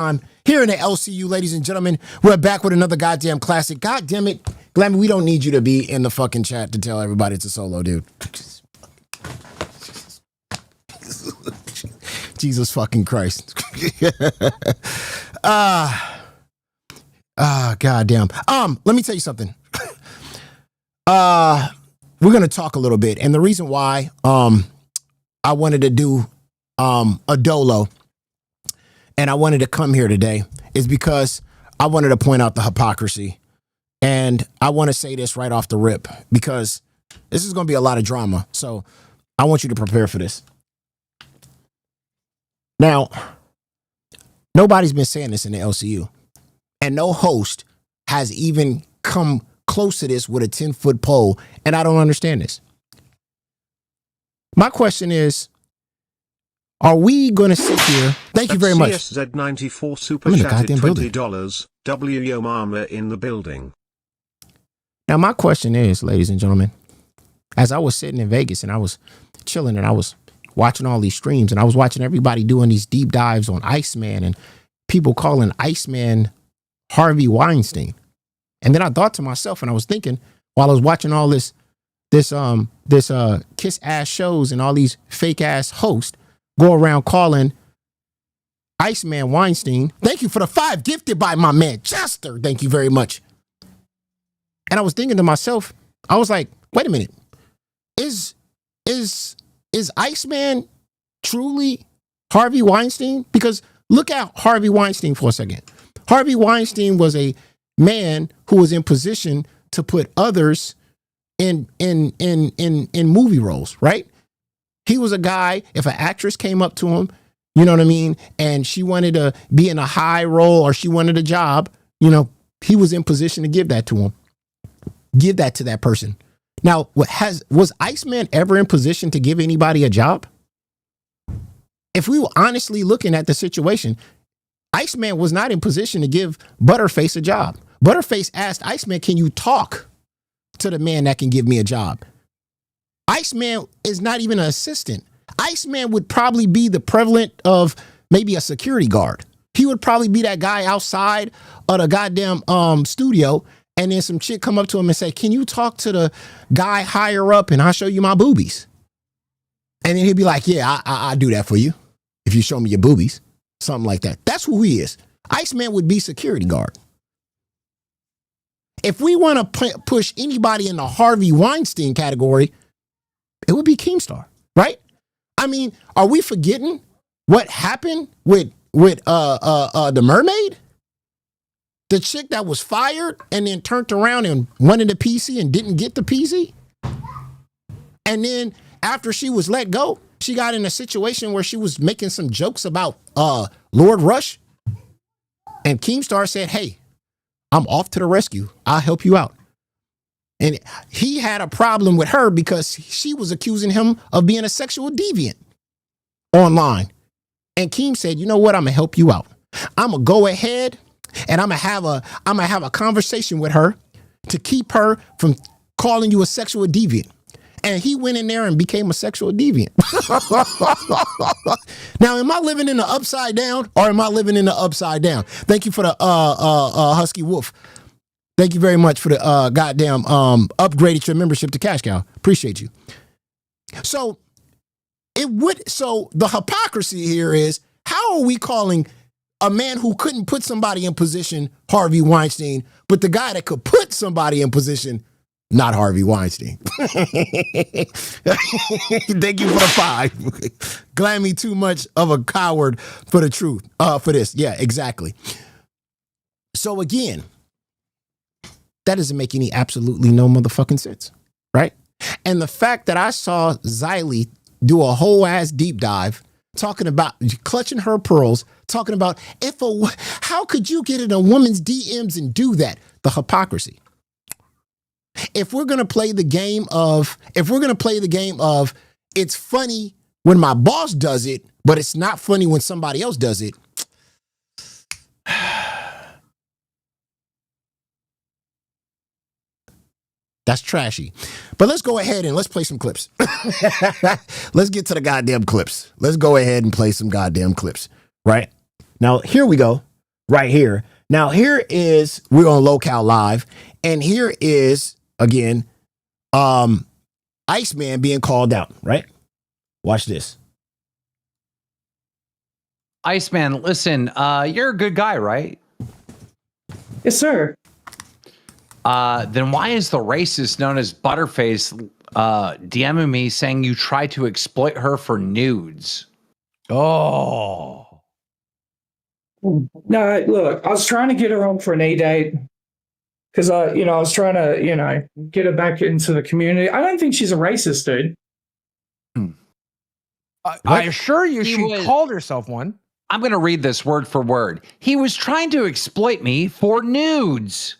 I'm here in the LCU, ladies and gentlemen. We're back with another goddamn classic. God damn it. Glammy, we don't need you to be in the fucking chat to tell everybody it's a solo, dude. Jesus fucking Christ. Goddamn. Let me tell you something. We're gonna talk a little bit, and the reason why I wanted to do a dolo and I wanted to come here today is because I wanted to point out the hypocrisy. And I want to say this right off the rip because this is going to be a lot of drama. So I want you to prepare for this. Now, nobody's been saying this in the LCU, and no host has even come close to this with a 10-foot pole, and I don't understand this. My question is, are we going to sit here? Thank you very much. CSZ94 super chatted $20. W Yo Mama in the building. Now, my question is, ladies and gentlemen, as I was sitting in Vegas and I was chilling and I was watching all these streams and I was watching everybody doing these deep dives on Iceman and people calling Iceman Harvey Weinstein. And then I thought to myself, and I was thinking while I was watching all this kiss ass shows and all these fake ass hosts go around calling Iceman Weinstein. Thank you for the 5 gifted by my man Chester. Thank you very much. And I was thinking to myself, I was like, wait a minute. Is Iceman truly Harvey Weinstein? Because look at Harvey Weinstein for a second. Harvey Weinstein was a man who was in position to put others in movie roles, right? He was a guy, if an actress came up to him, you know what I mean, and she wanted to be in a high role or she wanted a job, you know, he was in position to give that to him. Give that to that person. Now, was Iceman ever in position to give anybody a job? If we were honestly looking at the situation, Iceman was not in position to give Butterface a job. Butterface asked Iceman, can you talk to the man that can give me a job? Iceman is not even an assistant. Iceman would probably be the prevalent of maybe a security guard. He would probably be that guy outside of the goddamn studio, and then some chick come up to him and say, can you talk to the guy higher up and I'll show you my boobies? And then he'd be like, yeah, I'll do that for you if you show me your boobies. Something like that. That's who he is. Iceman would be security guard. If we want to push anybody in the Harvey Weinstein category, it would be Keemstar, right? I mean, are we forgetting what happened with the mermaid? The chick that was fired and then turned around and wanted the PC and didn't get the PC? And then after she was let go, she got in a situation where she was making some jokes about Lord Rush. And Keemstar said, hey, I'm off to the rescue. I'll help you out. And he had a problem with her because she was accusing him of being a sexual deviant online. And Keem said, you know what? I'm going to help you out. I'm going to go ahead and I'm going to have a conversation with her to keep her from calling you a sexual deviant. And he went in there and became a sexual deviant. Now, am I living in the upside down or am I living in the upside down? Thank you for the Husky Wolf. Thank you very much for the goddamn upgraded your membership to Cash Cow. Appreciate you. So the hypocrisy here is, how are we calling a man who couldn't put somebody in position Harvey Weinstein, but the guy that could put somebody in position not Harvey Weinstein? Thank you for the 5. Glammy too much of a coward for the truth. For this. Yeah, exactly. So again, that doesn't make any absolutely no motherfucking sense, right? And the fact that I saw Xylee do a whole ass deep dive talking about clutching her pearls, talking about how could you get in a woman's DMs and do that? The hypocrisy. If we're going to play the game of, it's funny when my boss does it, but it's not funny when somebody else does it. That's trashy. But let's go ahead and let's play some clips. Let's get to the goddamn clips. Let's go ahead and play some goddamn clips, right? Now, here we go. right here. Now, here is, we're on Locale Live, and here is, again, Iceman being called out, right? Watch this. Iceman, listen, you're a good guy, right? Yes, sir. Then why is the racist known as Butterface DMing me saying you tried to exploit her for nudes? Oh. No, look, I was trying to get her on for an E-date because I was trying to, get her back into the community. I don't think she's a racist, dude. I assure you, she called herself one. I'm going to read this word for word. He was trying to exploit me for nudes.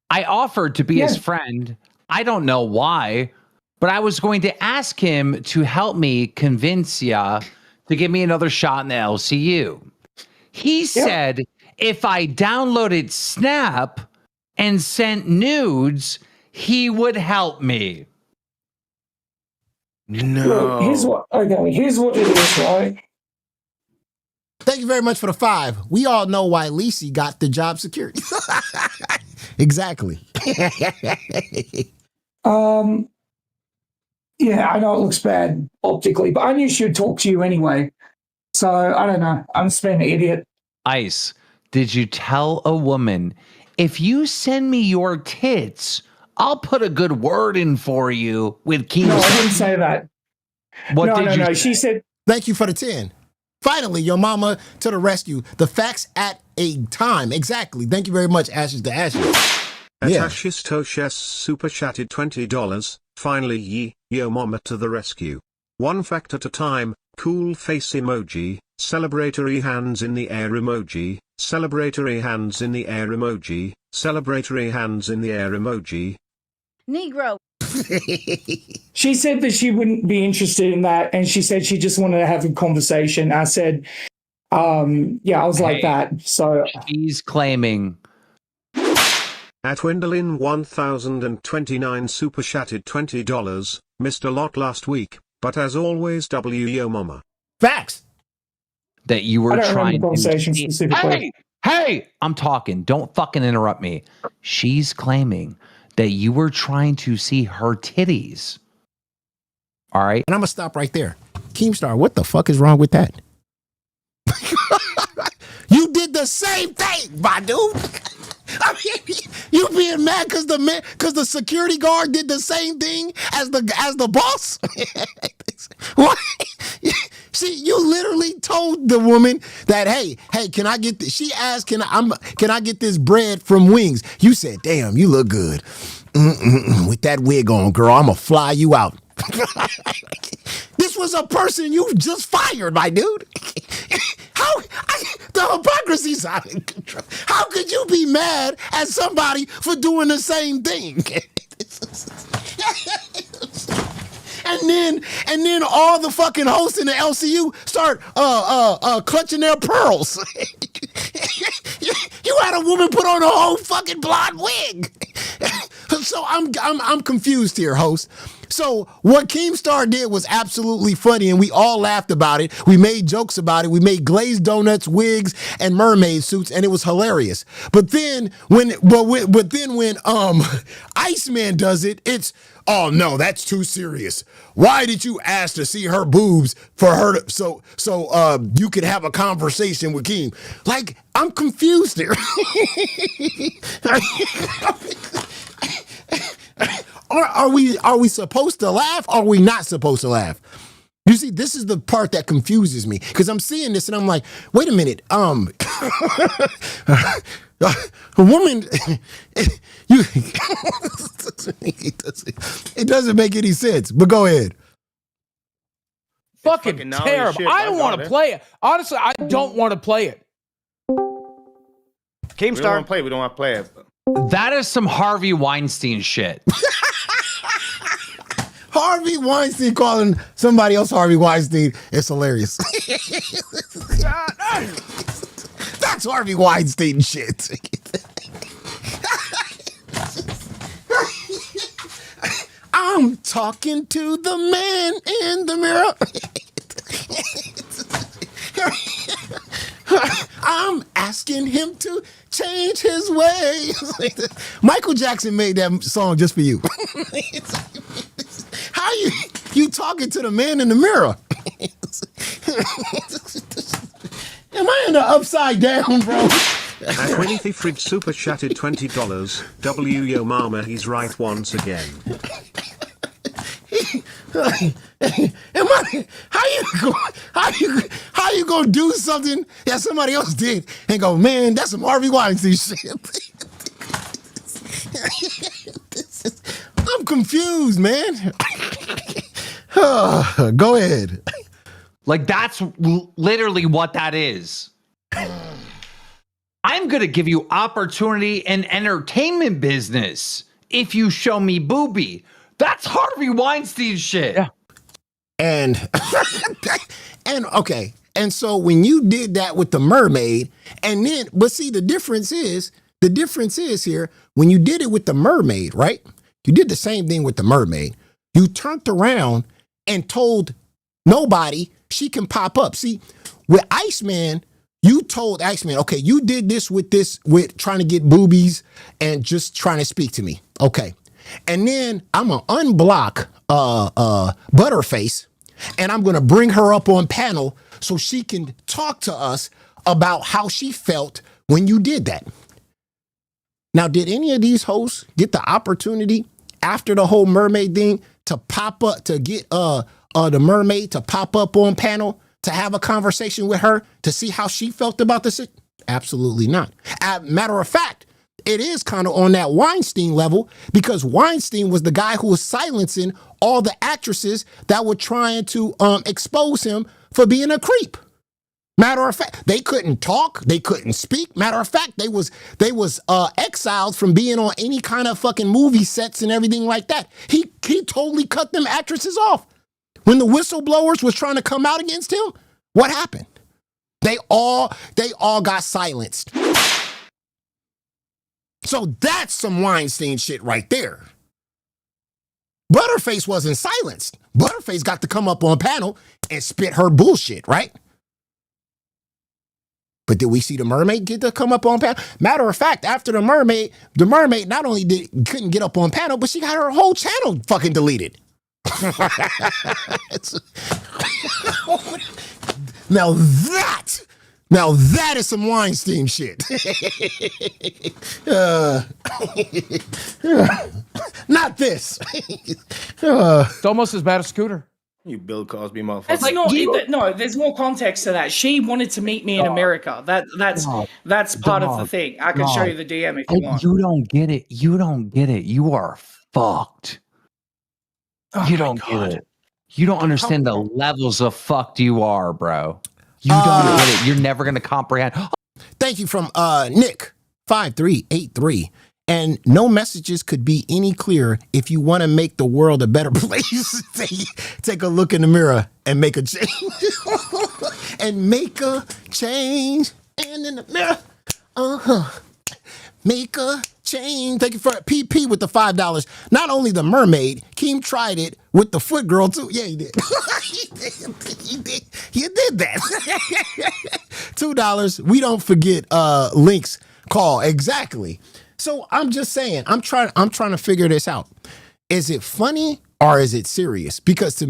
I offered to be his friend. I don't know why, but I was going to ask him to help me convince ya to give me another shot in the LCU. He said if I downloaded Snap and sent nudes, he would help me. No. Look, here's what it is, right? Thank you very much for the 5. We all know why Lisi got the job security. Exactly. Yeah, I know it looks bad optically, but I knew she would talk to you anyway. So I don't know. I'm just being an idiot. Ice, did you tell a woman, if you send me your tits, I'll put a good word in for you with Keemstar? No, I didn't say that. What did you say? She said, Thank you for the 10. Finally, your mama to the rescue. The facts at a time. Exactly. Thank you very much, Ashes to Ashes. Yeah. Atashis Toshes super chatted $20. Finally, yo mama to the rescue. One fact at a time. Cool face emoji. Celebratory hands in the air emoji. Celebratory hands in the air emoji. Celebratory hands in the air emoji. Negro. she said that she wouldn't be interested in that, and she said she just wanted to have a conversation. I said, I was like that. So he's claiming. At Wendolin 1029 super chatted $20. Missed a lot last week, but as always, yo mama. Facts. That you were I don't trying remember the conversation to specifically. Hey, I'm talking. Don't fucking interrupt me. She's claiming that you were trying to see her titties. All right. And I'm going to stop right there. Keemstar, what the fuck is wrong with that? You did the same thing, my dude. I mean, you being mad because the security guard did the same thing as the boss? What? See, you literally told the woman that, hey, can I get this? She asked, can I get this bread from Wings? You said, damn, you look good. With that wig on, girl, I'm gonna fly you out. This was a person you just fired, my dude. The hypocrisy's out of control. How could you be mad at somebody for doing the same thing? And then all the fucking hosts in the LCU start clutching their pearls. You had a woman put on a whole fucking blonde wig. So I'm confused here, host. So what Keemstar did was absolutely funny, and we all laughed about it. We made jokes about it. We made glazed donuts, wigs, and mermaid suits, and it was hilarious. But then when Iceman does it, it's, oh no, that's too serious. Why did you ask to see her boobs for her to, so you could have a conversation with Keem? Like, I'm confused here. Are we supposed to laugh? Or are we not supposed to laugh? You see, this is the part that confuses me, because I'm seeing this and I'm like, wait a minute, a woman, it doesn't make any sense. But go ahead. Fucking terrible. I don't want to play it. Honestly, I don't want to play it. Keemstar. We don't want to play it. We don't want to play it. That is some Harvey Weinstein shit. Harvey Weinstein calling somebody else Harvey Weinstein is hilarious. That's Harvey Weinstein shit. I'm talking to the man in the mirror. I'm asking him to change his ways. Michael Jackson made that song just for you. How you talking to the man in the mirror? Am I in the upside down, bro? Aquinity Frig super chatted $20. W Yo Mama, he's right once again. How you gonna do something that somebody else did and go, man, that's some Harvey Weinstein shit. I'm confused, man. Go ahead. Like, that's literally what that is. I'm going to give you opportunity in entertainment business if you show me booby. That's Harvey Weinstein shit. Yeah. And okay. And so when you did that with the mermaid, and then, but see, the difference is here, when you did it with the mermaid, right? You did the same thing with the mermaid. You turned around and told nobody she can pop up. See, with Iceman, you told Iceman, okay, you did this with trying to get boobies and just trying to speak to me. Okay. And then I'm going to unblock Butterface, and I'm going to bring her up on panel so she can talk to us about how she felt when you did that. Now, did any of these hosts get the opportunity after the whole mermaid thing to pop up, to get the mermaid to pop up on panel, to have a conversation with her, to see how she felt about this? Absolutely not. Matter of fact, it is kind of on that Weinstein level, because Weinstein was the guy who was silencing all the actresses that were trying to expose him for being a creep. Matter of fact, they couldn't talk, they couldn't speak. Matter of fact, they was exiled from being on any kind of fucking movie sets and everything like that. He totally cut them actresses off. When the whistleblowers was trying to come out against him, what happened? They all got silenced. So that's some Weinstein shit right there. Butterface wasn't silenced. Butterface got to come up on panel and spit her bullshit, right? But did we see the mermaid get to come up on panel? Matter of fact, after the mermaid not only couldn't get up on panel, but she got her whole channel fucking deleted. Now that is some Weinstein shit. Not this. It's almost as bad as Scooter. You Bill Cosby motherfucker. It's not, no, there's more context to that. She wanted to meet me in America. That's part of the thing. I can show you the DM if you want. You don't get it. You don't get it. You are fucked. You don't get it. You don't understand the levels of fucked you are, bro. You don't get it. You're never going to comprehend. Thank you from Nick 5383. And no messages could be any clearer. If you want to make the world a better place, take a look in the mirror and make a change. And make a change. And in the mirror, make a change. Thank you for PP with the $5. Not only the mermaid, Keem tried it with the foot girl too. Yeah, he did. He did that. $2. We don't forget Link's call. Exactly. So I'm just saying, I'm trying to figure this out. Is it funny or is it serious? Because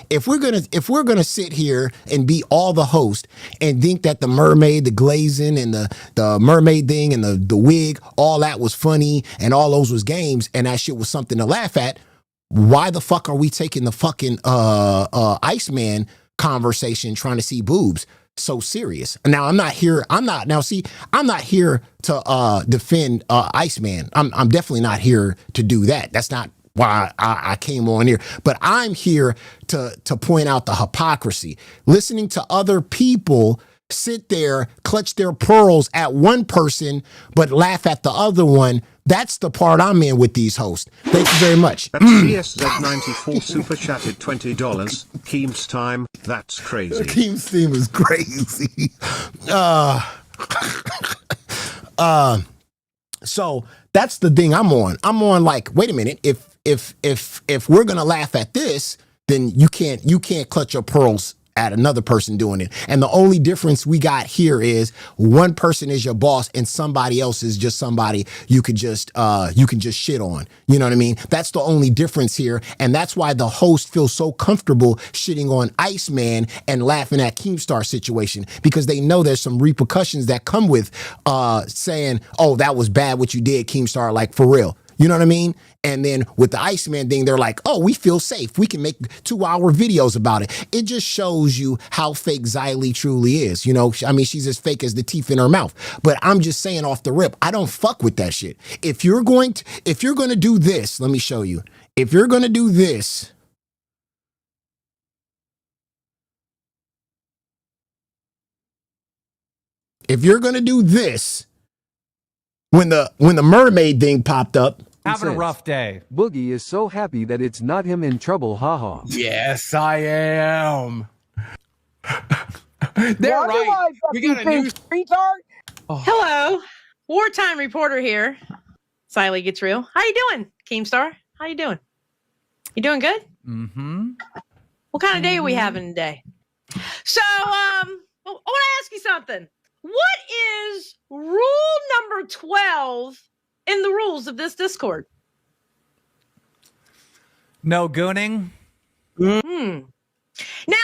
if we're gonna sit here and be all the host and think that the mermaid, the glazing, and the mermaid thing and the wig, all that was funny and all those was games and that shit was something to laugh at, why the fuck are we taking the fucking Iceman conversation trying to see boobs so serious? Now I'm not here to defend Iceman. I'm definitely not here to do that. That's not why I came on here. But I'm here to point out the hypocrisy. Listening to other people sit there, clutch their pearls at one person, but laugh at the other one. That's the part I'm in with these hosts. Thank you very much. That's CSZ94 super chatted $20. Keem's time. That's crazy. Keem's theme is crazy. So that's the thing I'm on. I'm on like, wait a minute. If we're gonna laugh at this, then you can't clutch your pearls at another person doing it. And the only difference we got here is one person is your boss and somebody else is just somebody you can just shit on. You know what I mean? That's the only difference here. And that's why the host feels so comfortable shitting on Iceman and laughing at Keemstar situation, because they know there's some repercussions that come with saying, oh, that was bad what you did, Keemstar, like for real. You know what I mean? And then with the Iceman thing, they're like, oh, we feel safe. We can make 2-hour videos about it. It just shows you how fake Xylee truly is. You know, I mean, she's as fake as the teeth in her mouth. But I'm just saying off the rip, I don't fuck with that shit. If you're going to do this, let me show you. If you're going to do this, when the mermaid thing popped up, Having a rough day. Boogie is so happy that it's not him in trouble, haha. Yes, I am. They're right. We got a new retard. Hello, wartime reporter here. Xylee Gets Real. How you doing, Keemstar? How you doing? You doing good? Mm-hmm. What kind of day are we having today? So, I want to ask you something. What is rule number 12 in the rules of this Discord? No gooning. Now,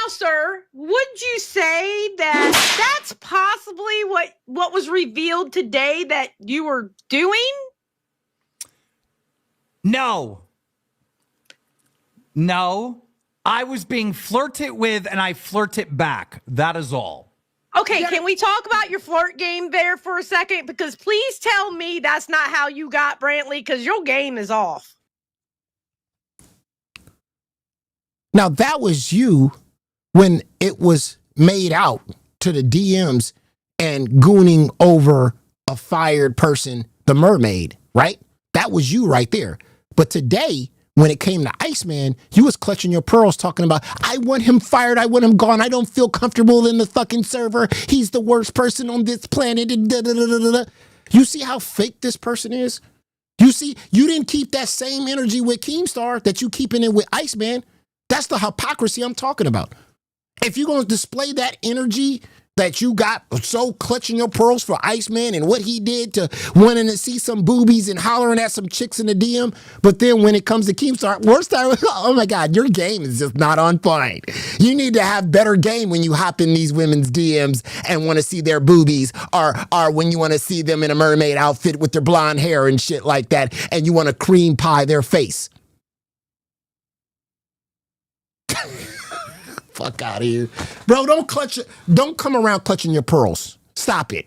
sir, would you say that that's possibly what was revealed today that you were doing? No. I was being flirted with and I flirted back. That is all. Okay, can we talk about your flirt game there for a second? Because please tell me that's not how you got Brantley, because your game is off. now that was you when it was made out to the DMs and gooning over a fired person, the mermaid, right? That was you right there. But today, when it came to Iceman, you was clutching your pearls talking about, I want him fired, I want him gone, I don't feel comfortable in the fucking server, he's the worst person on this planet. You see how fake this person is? You see, you didn't keep that same energy with Keemstar that you keeping it with Iceman. That's the hypocrisy I'm talking about. If you're going to display that energy that you got so clutching your pearls for Iceman and what he did to wanting to see some boobies and hollering at some chicks in the DM, but then when it comes to Keemstar, worst time, oh my God, your game is just not on point. You need to have better game when you hop in these women's DMs and want to see their boobies, or when you want to see them in a mermaid outfit with their blonde hair and shit like that, and you want to cream pie their face. Fuck out of here. Bro, don't come around clutching your pearls. Stop it.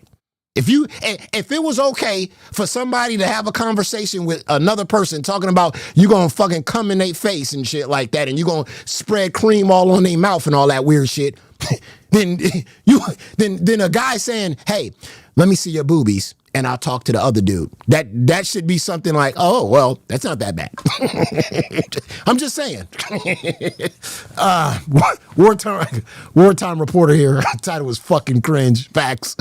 If it was okay for somebody to have a conversation with another person talking about you gonna fucking come in their face and shit like that, and you gonna spread cream all on their mouth and all that weird shit, then a guy saying, hey, let me see your boobies and I'll talk to the other dude. That should be something like, oh, well, that's not that bad. I'm just saying. Wartime reporter here. Title was fucking cringe. Facts.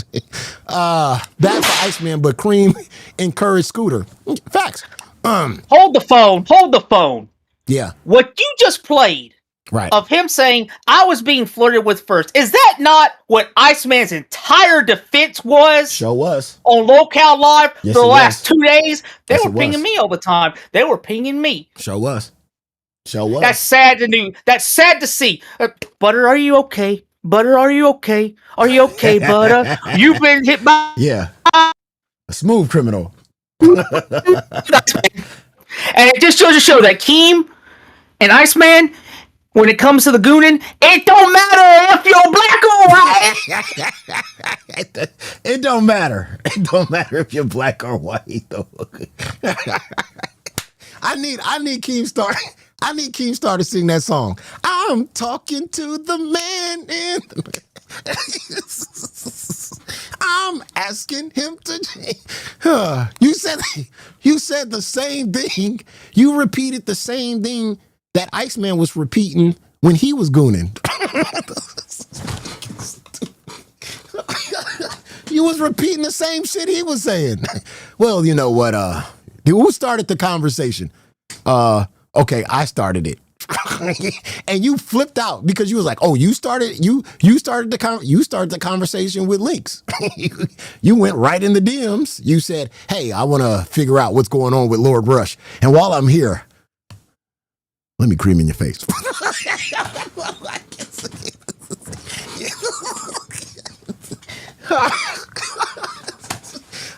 Bad for Iceman, but Cream encouraged Scooter. Facts. Hold the phone. Yeah. What you just played Right. of him saying, I was being flirted with first, is that not what Iceman's entire defense was? Show was. On Locale Live Yes, for the it last was. 2 days? They Yes, were it pinging was. me all the time. They were pinging me. Show was. Show was. That's sad to do. That's sad to see. Butter, are you okay? Butter, are you okay? Are you okay, Butter? You've been hit by... Yeah. A smooth criminal. And it just goes to show that Keem and Iceman, when it comes to the gooning, it don't matter if you're black or white. It don't matter. It don't matter if you're black or white, though. I need Keemstar. I need Keemstar to sing that song. I'm talking to the man in I'm asking him to. You said the same thing. You repeated the same thing that Iceman was repeating when he was gooning. You was repeating the same shit he was saying. Well, you know what? Who started the conversation? Okay, I started it. And you flipped out because you was like, "Oh, you started the conversation with links." You went right in the DMs. You said, "Hey, I want to figure out what's going on with Lord Rush, and while I'm here, let me cream in your face."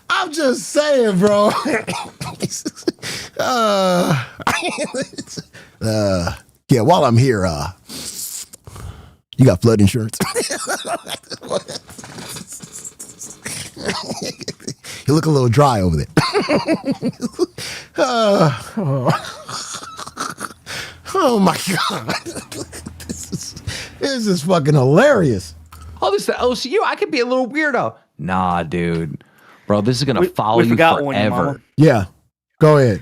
I'm just saying, bro. Yeah, while I'm here, you got flood insurance? You look a little dry over there. Oh my God. This is fucking hilarious. Oh, this is the OCU. I could be a little weirdo. Nah, dude. Bro, this is going to follow you forever. Yeah, go ahead.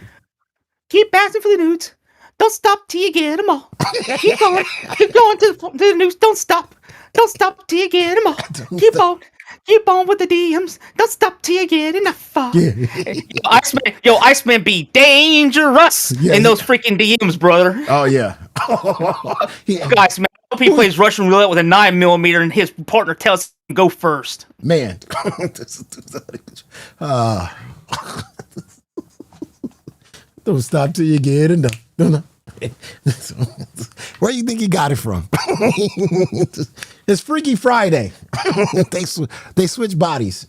Keep asking for the nudes. Don't stop till you get them all. Keep going. Keep going to the news. Don't stop. Don't stop till you get them all. Keep on. Keep on with the DMs. Don't stop till you get enough. Iceman be dangerous in those freaking DMs, brother. Oh, yeah. Iceman, I hope he plays Russian roulette with a 9mm and his partner tells him to go first. Man. Don't stop till you get enough. No. Where do you think he got it from? It's Freaky Friday. They switch bodies.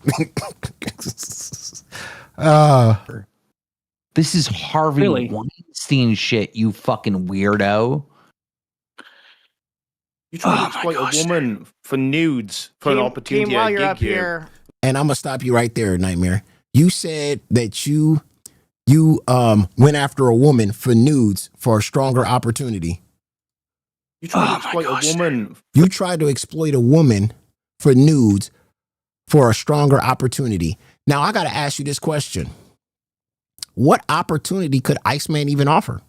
This is Harvey Weinstein shit, you fucking weirdo. You trying to exploit a woman for nudes for an opportunity while to you're gig up you. here. And I'm gonna stop you right there, Nightmare. You said that you went after a woman for nudes for a stronger opportunity. You trying to exploit a woman. You tried to exploit a woman for nudes for a stronger opportunity. Now I gotta ask you this question. What opportunity could Iceman even offer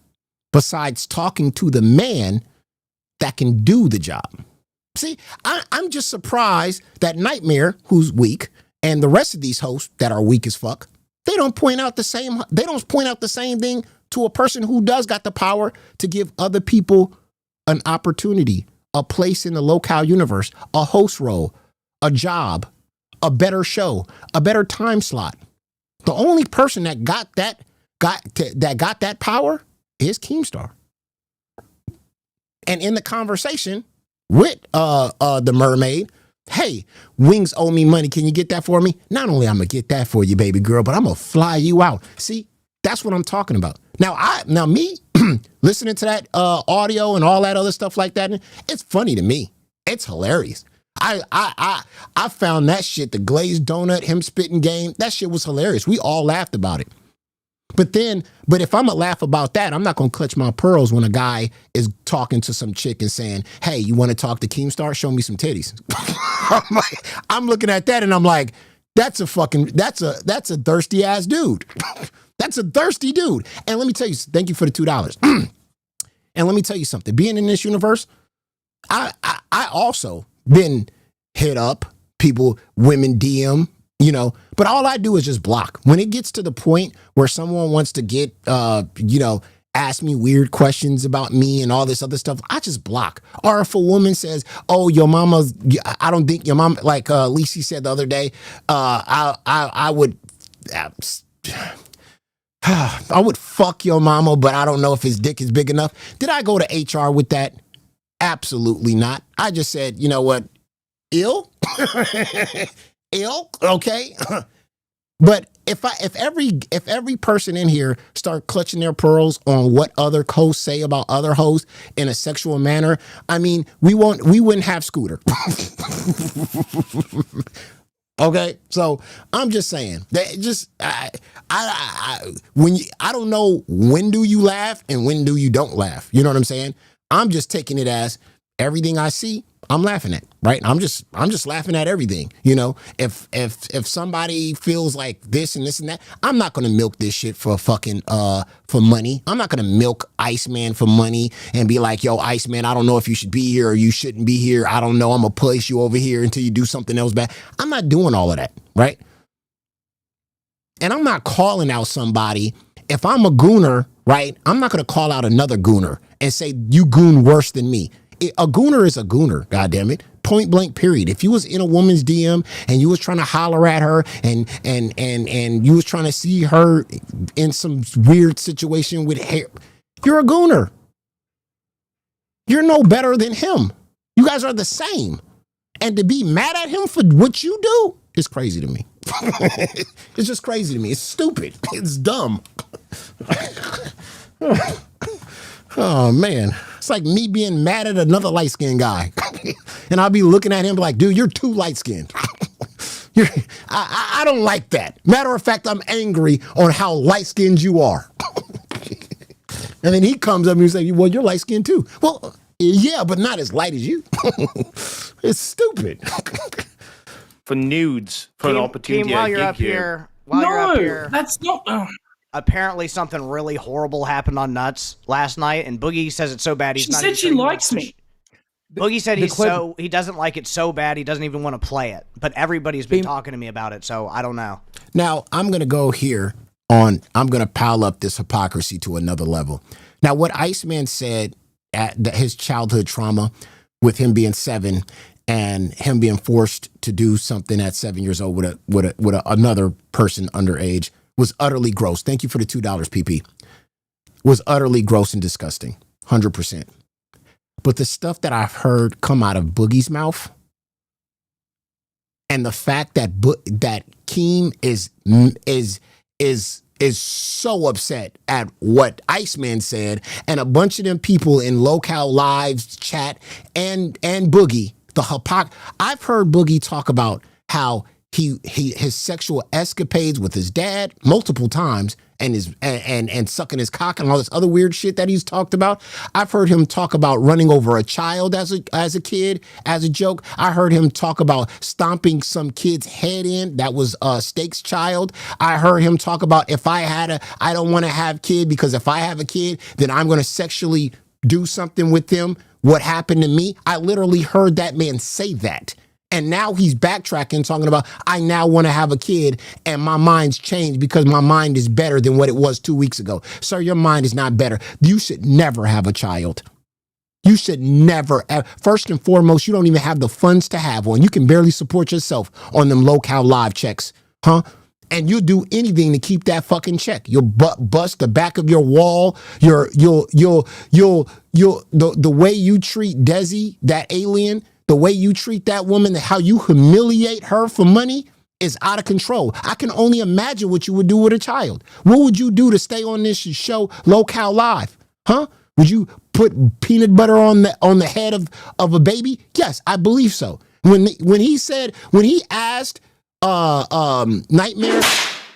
besides talking to the man that can do the job? See, I'm just surprised that Nightmare, who's weak, and the rest of these hosts that are weak as fuck, they don't point out the same thing to a person who does got the power to give other people an opportunity, a place in the locale universe, a host role, a job, a better show, a better time slot. The only person that got that power is Keemstar. And in the conversation with the mermaid, hey, Wings owe me money. Can you get that for me? Not only I'm gonna get that for you, baby girl, but I'm gonna fly you out. See, that's what I'm talking about. Now me listening to that audio and all that other stuff like that, it's funny to me. It's hilarious. I found that shit, the glazed donut, him spitting game, that shit was hilarious. We all laughed about it. But if I'm gonna laugh about that, I'm not gonna clutch my pearls when a guy is talking to some chick and saying, "Hey, you want to talk to Keemstar? Show me some titties." I'm looking at that and I'm like, that's a thirsty ass dude. That's a thirsty dude. And let me tell you, thank you for the $2. And let me tell you something. Being in this universe, I also been hit up, women DM. But all I do is just block. When it gets to the point where someone wants to get, ask me weird questions about me and all this other stuff, I just block. Or if a woman says, "Oh, your mama's," I don't think your mom, like Lisi said the other day, I would fuck your mama, but I don't know if his dick is big enough. Did I go to HR with that? Absolutely not. I just said, you know what? Ill? Ill, okay. But if every person in here start clutching their pearls on what other hosts say about other hosts in a sexual manner, I mean, we wouldn't have Scooter. Okay, so I'm just saying that I don't know when do you laugh and when do you don't laugh. You know what I'm saying? I'm just taking it as everything I see, I'm laughing at, right? I'm just laughing at everything. If somebody feels like this and this and that, I'm not gonna milk this shit for fucking for money. I'm not gonna milk Iceman for money and be like, "Yo, Iceman, I don't know if you should be here or you shouldn't be here. I don't know. I'm gonna place you over here until you do something else bad." I'm not doing all of that, right? And I'm not calling out somebody if I'm a gooner, right, I'm not going to call out another gooner and say, you goon worse than me. A gooner is a gooner, goddammit. Point blank, period. If you was in a woman's DM and you was trying to holler at her and you was trying to see her in some weird situation with hair, you're a gooner. You're no better than him. You guys are the same. And to be mad at him for what you do is crazy to me. It's just crazy to me. It's stupid. It's dumb. Oh, man. It's like me being mad at another light-skinned guy. And I'll be looking at him like, dude, you're too light-skinned. I don't like that. Matter of fact, I'm angry on how light-skinned you are. And then he comes up and he's like, well, you're light-skinned too. Well, yeah, but not as light as you. It's stupid. For nudes, for an opportunity. While you're up here, that's not. Apparently, something really horrible happened on Nuts last night, and Boogie says it's so bad he's not. She said she likes me. Boogie said he doesn't like it so bad he doesn't even want to play it. But everybody's been talking to me about it, so I don't know. Now I'm gonna go here on. I'm gonna pile up this hypocrisy to another level. Now, what Iceman said at his childhood trauma, with him being 7 and him being forced to do something at 7 years old with another person underage, was utterly gross. Thank you for the $2, PP. Was utterly gross and disgusting, 100%. But the stuff that I've heard come out of Boogie's mouth, and the fact that that Keem is so upset at what Iceman said, and a bunch of them people in Locale Lives chat and Boogie, I've heard Boogie talk about how his sexual escapades with his dad multiple times and sucking his cock and all this other weird shit that he's talked about. I've heard him talk about running over a child as a kid, as a joke. I heard him talk about stomping some kid's head in that was Steak's child. I heard him talk about I don't want to have kid because if I have a kid, then I'm going to sexually do something with them. What happened to me? I literally heard that man say that. And now he's backtracking, talking about, I now want to have a kid and my mind's changed because my mind is better than what it was 2 weeks ago. Sir, your mind is not better. You should never have a child. You should never. First and foremost, you don't even have the funds to have one. You can barely support yourself on them Locale Live checks, huh? And you'll do anything to keep that fucking check. You'll bust the back of your wall. The way you treat Desi, that alien, the way you treat that woman, how you humiliate her for money is out of control. I can only imagine what you would do with a child. What would you do to stay on this show, Locale Live? Huh? Would you put peanut butter on the head of a baby? Yes, I believe so. When he asked Nightmare,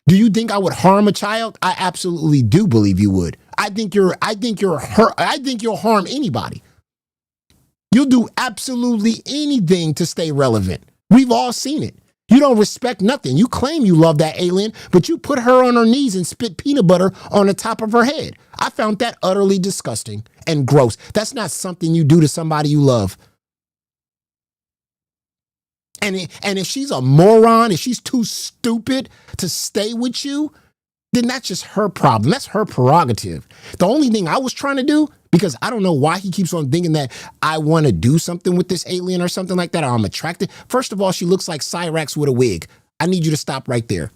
do you think I would harm a child? I absolutely do believe you would. I think you'll harm anybody. You'll do absolutely anything to stay relevant. We've all seen it. You don't respect nothing. You claim you love that alien, but you put her on her knees and spit peanut butter on the top of her head. I found that utterly disgusting and gross. That's not something you do to somebody you love. And if she's a moron, if she's too stupid to stay with you, then that's just her problem. That's her prerogative. The only thing I was trying to do, because I don't know why he keeps on thinking that I want to do something with this alien or something like that, or I'm attracted. First of all, she looks like Cyrax with a wig. I need you to stop right there.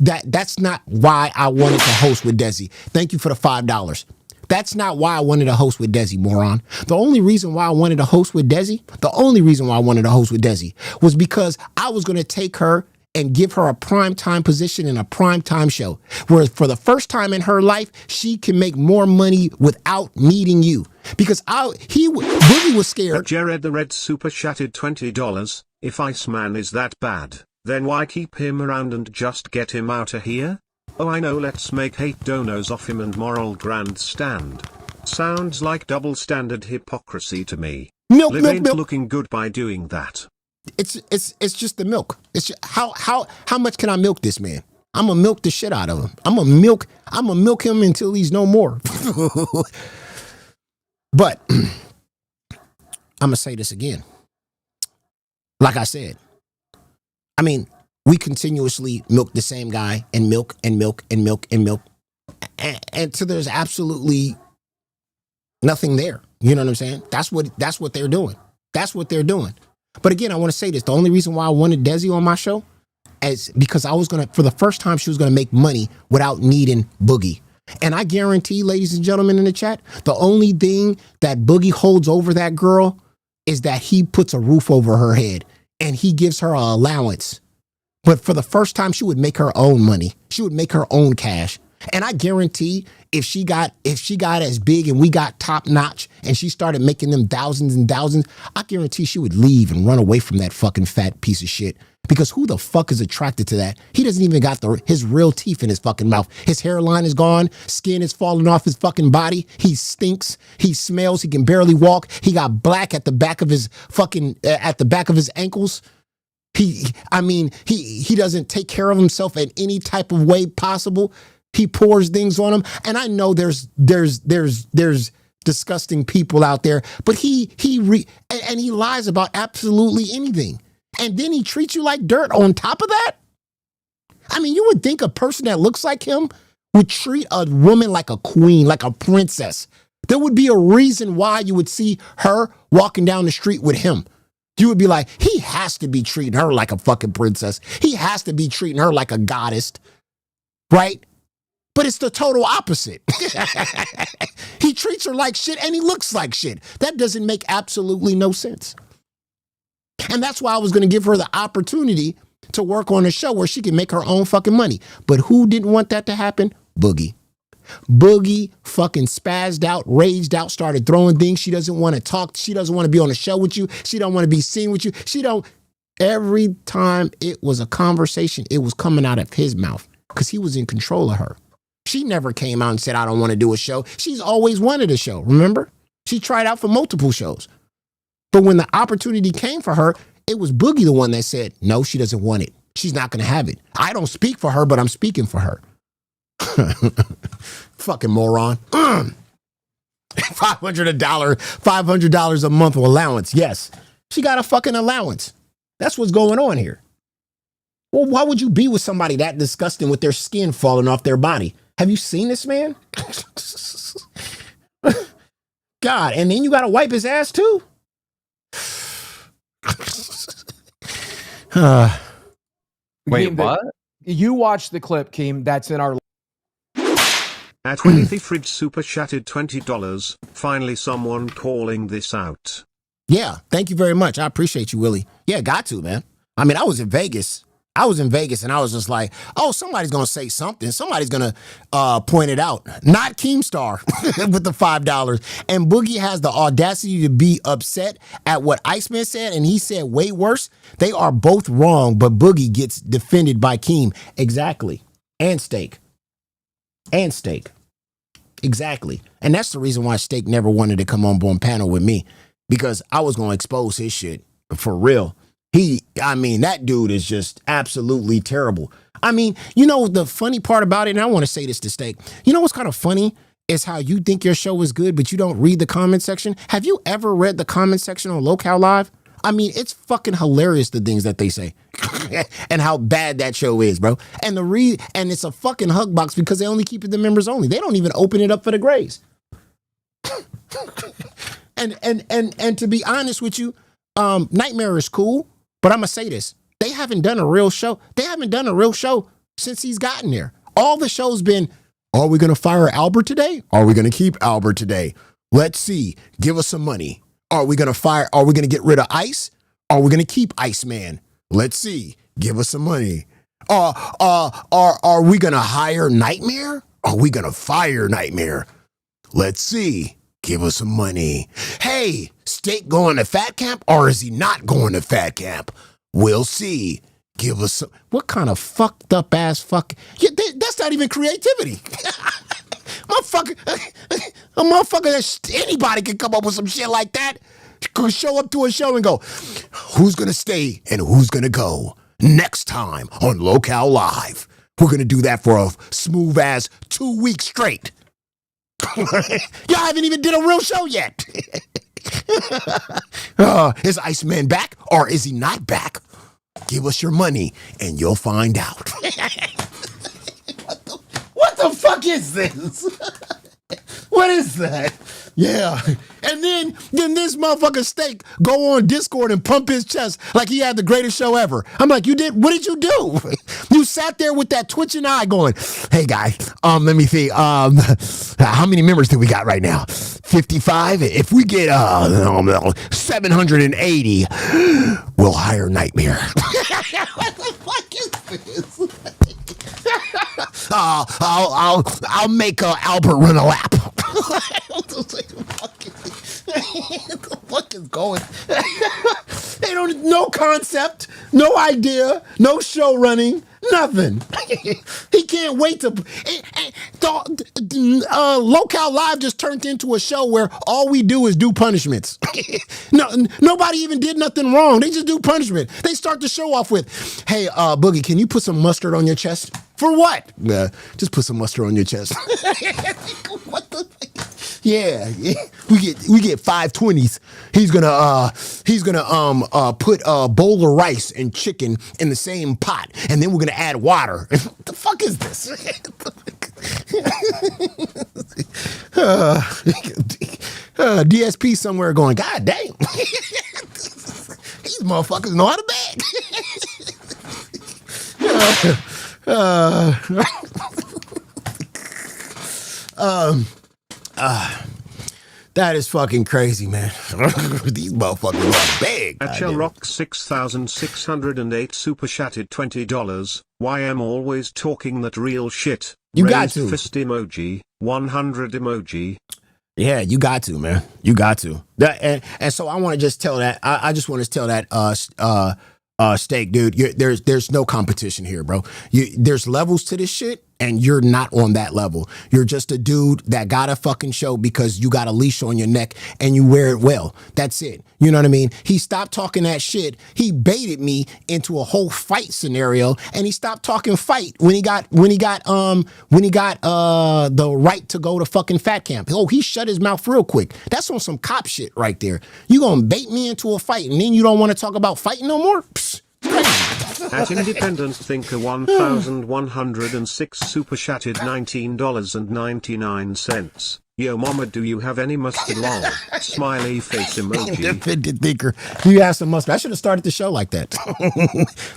That's not why I wanted to host with Desi. Thank you for the $5. That's not why I wanted to host with Desi, moron. The only reason why I wanted to host with Desi was because I was going to take her and give her a primetime position in a primetime show where for the first time in her life, she can make more money without needing you. Because Boogie was scared. Jared the Red super chatted $20. If Iceman is that bad, then why keep him around and just get him out of here? Oh, I know, let's make hate donos off him and moral grandstand. Sounds like double standard hypocrisy to me. Milk. Looking good by doing that. It's just the milk. It's just, how much can I milk this man? I'm gonna milk the shit out of him. I'm gonna milk him until he's no more. But I'm gonna say this again. Like I said, I mean, we continuously milk the same guy and milk and milk and milk and milk. And so there's absolutely nothing there. You know what I'm saying? That's what they're doing. That's what they're doing. But again, I want to say this. The only reason why I wanted Desi on my show is because I was going to, for the first time, she was going to make money without needing Boogie. And I guarantee, ladies and gentlemen in the chat, the only thing that Boogie holds over that girl is that he puts a roof over her head and he gives her an allowance. But for the first time, she would make her own money. She would make her own cash. And I guarantee if she got as big and we got top notch and she started making them thousands and thousands, I guarantee she would leave and run away from that fucking fat piece of shit. Because who the fuck is attracted to that? He doesn't even got his real teeth in his fucking mouth. His hairline is gone. Skin is falling off his fucking body. He stinks. He smells. He can barely walk. He got black at the back of his fucking, at the back of his ankles. He doesn't take care of himself in any type of way possible. He pours things on him. And I know there's disgusting people out there, but he lies about absolutely anything. And then he treats you like dirt on top of that? I mean, you would think a person that looks like him would treat a woman like a queen, like a princess. There would be a reason why you would see her walking down the street with him. You would be like, he has to be treating her like a fucking princess. He has to be treating her like a goddess, right? But it's the total opposite. He treats her like shit and he looks like shit. That doesn't make absolutely no sense. And that's why I was going to give her the opportunity to work on a show where she can make her own fucking money. But who didn't want that to happen? Boogie. Boogie fucking spazzed out, raged out, started throwing things. She doesn't want to talk. She doesn't want to be on a show with you. She don't want to be seen with you. Every time it was a conversation, it was coming out of his mouth because he was in control of her. She never came out and said, I don't want to do a show. She's always wanted a show, remember? She tried out for multiple shows. But when the opportunity came for her, it was Boogie the one that said, no, she doesn't want it. She's not going to have it. I don't speak for her, but I'm speaking for her. Fucking moron. $500 a month allowance. Yes, she got a fucking allowance. That's what's going on here. Well, why would you be with somebody that disgusting with their skin falling off their body? Have you seen this man? God, and then you got to wipe his ass too? Wait, what? You watched the clip, Keem. That's in our. At Willie Fridge super chatted $20. Finally, someone calling this out. Yeah, thank you very much. I appreciate you, Willie. Yeah, got to, man. I mean, I was in Vegas and I was just like, oh, somebody's going to say something. Somebody's going to point it out. Not Keemstar with the $5. And Boogie has the audacity to be upset at what Iceman said. And he said way worse. They are both wrong, but Boogie gets defended by Keem. Exactly. And Steak. Exactly. And that's the reason why Steak never wanted to come on panel with me. Because I was going to expose his shit for real. That dude is just absolutely terrible. I mean, you know, the funny part about it, and I want to say this to Steak, you know what's kind of funny is how you think your show is good, but you don't read the comment section. Have you ever read the comment section on Locale Live? I mean, it's fucking hilarious, the things that they say and how bad that show is, bro. And and it's a fucking hug box because they only keep it the members only. They don't even open it up for the grays. and to be honest with you, Nightmare is cool. But I'm going to say this. They haven't done a real show. They haven't done a real show since he's gotten there. All the show's been, are we going to fire Albert today? Are we going to keep Albert today? Let's see. Give us some money. Are we going to get rid of Ice? Are we going to keep Iceman? Let's see. Give us some money. Are we going to hire Nightmare? Are we going to fire Nightmare? Let's see. Give us some money. Hey, Steak going to fat camp or is he not going to fat camp? We'll see. Give us some. What kind of fucked up ass fuck? Yeah, that's not even creativity. Motherfucker, anybody can come up with some shit like that. Could show up to a show and go, who's going to stay and who's going to go? Next time on Locale Live. We're going to do that for a smooth ass 2 weeks straight. Y'all haven't even did a real show yet. Is Iceman back or is he not back? Give us your money and you'll find out. What the fuck is this? What is that? Yeah. And then this motherfucker Steak go on Discord and pump his chest like he had the greatest show ever. I'm like, what did you do? You sat there with that twitching eye going, hey guy, let me see. How many members do we got right now? 55? If we get 780, we'll hire Nightmare. What the fuck is this? I'll make Albert run a lap. What the fuck is going? They don't. No concept, no idea, no show running, nothing. He can't wait to. Locale Live just turned into a show where all we do is do punishments. Nobody even did nothing wrong. They just do punishment. They start the show off with, "Hey, Boogie, can you put some mustard on your chest?" For what? Just put some mustard on your chest. What the? Yeah. We get 520s. He's gonna put a bowl of rice and chicken in the same pot, and then we're gonna add water. What the fuck is this? DSP somewhere going, God damn. These motherfuckers know how to bag. That is fucking crazy, man. These motherfuckers are big. HL Rock 6608 super chatted $20. Why am always talking that real shit? You got to. Fist emoji, 100 emoji. Yeah, you got to, man. You got to. And so I want to just tell that. I just want to tell that Steak, dude. There's no competition here, bro. There's levels to this shit, and you're not on that level. You're just a dude that got a fucking show because you got a leash on your neck and you wear it well. That's it. You know what I mean? He stopped talking that shit. He baited me into a whole fight scenario, and he stopped talking fight when he got the right to go to fucking fat camp. Oh, he shut his mouth real quick. That's on some cop shit right there. You gonna bait me into a fight and then you don't want to talk about fighting no more? Psst. At Independent Thinker 1106 super chatted $19.99. Yo mama, do you have any mustard? Lol. Smiley face emoji. Independent Thinker, you have some mustard. I should have started the show like that.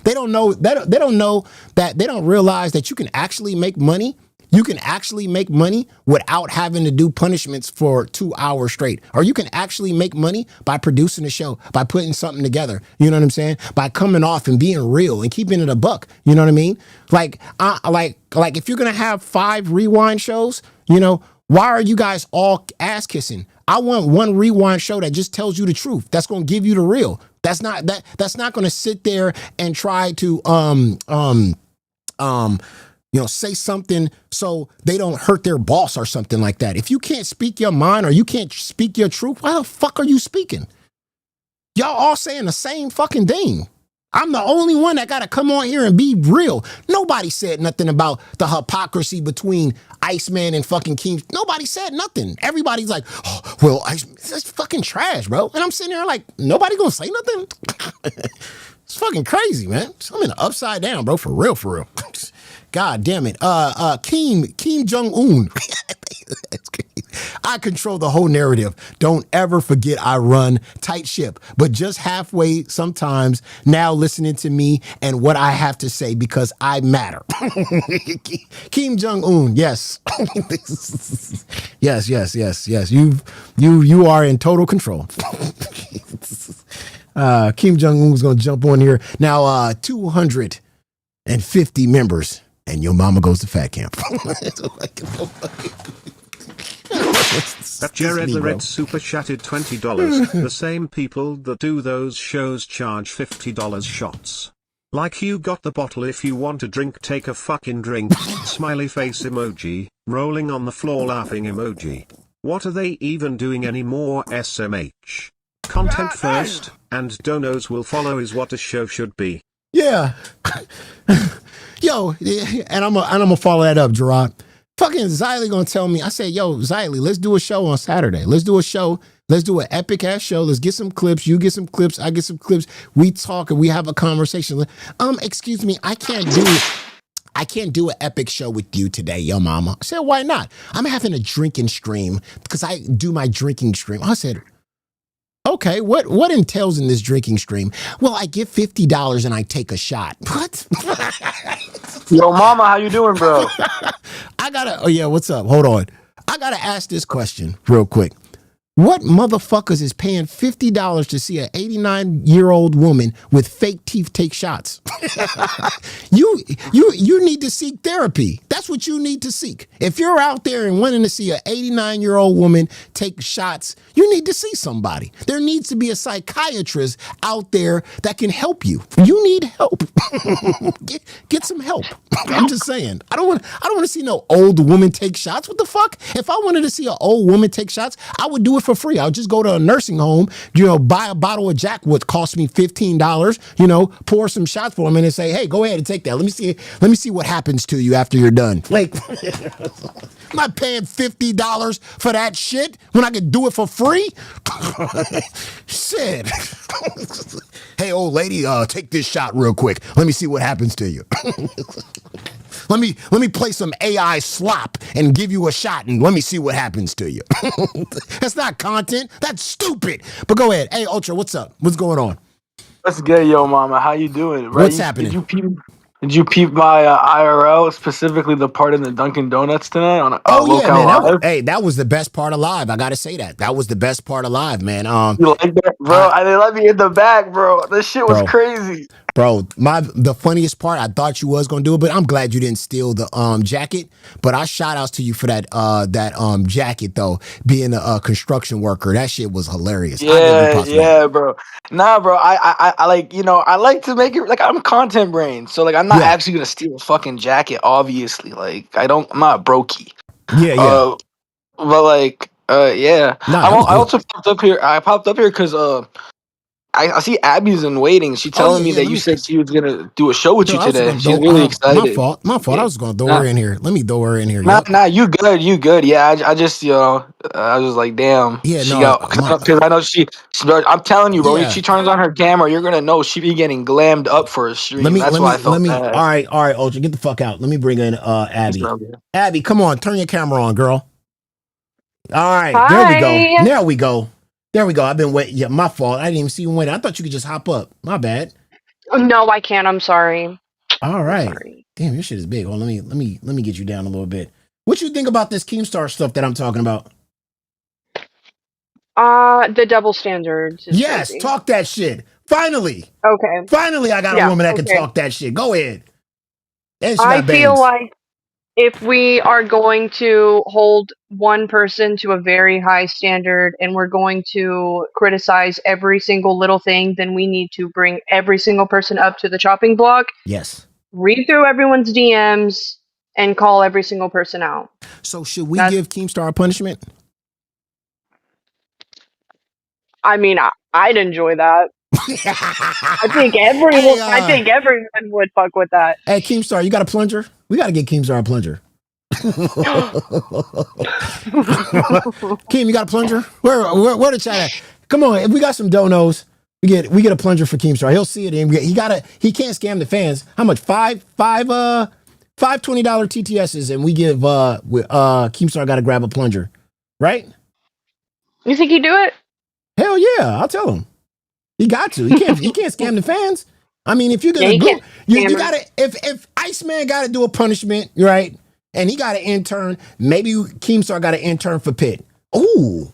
They don't know that. They don't know that. They don't realize that you can actually make money. You can actually make money without having to do punishments for 2 hours straight. Or you can actually make money by producing a show, by putting something together. You know what I'm saying? By coming off and being real and keeping it a buck. You know what I mean? Like if you're going to have 5 rewind shows, you know, why are you guys all ass kissing? I want one rewind show that just tells you the truth. That's going to give you the real. That's not going to sit there and try to say something so they don't hurt their boss or something like that. If you can't speak your mind or you can't speak your truth, why the fuck are you speaking? Y'all all saying the same fucking thing. I'm the only one that got to come on here and be real. Nobody said nothing about the hypocrisy between Iceman and fucking King. Nobody said nothing. Everybody's like, oh, well, that's fucking trash, bro. And I'm sitting there like, nobody gonna say nothing? It's fucking crazy, man. I'm in the upside down, bro, for real, for real. God damn it. Kim Jong-un. I control the whole narrative. Don't ever forget I run tight ship, but just halfway sometimes now listening to me and what I have to say because I matter. Kim Jong-un, yes. Yes. You are in total control. Kim Jong-un's gonna jump on here. Now 250 members. And your mama goes to fat camp. That Jared the Red super chatted $20. The same people that do those shows charge $50 shots. Like you got the bottle, if you want a drink, take a fucking drink. Smiley face emoji, rolling on the floor laughing emoji. What are they even doing anymore? SMH. Content first, and donos will follow is what a show should be. Yeah. Yo, and I'm gonna follow that up, Gerard. Fucking Xylee gonna tell me. I said, yo, Xylee, let's do a show on Saturday. Let's do a show Let's do an epic ass show. Let's get some clips. You get some clips. I get some clips. We talk and we have a conversation. Excuse me, I can't do an epic show with you today, yo mama. I said, why not? I'm having a drinking stream because I do my drinking stream. I said, okay, what entails in this drinking stream? Well, I give $50 and I take a shot. What? Yo, mama, how you doing, bro? Oh yeah, what's up? Hold on. I gotta ask this question real quick. What motherfuckers is paying $50 to see an 89-year-old woman with fake teeth take shots? You need to seek therapy. That's what you need to seek. If you're out there and wanting to see an 89-year-old woman take shots, you need to see somebody. There needs to be a psychiatrist out there that can help you. You need help. Get some help. I'm just saying. I don't want to see no old woman take shots. What the fuck? If I wanted to see an old woman take shots, I would do it for free. I'll just go to a nursing home, buy a bottle of Jack, what cost me $15, pour some shots for them and then say, hey, go ahead and take that. Let me see what happens to you after you're done. Like, I'm not paying $50 for that shit when I can do it for free. Shit. Hey, old lady, take this shot real quick. Let me see what happens to you. Let me play some AI slop and give you a shot and let me see what happens to you. That's not content. That's stupid. But go ahead. Hey, Ultra, what's up? What's going on? What's good, yo, mama? How you doing? What's happening? Did you peep my IRL, specifically the part in the Dunkin' Donuts tonight on yeah, man. That was the best part of live. I gotta say that. That was the best part of live, man. You like that, bro? They let me in the back, bro. This shit was crazy. Bro, the funniest part, I thought you was gonna do it, but I'm glad you didn't steal the jacket. But I shout outs to you for that jacket though, being a construction worker. That shit was hilarious. Yeah, bro. Nah, bro. I like, I like to make it like I'm content brain. So like I'm not actually gonna steal a fucking jacket, obviously. Like I'm not brokey. Yeah. But like, yeah. Nah, I also popped up here. I popped up here because I see Abby's in waiting. She telling me that you said she was gonna do a show with you today. She's really excited. My fault. Yeah. I was gonna throw her in here. Let me throw her in here. Nah, you good. Yeah, I just, I was like, damn. Yeah, because I know she. I'm telling you, bro. If she turns on her camera, you're gonna know she be getting glammed up for a stream. That's why I felt bad. All right, Ultra, get the fuck out. Let me bring in Abby. Abby, come on, turn your camera on, girl. All right, Hi. There we go. I've been waiting. Yeah, my fault. I didn't even see you waiting. I thought you could just hop up. My bad. No, I can't. I'm sorry. All right. Damn, your shit is big. Well, let me get you down a little bit. What you think about this Keemstar stuff that I'm talking about? The double standards. Yes, crazy. talk that shit. Finally. Okay. Finally, I got a woman that can talk that shit. Go ahead. And I feel like if we are going to hold one person to a very high standard and we're going to criticize every single little thing, then we need to bring every single person up to the chopping block. Yes. Read through everyone's DMs and call every single person out. So should we give Keemstar a punishment? I mean, I'd enjoy that. I think everyone would fuck with that. Hey, Keemstar, you got a plunger? We got to get Keemstar a plunger. Keem, you got a plunger? Where the chat at? Come on, if we got some donos, we get a plunger for Keemstar. He'll see it and he can't scam the fans. How much? Five $20 TTSs, and we give Keemstar got to grab a plunger, right? You think he'd do it? Hell yeah, I'll tell him. He got to. He can't scam the fans. I mean, if you're gonna you gotta if Iceman gotta do a punishment, right? And he got an intern, maybe Keemstar got an intern for Pitt. Ooh.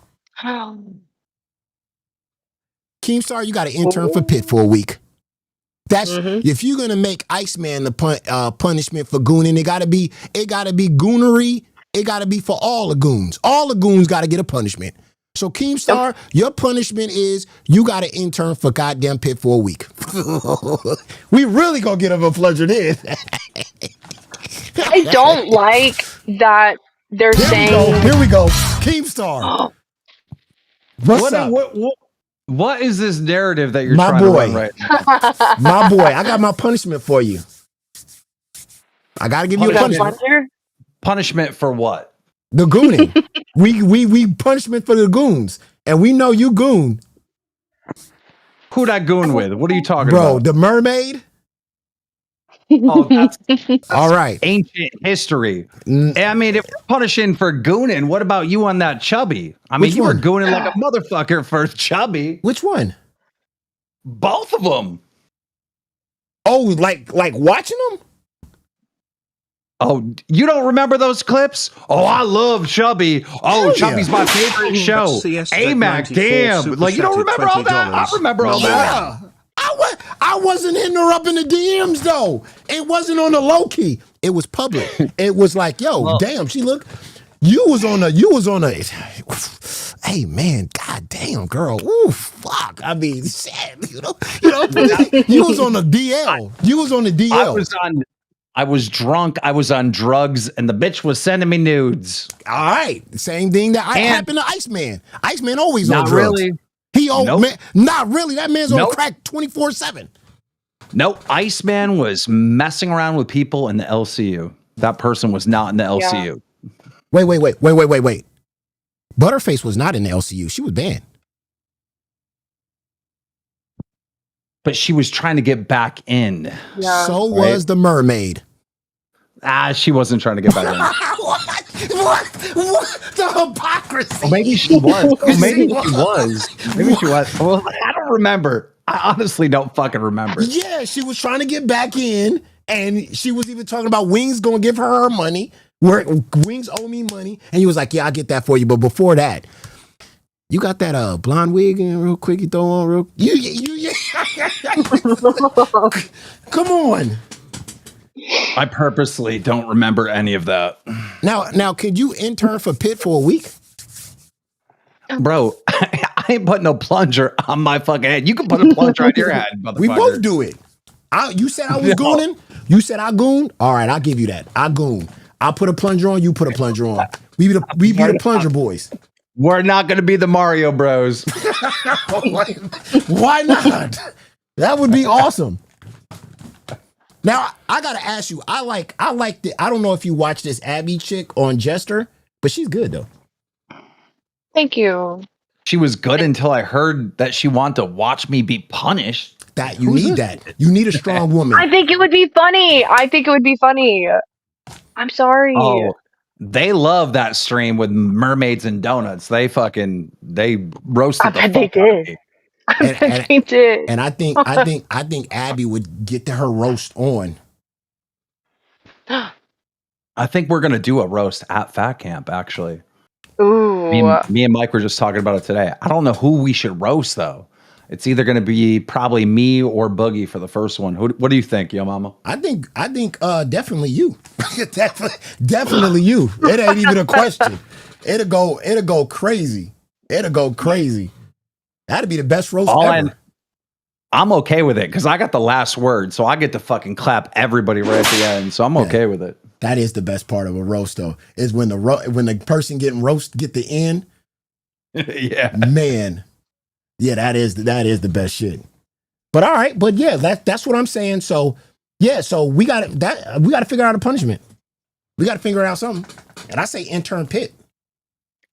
Keemstar, you got an intern for Pitt for a week. That's if you're gonna make Iceman the punishment for gooning, it gotta be goonery. It gotta be for all the goons. All the goons gotta get a punishment. So Keemstar, your punishment is you got an intern for goddamn Pitt for a week. We really gonna get him a plunger then. I don't like that they're saying. Here we go. Keemstar. What's up? What is this narrative that you're trying to run right now? My boy, I got my punishment for you. I gotta give you a punishment. Punishment for what? The gooning. we punishment for the goons. and we know you goon. Who that goon with? What are you talking Bro, about? the mermaid? Oh, that's All right. ancient history. I mean, if we're punishing for gooning, what about you on that Chubby? I mean, Which you one? were gooning like a motherfucker for Chubby. Which one? Both of them. Oh, like watching them? Oh, you don't remember those clips? Oh, I love Chubby. Oh, Hell Chubby's yeah. my favorite show. CS AMAC, 94 damn. super Like, you don't chatted remember all that? I $20. remember all that. Yeah. I wasn't hitting her up in the DMs though. It wasn't on the low key. It was public. It was like, yo, damn, she look. You was on a. Hey man, god damn, girl. Ooh, fuck. I mean, shit. You know. You was on the DL. You was on the DL. I was drunk. I was on drugs, and the bitch was sending me nudes. All right, same thing that happened to Iceman. Iceman always on Not drugs. really. He old Nope. man. Not really. That man's on Nope. crack 24/7. Nope. Iceman was messing around with people in the LCU. That person was not in the LCU. Wait. Butterface was not in the LCU. She was banned. But she was trying to get back in. Yeah. So was the mermaid. She wasn't trying to get back in. What? The hypocrisy. Or maybe she was. Or maybe she was. Maybe she was. Well, I don't remember. I honestly don't fucking remember. Yeah, she was trying to get back in, and she was even talking about Wings gonna give her money. Where Wings owe me money, and he was like, "Yeah, I'll get that for you." But before that, you got that blonde wig in real quick. You throw on real. You. Come on. I purposely don't remember any of that. Now, could you intern for Pitt for a week? Bro, I ain't putting no plunger on my fucking head. You can put a plunger on your head, motherfucker. We both do it. You said I was gooning. You said I goon. All right, I'll give you that. I goon. I'll put a plunger on. You put a plunger on. We be the plunger boys. We're not going to be the Mario Bros. Why not? That would be awesome. Now I gotta ask you. I like the. I don't know if you watch this Abby chick on Jester, but she's good though. Thank you. She was good until I heard that she wanted to watch me be punished. That you need that. You need a strong woman. I think it would be funny. I'm sorry. Oh, they love that stream with mermaids and donuts. They roasted the fuck they out of did. me. I bet they did. And I think Abby would get to her roast on. I think we're gonna do a roast at Fat Camp. Actually, Ooh. me and Mike were just talking about it today. I don't know who we should roast though. It's either gonna be probably me or Boogie for the first one. What do you think, Yo Mama? I think definitely you. definitely you. It ain't even a question. It'll go crazy. It'll go crazy. That'd be the best roast ever. I'm okay with it because I got the last word, so I get to fucking clap everybody right at the end. So I'm okay with it. That is the best part of a roast, though, is when the person getting roast get the end. Yeah, man. Yeah, that is the best shit. But all right, but yeah, that's what I'm saying. So yeah, so we got to figure out a punishment. We got to figure out something. And I say intern Pitt.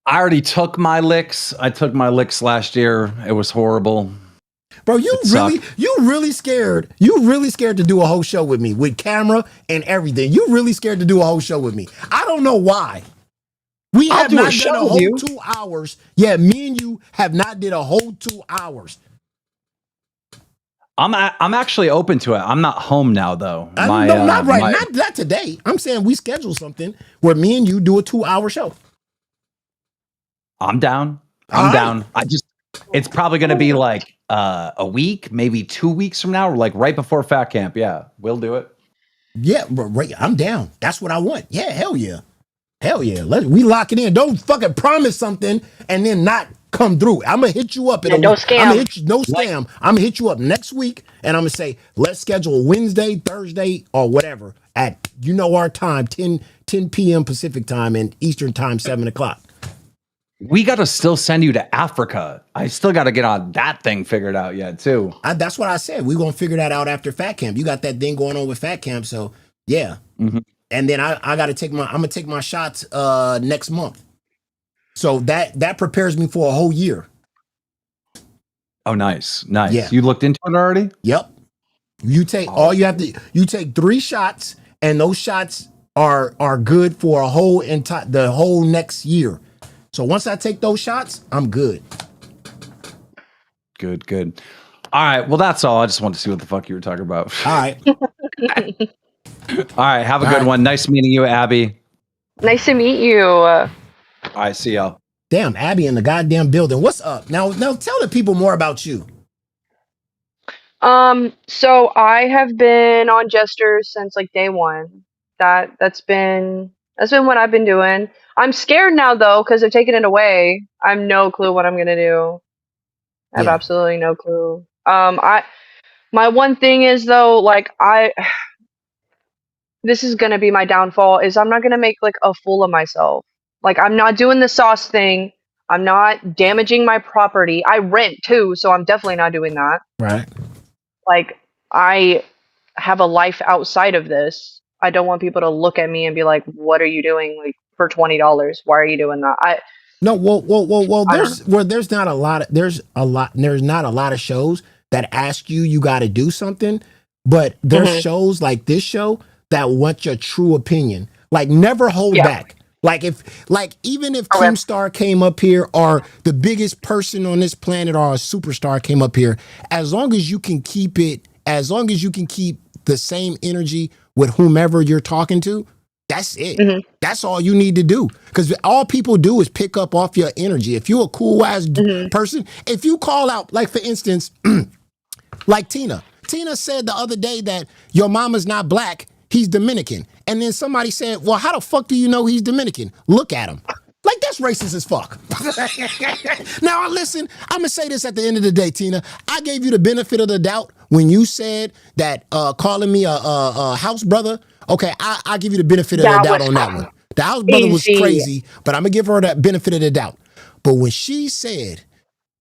I already took my licks. I took my licks last year. It was horrible. Bro, you really scared. You really scared to do a whole show with me with camera and everything. You really scared to do a whole show with me. I don't know why. We have not done a whole 2 hours. Yeah, me and you have not did a whole 2 hours. I'm actually open to it. I'm not home now though. Not right. Not today. I'm saying we schedule something where me and you do a 2 hour show. I'm down. I'm down. It's probably going to be like a week, maybe 2 weeks from now, like right before Fat Camp. Yeah, we'll do it. Yeah, right. I'm down. That's what I want. Yeah, hell yeah. Hell yeah. We lock it in. Don't fucking promise something and then not come through. I'm going to hit you up. No scam. No scam. I'm going to hit you up next week and I'm going to say, let's schedule Wednesday, Thursday, or whatever at, our time, 10 p.m. Pacific time and Eastern time, 7 o'clock. We got to still send you to Africa. I still got to get on that thing figured out yet, too. That's what I said. We're going to figure that out after Fat Camp. You got that thing going on with Fat Camp. So, yeah. Mm-hmm. And then I'm going to take my shots next month. So that prepares me for a whole year. Oh, nice. Nice. Yeah. You looked into it already? Yep. You take you take 3 shots, and those shots are good for the whole next year. So once I take those shots, I'm good. Good. All right. Well, that's all. I just wanted to see what the fuck you were talking about. All right. All right. Have a good one. Nice meeting you, Abby. Nice to meet you. All right. See y'all. Damn, Abby in the goddamn building. What's up? Now tell the people more about you. So I have been on Jesters since like day one. That's been what I've been doing. I'm scared now though, because they're taking it away. I have no clue what I'm gonna do. I have absolutely no clue. My one thing is though, like this is gonna be my downfall, is I'm not gonna make like a fool of myself. Like I'm not doing the sauce thing. I'm not damaging my property. I rent too, so I'm definitely not doing that. Right. Like I have a life outside of this. I don't want people to look at me and be like, "What are you doing like for $20? Why are you doing that?" No, well. There's not a lot of shows that ask you got to do something, but there's shows like this show that want your true opinion. Like never hold back. Even if Keemstar came up here, or the biggest person on this planet or a superstar came up here, as long as you can keep the same energy with whomever you're talking to, that's it. That's all you need to do. Because all people do is pick up off your energy. If you're a cool ass person, if you call out, like for instance, like Tina. Tina said the other day that your mama's not black, he's Dominican. And then somebody said, well, how the fuck do you know he's Dominican? Look at him. Like, that's racist as fuck. Now, listen, I'm going to say this at the end of the day, Tina. I gave you the benefit of the doubt when you said that calling me a house brother. Okay, I give you the benefit of the doubt on that one. The house brother was crazy, but I'm going to give her that benefit of the doubt. But when she said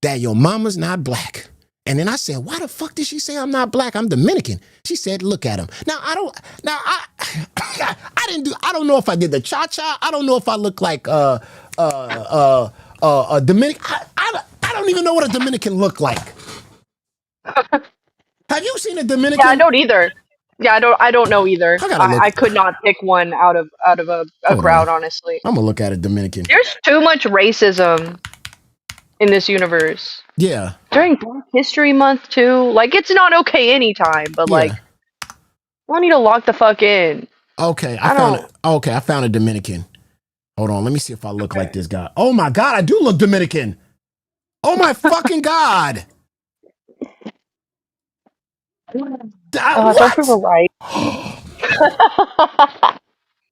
that your mama's not black, and then I said, why the fuck did she say I'm not black? I'm Dominican. She said, look at him. I don't know if I did the cha-cha. I don't know if I look like a Dominican. I don't even know what a Dominican look like. Have you seen a Dominican? Yeah, I don't either. Yeah, I don't know either. I could not pick one out of a crowd, honestly. I'm gonna look at a Dominican. There's too much racism in this universe. Yeah. During Black History Month too. Like, it's not okay anytime, but like, I need to lock the fuck in. Okay, I found a Dominican. Hold on, let me see if I look like this guy. Oh my God, I do look Dominican. Oh my fucking God. Don't feel right.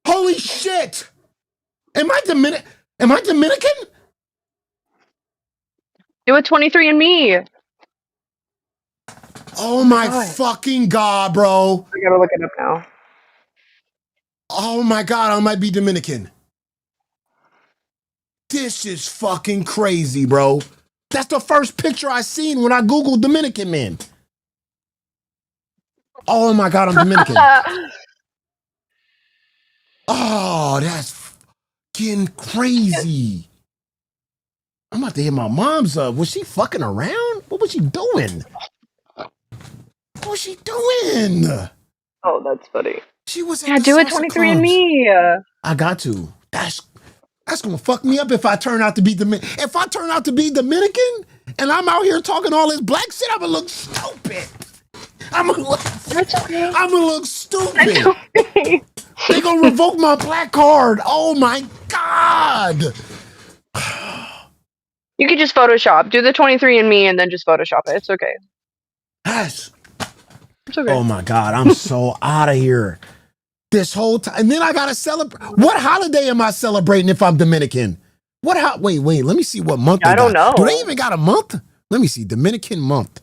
Holy shit! Am I Dominican? Do a 23andMe. Oh my fucking God, bro! I gotta look it up now. Oh my God, I might be Dominican. This is fucking crazy, bro. That's the first picture I seen when I Googled Dominican men. Oh my God, I'm Dominican. Oh, that's fucking crazy. I'm about to hit my mom's up. Was she fucking around? What was she doing? What was she doing? Oh, that's funny. She was at do a 23andMe. I got to. That's gonna fuck me up if I turn out to be Dominican. If I turn out to be Dominican and I'm out here talking all this black shit, I'm gonna look stupid. I'm gonna look stupid. Okay. They gonna revoke my black card. Oh my God. You could just Photoshop. Do the 23andMe and then just Photoshop it. It's okay. Yes. It's okay. Oh my God, I'm so out of here. This whole time. And then I gotta celebrate. What holiday am I celebrating if I'm Dominican? Wait, let me see what month I don't know. Do they even got a month? Let me see, Dominican month.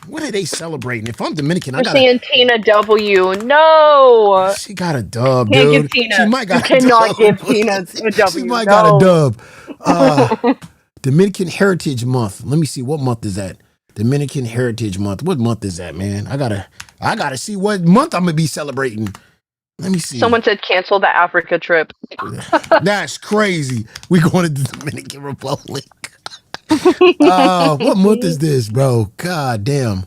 What are they celebrating? If I'm Dominican, We're seeing Tina W. No. She got a dub, Can't dude. give Tina. She might got you cannot give Tina a W. She might got a dub. Dominican Heritage Month. Let me see, what month is that? Dominican Heritage Month. What month is that, man? I gotta see what month I'm gonna be celebrating. Let me see. Someone said cancel the Africa trip. That's crazy. We going to the Dominican Republic. What month is this, bro? God damn.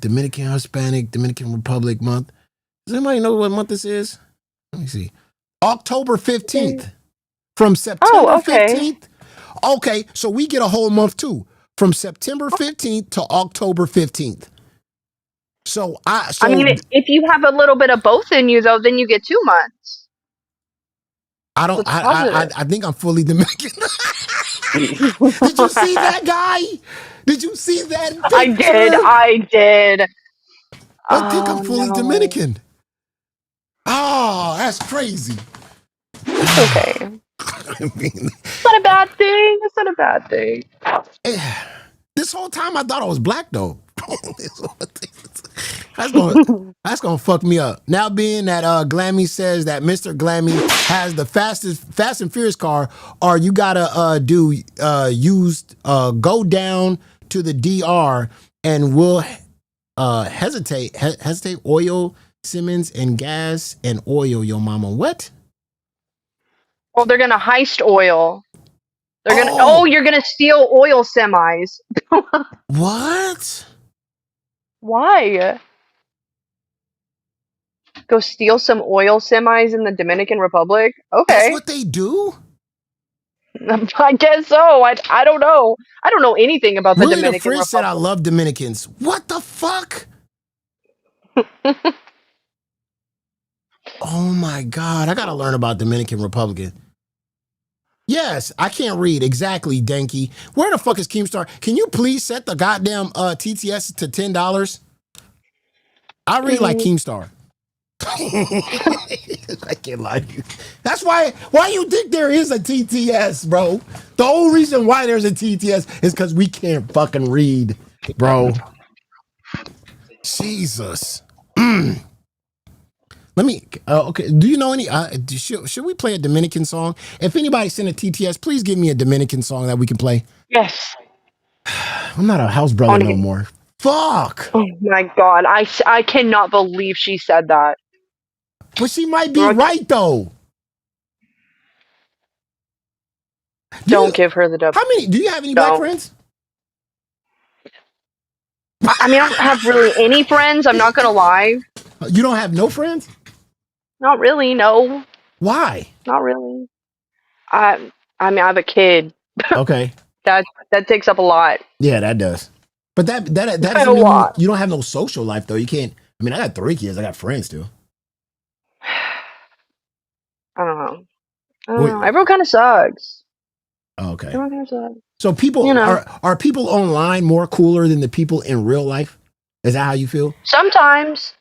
Dominican, Hispanic, Dominican Republic month. Does anybody know what month this is? Let me see. October 15th. From September 15th. Okay, so we get a whole month too. From September 15th to October 15th. So I mean, if you have a little bit of both in you, though, then you get 2 months. I think I'm fully Dominican. Did you see that guy? Did you see that picture? I did. I think I'm fully Dominican. Oh, that's crazy. Okay. It's not a bad thing. It's not a bad thing. This whole time I thought I was black though. That's gonna fuck me up. Now being that Glammy says that Mr. Glammy has the Fast and Furious car, or you gotta go down to the DR and we'll hesitate oil Simmons and gas and oil your mama. What? Well, they're gonna heist oil. They're gonna. Oh, you're gonna steal oil semis. What? Why? Go steal some oil semis in the Dominican Republic? Okay. That's what they do? I guess so. I don't know. I don't know anything about the Willie Dominican the Fridge Republic. said I love Dominicans. What the fuck? Oh my God. I gotta learn about Dominican Republic. Yes, I can't read. Exactly, Danky. Where the fuck is Keemstar? Can you please set the goddamn TTS to $10? I read like Keemstar. I can't lie to you. That's why you think there is a TTS, bro. The whole reason why there's a TTS is because we can't fucking read, bro. Jesus. Let me, okay, do you know any, should we play a Dominican song? If anybody sent a TTS, please give me a Dominican song that we can play. Yes. I'm not a house brother no more. Fuck. Oh my God. I cannot believe she said that. But she might be right though. Don't give her the W. How many, do you have any black friends? I mean, I don't have really any friends. I'm not going to lie. You don't have no friends? Not really, no. Why? Not really. I mean, I have a kid. Okay. That takes up a lot. Yeah, that does. But that doesn't mean you don't have no social life though. You can't. I mean, I got 3 kids. I got friends too. I don't know. Everyone kind of sucks. Okay. Everyone kind of sucks. So people are people online more cooler than the people in real life? Is that how you feel? Sometimes.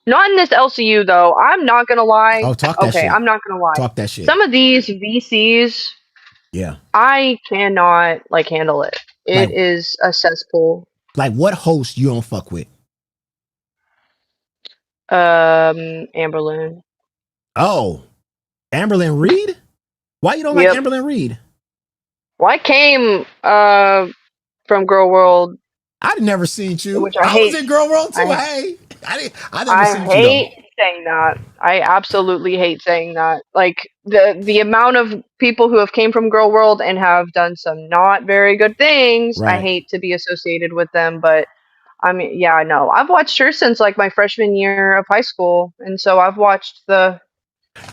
Not in this LCU though. I'm not gonna lie. Oh, talk that shit. I'm not gonna lie. Talk that shit. Some of these VCs, yeah, I cannot handle it. It is a cesspool. Like what host you don't fuck with? Amberlynn. Oh, Amberlynn Reed? Why you don't like Amberlynn Reed? Well, I came from Girl World. I'd never seen you. Which I was in Girl World too. I never seen you. I hate saying that. I absolutely hate saying that. Like the amount of people who have came from Girl World and have done some not very good things. Right. I hate to be associated with them, but I mean, yeah, I know. I've watched her since like my freshman year of high school, and so I've watched the.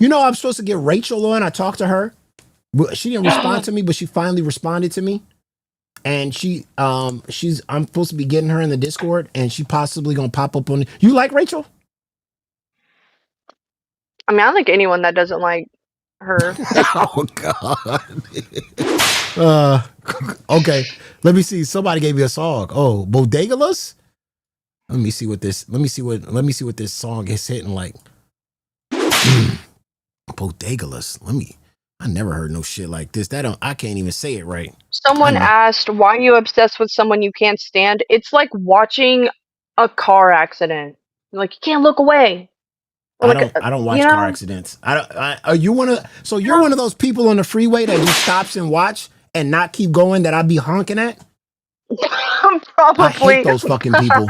You know, I'm supposed to get Rachel on. I talked to her. She didn't respond to me, but she finally responded to me. And I'm supposed to be getting her in the Discord, and she possibly gonna pop up on. You like Rachel? I mean, I like anyone that doesn't like her. Oh God. Okay. Let me see. Somebody gave me a song. Oh, Bodegalus. Let me see what this song is hitting like. Bodegalus. I never heard no shit like this. I can't even say it right. Someone asked, why are you obsessed with someone you can't stand? It's like watching a car accident. Like, you can't look away. I don't watch car accidents. You're one of those people on the freeway that just stops and watch and not keep going that I'd be honking at? Probably. I hate those fucking people.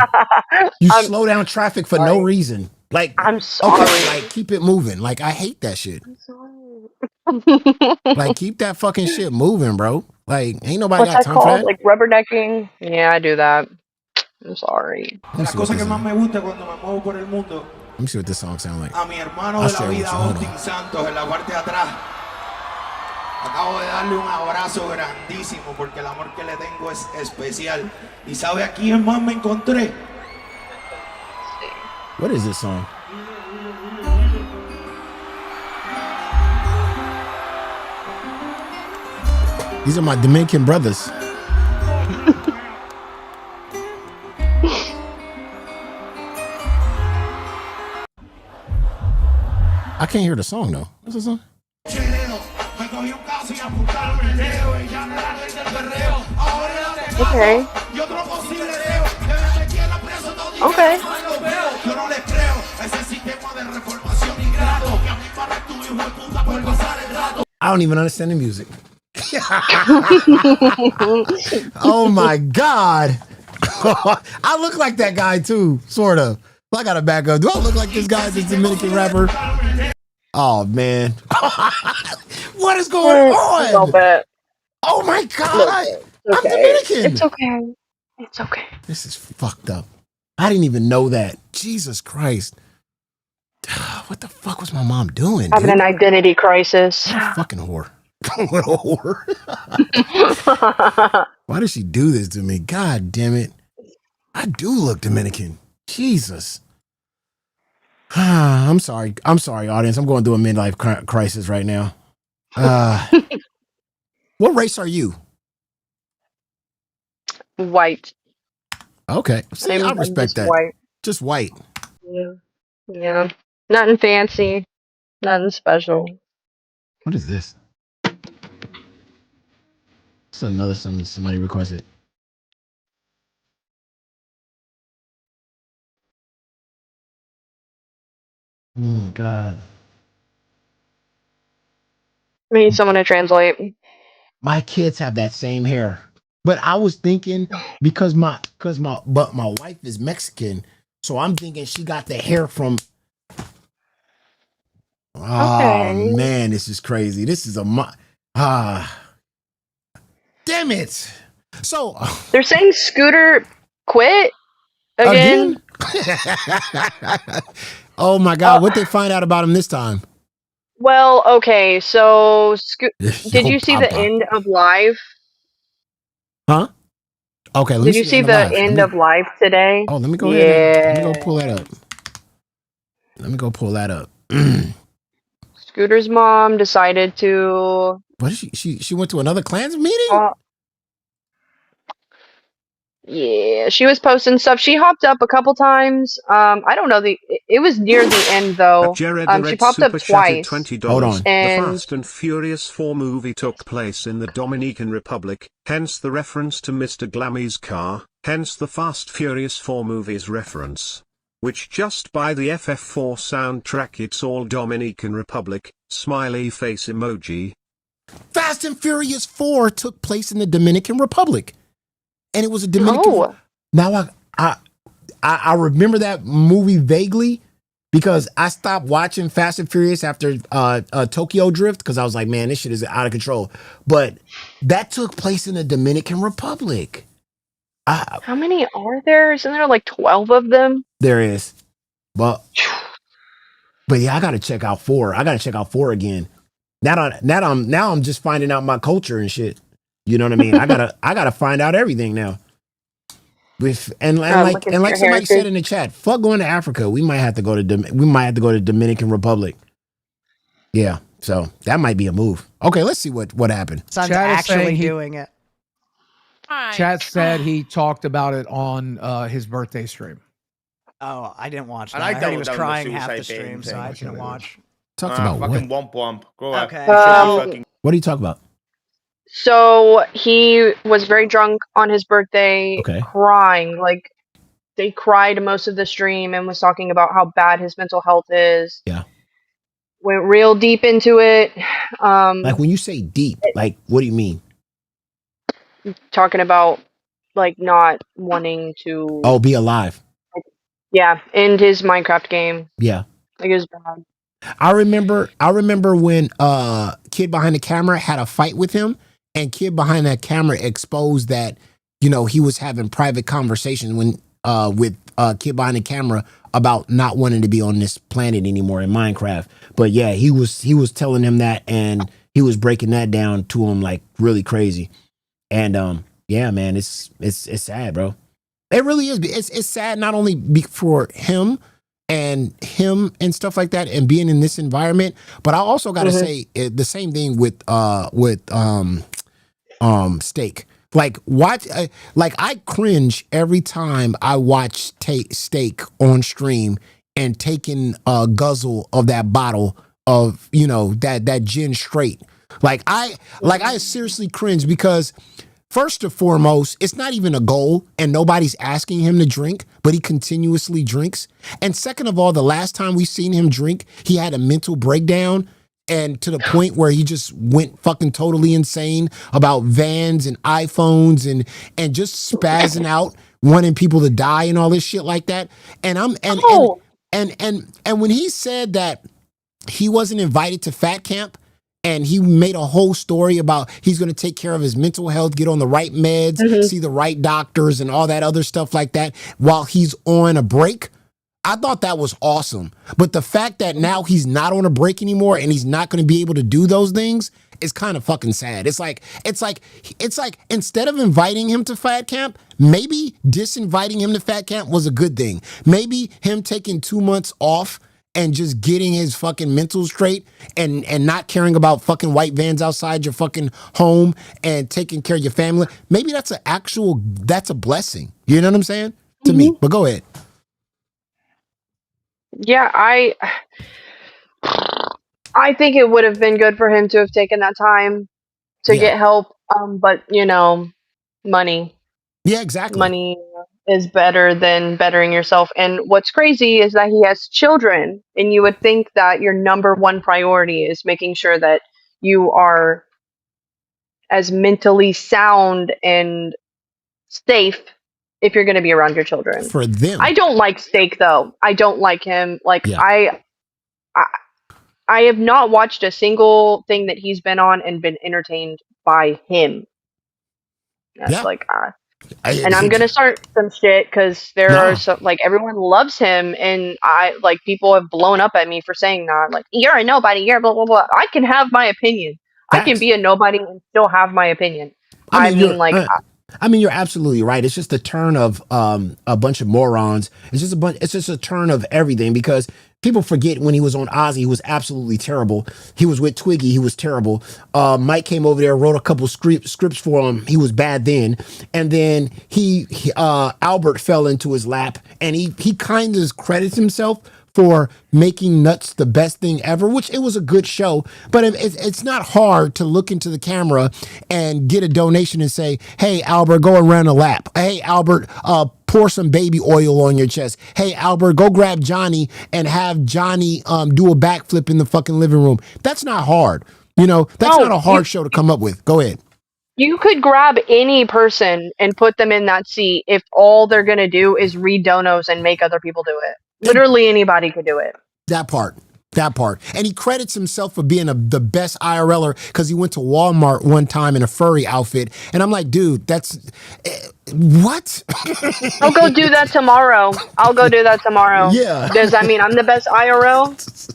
You slow down traffic for no reason. Like, I'm sorry. Okay, like keep it moving. Like, I hate that shit. I'm sorry. Like, keep that fucking shit moving, bro. Like, ain't nobody What's got that time for called? that. Like rubbernecking? Yeah, I do that. I'm sorry. Let me see what this song sounds like. A mi hermano I'll de la share it with vida, you. Hold Austin on. Santos, en la parte de atrás. Acabo de darle un abrazo grandísimo porque el amor que le tengo es especial. ¿Y sabe a quién más me encontré? What is this song? These are my Dominican brothers. I can't hear the song though. What's the song? Okay. Okay. I don't even understand the music. Oh my God. I look like that guy too, sort of. I gotta back up. Do I look like this guy, this Dominican rapper? Oh man. What is going on? A little bit. Oh my God. It's I'm okay. Dominican. It's okay. It's okay. This is fucked up. I didn't even know that. Jesus Christ. What the fuck was my mom doing? Having an identity crisis. What a fucking whore. What a whore. Why did she do this to me? God damn it. I do look Dominican. Jesus. I'm sorry. I'm sorry, audience. I'm going through a midlife crisis right now. What race are you? White. Okay. See, I I'm respect just that. white. Just white. Yeah. Yeah. Nothing fancy. Nothing special. What is this? It's another something somebody requested. Oh God. We need someone to translate. My kids have that same hair. But I was thinking because my wife is Mexican, so I'm thinking she got the hair from. Oh man, this is crazy. This is damn it. So they're saying Scooter quit again. Oh my God, what they find out about him this time? Well, okay, so did you see the Papa. end of Live? Huh? Okay, let me Did you see the the live. end of Live today? Oh, let me go ahead. Let me go pull that up. Let me go pull that up. Scooter's mom decided to. What is she went to another Klans meeting? Yeah, she was posting stuff. She hopped up a couple times. I don't know. It was near the end though. Jared the She Red popped up super chatted twice. $20. Hold on. The And Fast and Furious 4 movie took place in the Dominican Republic, hence the reference to Mr. Glammy's car, hence the Fast Furious 4 movie's reference. Which just by the FF4 soundtrack, it's all Dominican Republic, smiley face emoji. Fast and Furious 4 took place in the Dominican Republic. And it was a Dominican. Now I remember that movie vaguely because I stopped watching Fast and Furious after Tokyo Drift because I was like, man, this shit is out of control. But that took place in the Dominican Republic. how many are there? Isn't there like 12 of them? There is. But yeah, I gotta check out 4. I gotta check out 4 again. Now I'm just finding out my culture and shit. You know what I mean? I gotta find out everything now. And like somebody said in the chat, fuck going to Africa. We might have to go to Dominican Republic. Yeah, so that might be a move. Okay, let's see what happened. Son's Chad is actually saying doing it. Chat said he talked about it on his birthday stream. Oh, I didn't watch that. And I heard he was downloaded the crying half the Suicide stream, Game so I thing. didn't watch. Talked about fucking what? womp womp. Go on. Okay. What are you talking about? So he was very drunk on his birthday, crying. Like they cried most of the stream and was talking about how bad his mental health is. Yeah. Went real deep into it. Like when you say deep, like what do you mean? Talking about like not wanting to. Oh, be alive. Yeah, end his Minecraft game. Yeah. Like it was bad. I remember when Kid Behind the Camera had a fight with him, and Kid Behind that Camera exposed that, you know, he was having private conversations with Kid Behind the Camera about not wanting to be on this planet anymore in Minecraft. But yeah, he was telling him that, and he was breaking that down to him like really crazy. And yeah, man, it's sad, bro. It really is. It's sad not only for him and stuff like that, and being in this environment, but I also got to say the same thing with Steak. Like I cringe every time I watch Steak on stream and taking a guzzle of that bottle of, you know, that gin straight. Like I seriously cringe because first and foremost, it's not even a goal and nobody's asking him to drink, but he continuously drinks. And second of all, the last time we seen him drink, he had a mental breakdown, and to the point where he just went fucking totally insane about vans and iPhones and just spazzing out, wanting people to die and all this shit like that. And and when he said that he wasn't invited to Fat Camp, and he made a whole story about he's going to take care of his mental health, get on the right meds, see the right doctors, and all that other stuff like that while he's on a break. I thought that was awesome. But the fact that now he's not on a break anymore and he's not going to be able to do those things is kind of fucking sad. It's like instead of inviting him to Fat Camp, maybe disinviting him to Fat Camp was a good thing. Maybe him taking 2 months off and just getting his fucking mental straight and not caring about fucking white vans outside your fucking home and taking care of your family. Maybe that's a blessing. You know what I'm saying? To me. But go ahead. Yeah, I think it would have been good for him to have taken that time to get help. But you know, money. Yeah, exactly. Money is better than bettering yourself. And what's crazy is that he has children, and you would think that your number one priority is making sure that you are as mentally sound and safe if you're going to be around your children. For them. I don't like Steak though. I don't like him. Like I have not watched a single thing that he's been on and been entertained by him. That's and I'm gonna start some shit because there are some, like, everyone loves him, and I like people have blown up at me for saying that. Like, you're a nobody, you're blah blah blah. I can have my opinion. I can be a nobody and still have my opinion. I mean, you're absolutely right. It's just a turn of a bunch of morons. It's just a turn of everything, because people forget when he was on Ozzy, he was absolutely terrible. He was with Twiggy, he was terrible. Mike came over there, wrote a couple scripts for him. He was bad then. And then Albert fell into his lap, and he kind of credits himself for making Nuts the best thing ever, which it was a good show. But it's not hard to look into the camera and get a donation and say, hey, Albert, go around the lap. Hey, Albert, pour some baby oil on your chest. Hey, Albert, go grab Johnny and have Johnny do a backflip in the fucking living room. That's not hard. You know, that's not a hard show to come up with. Go ahead. You could grab any person and put them in that seat if all they're going to do is read donos and make other people do it. Literally anybody could do it. That part. And he credits himself for being the best IRLer because he went to Walmart one time in a furry outfit. And I'm like, dude, that's... what? I'll go do that tomorrow. Yeah. Does that mean I'm the best IRL?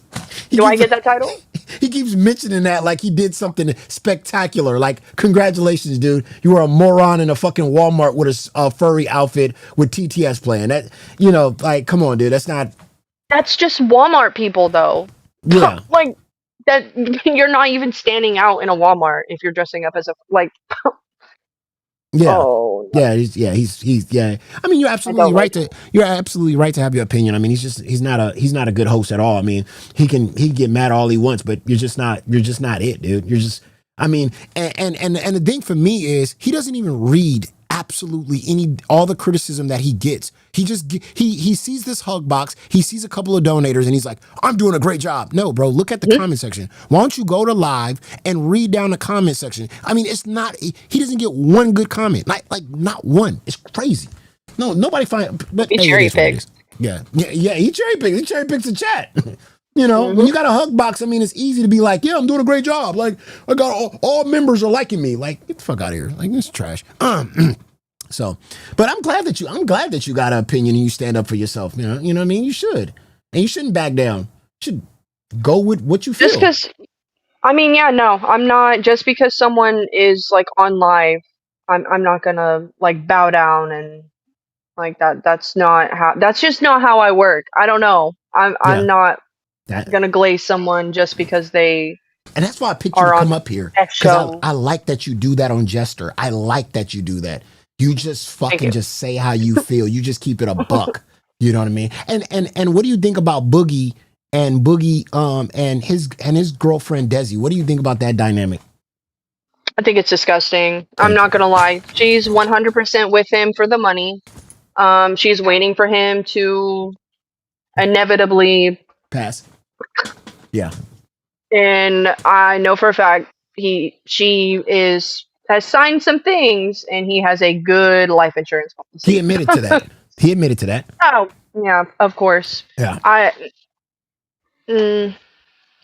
Do I get that title? He keeps mentioning that like he did something spectacular. Like, congratulations, dude. You were a moron in a fucking Walmart with a furry outfit with TTS playing. That, you know, like, come on, dude. That's just Walmart people, though. Yeah. Like, that you're not even standing out in a Walmart if you're dressing up as a, like... Yeah. Oh, no. He's. I mean, you're absolutely right to have your opinion. I mean, he's not a good host at all. I mean, he can get mad all he wants, but you're just not it, dude. You're just, I mean, and the thing for me is he doesn't even read absolutely all the criticism that he gets. He just he sees this hug box, he sees a couple of donators, and he's like, I'm doing a great job. No, bro, look at the comment section. Why don't you go to live and read down the comment section? I mean, it's not, he doesn't get one good comment, like not one. It's crazy. No, nobody find, but he cherry picks. Yeah, he cherry picks. He cherry picks the chat. You know, when you got a hug box, I mean, it's easy to be like, yeah, I'm doing a great job. Like, I got all members are liking me. Like, get the fuck out of here. Like, this is trash. So, but I'm glad that you got an opinion and you stand up for yourself. You know what I mean? You should. And you shouldn't back down. You should go with what you feel. Just because, I mean, yeah, no, I'm not. Just because someone is like on live, I'm not gonna like bow down and like that. That's just not how I work. I don't know. I'm not gonna glaze someone just because they. And that's why I picked you to come up here. Because I like that you do that on Jester. I like that you do that. You just fucking just say how you feel. You just keep it a buck. You know what I mean? And what do you think about Boogie and his girlfriend Desi? What do you think about that dynamic? I think it's disgusting. I'm not gonna lie. She's 100% with him for the money. She's waiting for him to inevitably pass. Yeah. And I know for a fact she has signed some things, and he has a good life insurance policy. He admitted to that. Oh, yeah, of course. Yeah. I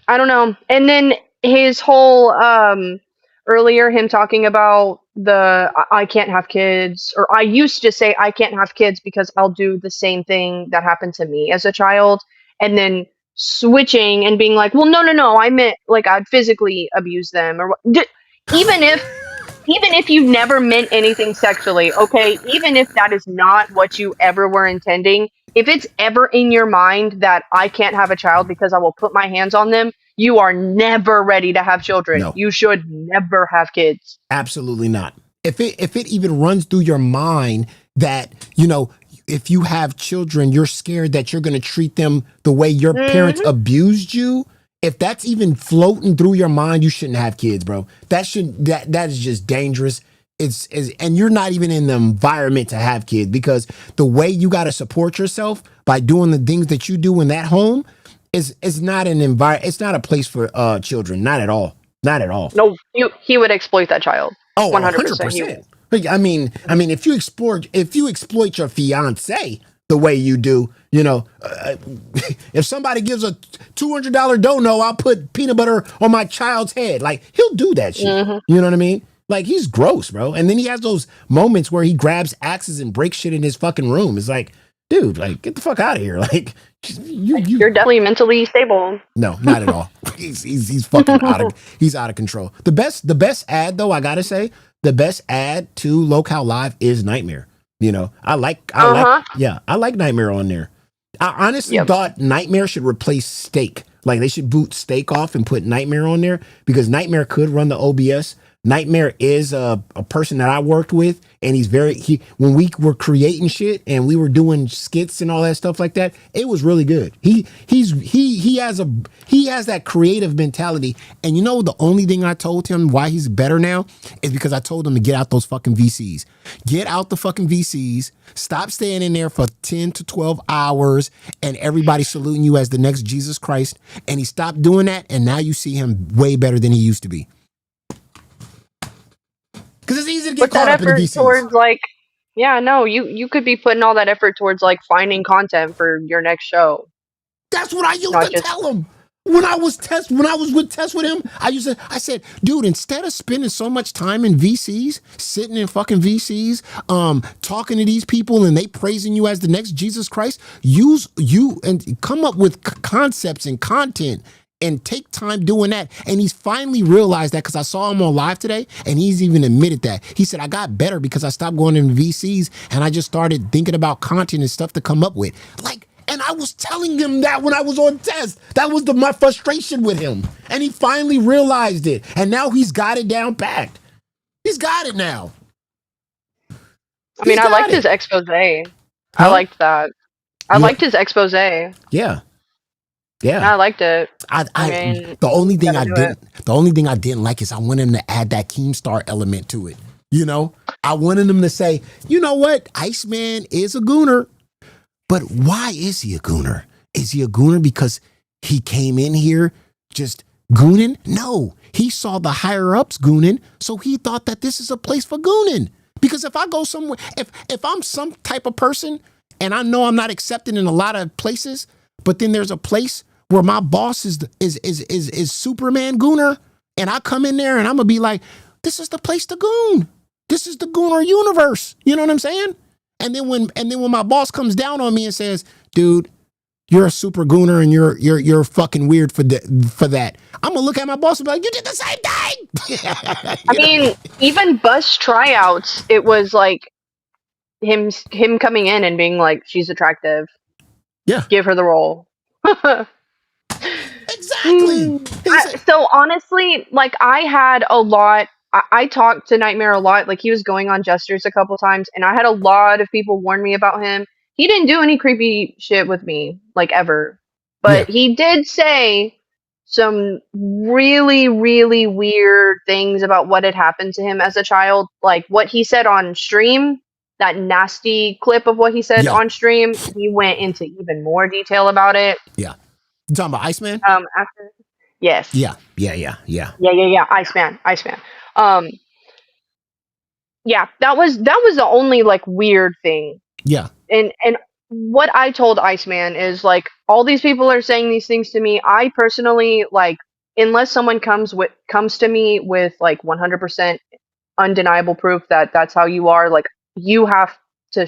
don't know. And then his whole earlier him talking about I can't have kids, or I used to say I can't have kids because I'll do the same thing that happened to me as a child, and then switching and being like, well, no, I meant like I'd physically abuse them, or even if you never meant anything sexually, okay, even if that is not what you ever were intending, if it's ever in your mind that I can't have a child because I will put my hands on them, you are never ready to have children. No. You should never have kids. Absolutely not. If it even runs through your mind that, if you have children, you're scared that you're going to treat them the way your parents abused you. If that's even floating through your mind, you shouldn't have kids, bro. That is just dangerous. And you're not even in the environment to have kids, because the way you got to support yourself by doing the things that you do in that home is not an environment. It's not a place for children. Not at all. Not at all. No, he would exploit that child. Oh, 100%. I mean, if you exploit your fiance the way you do, if somebody gives a $200 dono, I'll put peanut butter on my child's head. Like, he'll do that shit. You know what I mean? Like, he's gross, bro. And then he has those moments where he grabs axes and breaks shit in his fucking room. It's like, dude, like, get the fuck out of here. Like, you're definitely mentally stable. No, not at all. He's fucking out of control. The best ad, though, I gotta say, the best ad to Locale Live is Nightmare. I like Nightmare on there. I honestly thought Nightmare should replace Steak. Like, they should boot Steak off and put Nightmare on there, because Nightmare could run the OBS. Nightmare is a person that I worked with, and when we were creating shit and we were doing skits and all that stuff like that, it was really good. He has that creative mentality. And the only thing I told him why he's better now is because I told him to get out those fucking VCs. Get out the fucking VCs. Stop staying in there for 10 to 12 hours and everybody saluting you as the next Jesus Christ. And he stopped doing that, and now you see him way better than he used to be. Because it's easy to get caught up in the VCs. Towards you could be putting all that effort towards like finding content for your next show. That's what I used to tell him. When I was with him, I said, dude, instead of spending so much time in VCs, sitting in fucking VCs, talking to these people and they praising you as the next Jesus Christ, use you and come up with concepts and content and take time doing that. And he's finally realized that, because I saw him on live today, and he's even admitted that. He said, I got better because I stopped going in VCs and I just started thinking about content and stuff to come up with. And I was telling him that when I was on test. That was my frustration with him. And he finally realized it. And now he's got it down packed. He's got it now. I mean, I liked his expose. I liked that. I liked his expose. Yeah. I liked it. The only thing I didn't like is I wanted him to add that Keemstar element to it. I wanted him to say, you know what? Iceman is a gooner. But why is he a gooner? Is he a gooner because he came in here just gooning? No, he saw the higher ups gooning, so he thought that this is a place for gooning. Because if I go somewhere, if I'm some type of person and I know I'm not accepted in a lot of places, but then there's a place where my boss is Superman Gooner, and I come in there and I'm gonna be like, this is the place to goon. This is the Gooner universe. You know what I'm saying? And then when my boss comes down on me and says, dude, you're a super gooner and you're fucking weird for that. I'm gonna look at my boss and be like, you did the same thing. I mean, even bus tryouts, it was like him coming in and being like, she's attractive. Yeah. Give her the role. Exactly. So honestly, like I had a lot. I talked to Nightmare a lot. Like he was going on Jesters a couple times, and I had a lot of people warn me about him. He didn't do any creepy shit with me, like ever. But he did say some really, really weird things about what had happened to him as a child. Like what he said on stream, that nasty clip of what he said on stream, he went into even more detail about it. Yeah. You talking about Iceman? After yes. Yeah. Iceman. Yeah, that was the only like weird thing. Yeah. And what I told Iceman is like all these people are saying these things to me. I personally like unless someone comes to me with like 100% undeniable proof that that's how you are, like you have to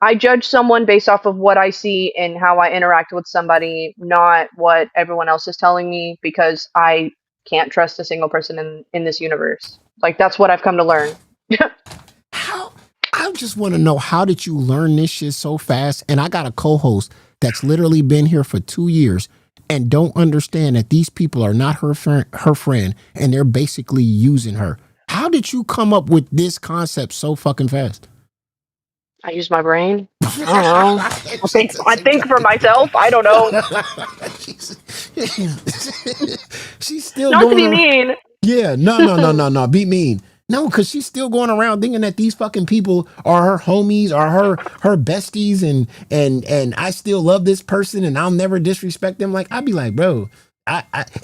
I judge someone based off of what I see and how I interact with somebody, not what everyone else is telling me, because I can't trust a single person in this universe. Like that's what I've come to learn. I just want to know, how did you learn this shit so fast? And I got a co-host that's literally been here for 2 years and don't understand that these people are not her friend and they're basically using her. How did you come up with this concept so fucking fast? I use my brain. I don't know. I think for myself. I don't know. She's still not going to be mean. Yeah, no. Be mean. No, because she's still going around thinking that these fucking people are her homies, are her besties, and I still love this person and I'll never disrespect them. Like, I'd be like, bro,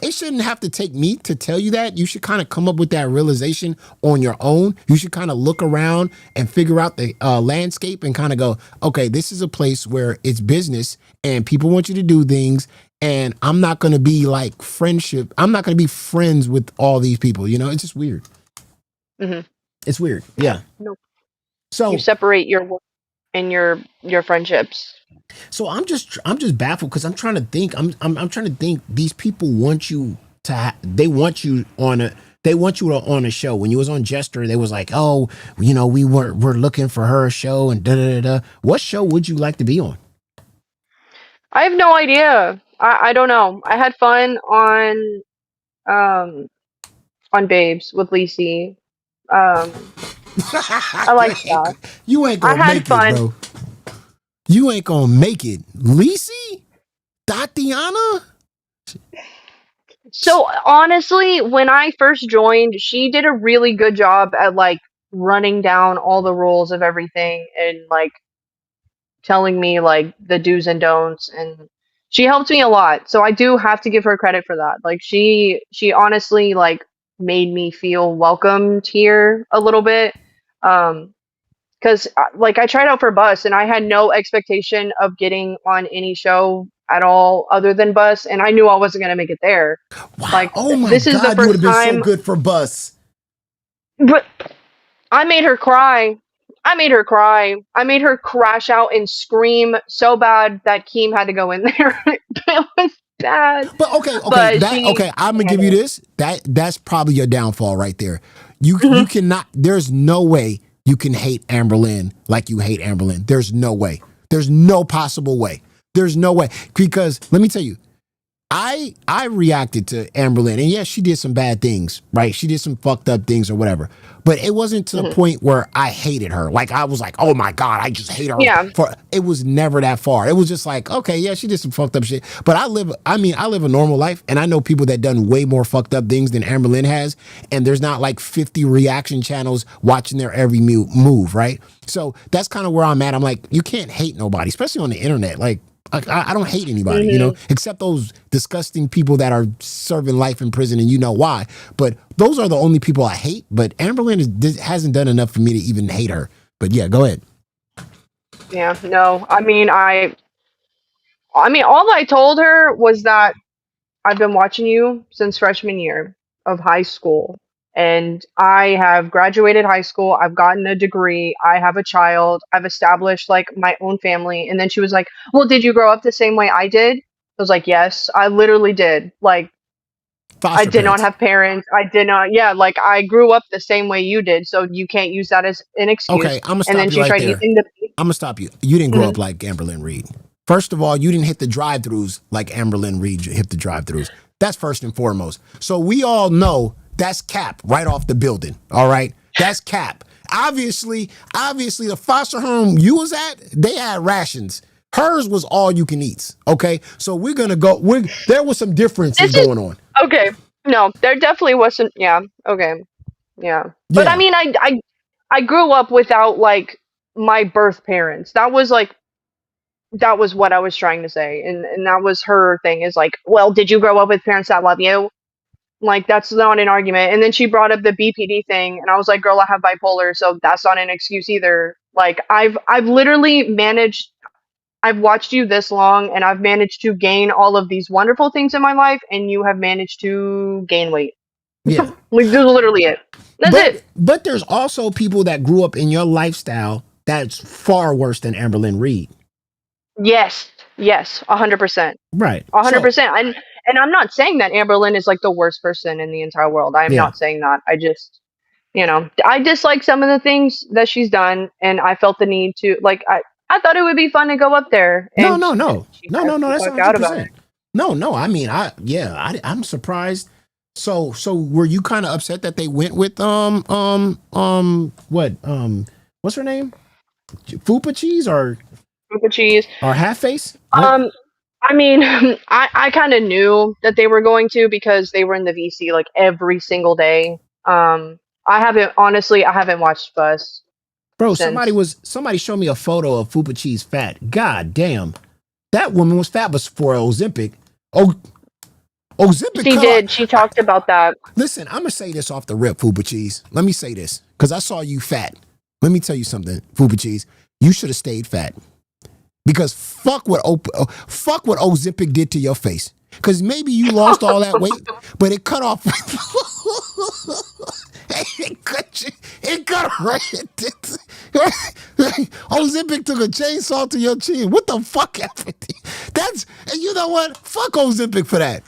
it shouldn't have to take me to tell you that. You should kind of come up with that realization on your own. You should kind of look around and figure out the landscape and kind of go, okay, this is a place where it's business and people want you to do things. And I'm not going to be like friendship. I'm not going to be friends with all these people. You know, it's just weird. Mm-hmm. It's weird. Yeah. Nope. So you separate your work and your friendships. So I'm just baffled because I'm trying to think. I'm trying to think. These people want you to. They want you on a show. When you was on Jester, they was like, oh, you know, we're looking for her show and da da da. What show would you like to be on? I have no idea. I don't know. I had fun on Babes with Lacey. I like that. You ain't gonna make it, bro. You ain't gonna make it. Lacey? Tatiana? So honestly, when I first joined, she did a really good job at like running down all the rules of everything and like telling me like the do's and don'ts, and she helped me a lot. So I do have to give her credit for that. Like she honestly like made me feel welcomed here a little bit. Because like I tried out for Bus and I had no expectation of getting on any show at all other than Bus, and I knew I wasn't gonna make it there. Wow. Like, oh my this is God, the first you would have time. been so good for Bus. But I made her cry. I made her crash out and scream so bad that Keem had to go in there. It was bad. But okay, I'm gonna give you this. That's probably your downfall right there. You cannot. There's no way you can hate Amberlynn like you hate Amberlynn. There's no way. There's no possible way. There's no way. Because let me tell you, I reacted to Amberlynn, and yes, she did some bad things, right? She did some fucked up things or whatever. But it wasn't to the point where I hated her. Like I was like, oh my God, I just hate her. Yeah. It was never that far. It was just like, okay, yeah, she did some fucked up shit. But I live a normal life, and I know people that done way more fucked up things than Amberlynn has. And there's not like 50 reaction channels watching their every move, right? So that's kind of where I'm at. I'm like, you can't hate nobody, especially on the internet. Like, I don't hate anybody, you know, except those disgusting people that are serving life in prison, and you know why. But those are the only people I hate. But Amberlynn hasn't done enough for me to even hate her. But yeah, go ahead. Yeah, no, I mean, I I mean, all I told her was that I've been watching you since freshman year of high school, and I have graduated high school. I've gotten a degree. I have a child. I've established like my own family. And then she was like, "Well, did you grow up the same way I did?" I was like, "Yes, I literally did. Like, I did not have parents. I did not. Yeah, like I grew up the same way you did. So you can't use that as an excuse." Okay, I'm gonna And stop then you she right tried there. using the. I'm gonna stop you. You didn't grow Mhm. up like Amberlynn Reed. First of all, you didn't hit the drive-throughs like Amberlynn Reed hit the drive-throughs. That's first and foremost. So we all know that's cap right off the building. All right, that's cap. Obviously, the foster home you was at, they had rations. Hers was all you can eat. Okay, so we're gonna go. There was some differences This is going on. okay. No, there definitely wasn't. Yeah. Okay. Yeah. But I Yeah. mean, I grew up without like my birth parents. That was what I was trying to say, and that was her thing. Is like, well, did you grow up with parents that love you? Like, that's not an argument. And then she brought up the BPD thing, and I was like, girl, I have bipolar, so that's not an excuse either. Like, I've literally managed. I've watched you this long, and I've managed to gain all of these wonderful things in my life, and you have managed to gain weight. Yeah. Like, this is literally it. That's it. But there's also people that grew up in your lifestyle that's far worse than Amberlynn Reed. Yes, 100%, Right. 100%. And I'm not saying that Amberlynn is like the worst person in the entire world. I am Yeah. not saying that. I just, I dislike some of the things that she's done, and I felt the need to like. I thought it would be fun to go up there. And No. That's fuck out about 100%. No. I mean, I'm surprised. So were you kind of upset that they went with what's her name? Fupa Cheese or Fupa Cheese or Half Face? I mean, I kind of knew that they were going to because they were in the VC like every single day. I haven't watched Fuss. Bro, since- somebody showed me a photo of Fupa Cheese fat. God damn. That woman was fat before Ozempic. Ozempic. She did. She talked about that. Listen, I'm gonna say this off the rip, Fupa Cheese. Let me say this, because I saw you fat. Let me tell you something, Fupa Cheese. You should have stayed fat. Because fuck what Ozempic did to your face. Because maybe you lost all that weight, but it cut off. it cut right. Ozempic took a chainsaw to your chin. What the fuck happened? And you know what? Fuck Ozempic for that.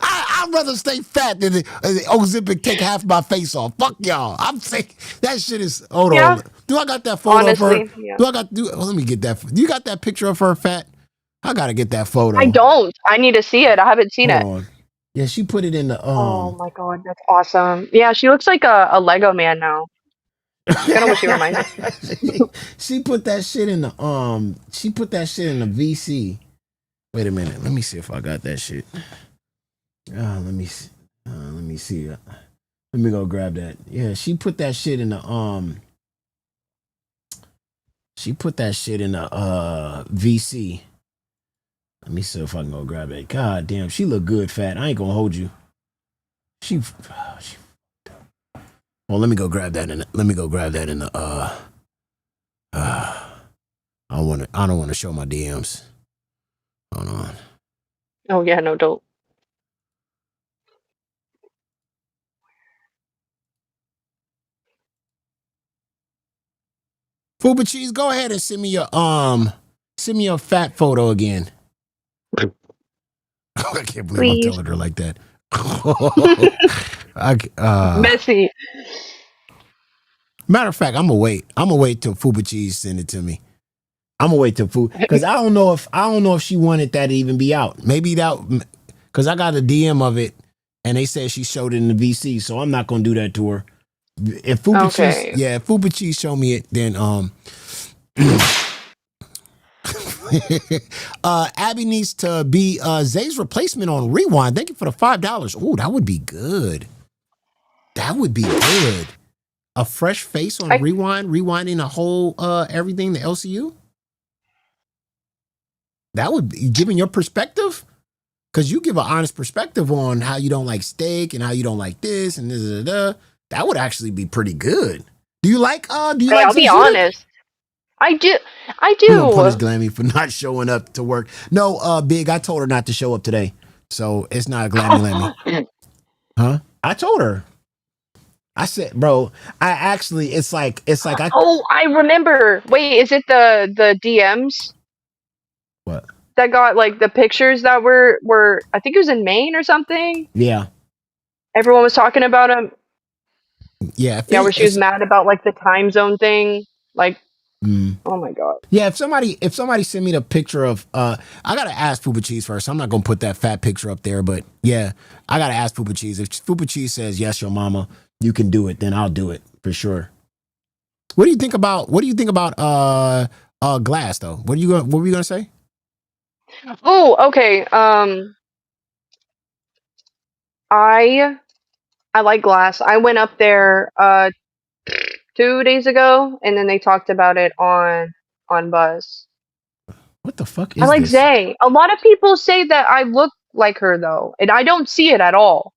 I'd rather stay fat than Ozempic take half my face off. Fuck y'all. I'm saying that shit is. Hold on. Do I got that photo of her? Yeah. Let me get that. Do you got that picture of her fat? I gotta get that photo. I don't. I need to see it. I haven't seen it. Hold on. Yeah, she put it in the. Oh my god, that's awesome. Yeah, she looks like a Lego man now. Kind of what she reminds me. She put that shit in the She put that shit in the VC. Wait a minute. Let me see if I got that shit. Let me see. Let me see. Let me go grab that. Yeah, she put that shit in the She put that shit in the VC. Let me see if I can go grab it. God damn, she look good fat. I ain't gonna hold you. She well, let me go grab that in the I don't want to show my DMs. Hold on. Oh yeah, no, don't. Fupa Cheese, go ahead and send me your fat photo again. I can't believe I'm telling her like that. Messy. Matter of fact, I'm gonna wait till Fupa Cheese send it to me. I'm gonna wait till because I don't know if she wanted that to even be out. Maybe that because I got a DM of it and they said she showed it in the VC, so I'm not gonna do that to her. If Fupa Cheese, if Fupa Cheese show me it, then Abby needs to be Zay's replacement on Rewind. Thank you for the $5. Oh, that would be good. That would be good. A fresh face on Rewind, rewinding a whole everything the LCU. That would be giving your perspective, because you give an honest perspective on how you don't like steak and how you don't like this and this. That would actually be pretty good. Do you like? I'll be honest. I do. We don't punish Glammy for not showing up to work. No, Big, I told her not to show up today. So it's not a Glammy. Huh? I told her. I said, bro, it's like Oh, I remember. Wait, is it the DMs? What? That got like the pictures that were I think it was in Maine or something. Yeah. Everyone was talking about him. Yeah. Yeah, where she was mad about like the time zone thing. Like, oh my god. Yeah, if somebody send me the picture of I gotta ask Fupa Cheese first. I'm not gonna put that fat picture up there, but yeah, I gotta ask Fupa Cheese. If Fupa Cheese says yes, your mama, you can do it, then I'll do it for sure. What do you think about Glass though? What were you gonna say? Oh, okay. I like Glass. I went up there 2 days ago, and then they talked about it on Buzz. What the fuck is I like this? Zay. A lot of people say that I look like her though, and I don't see it at all.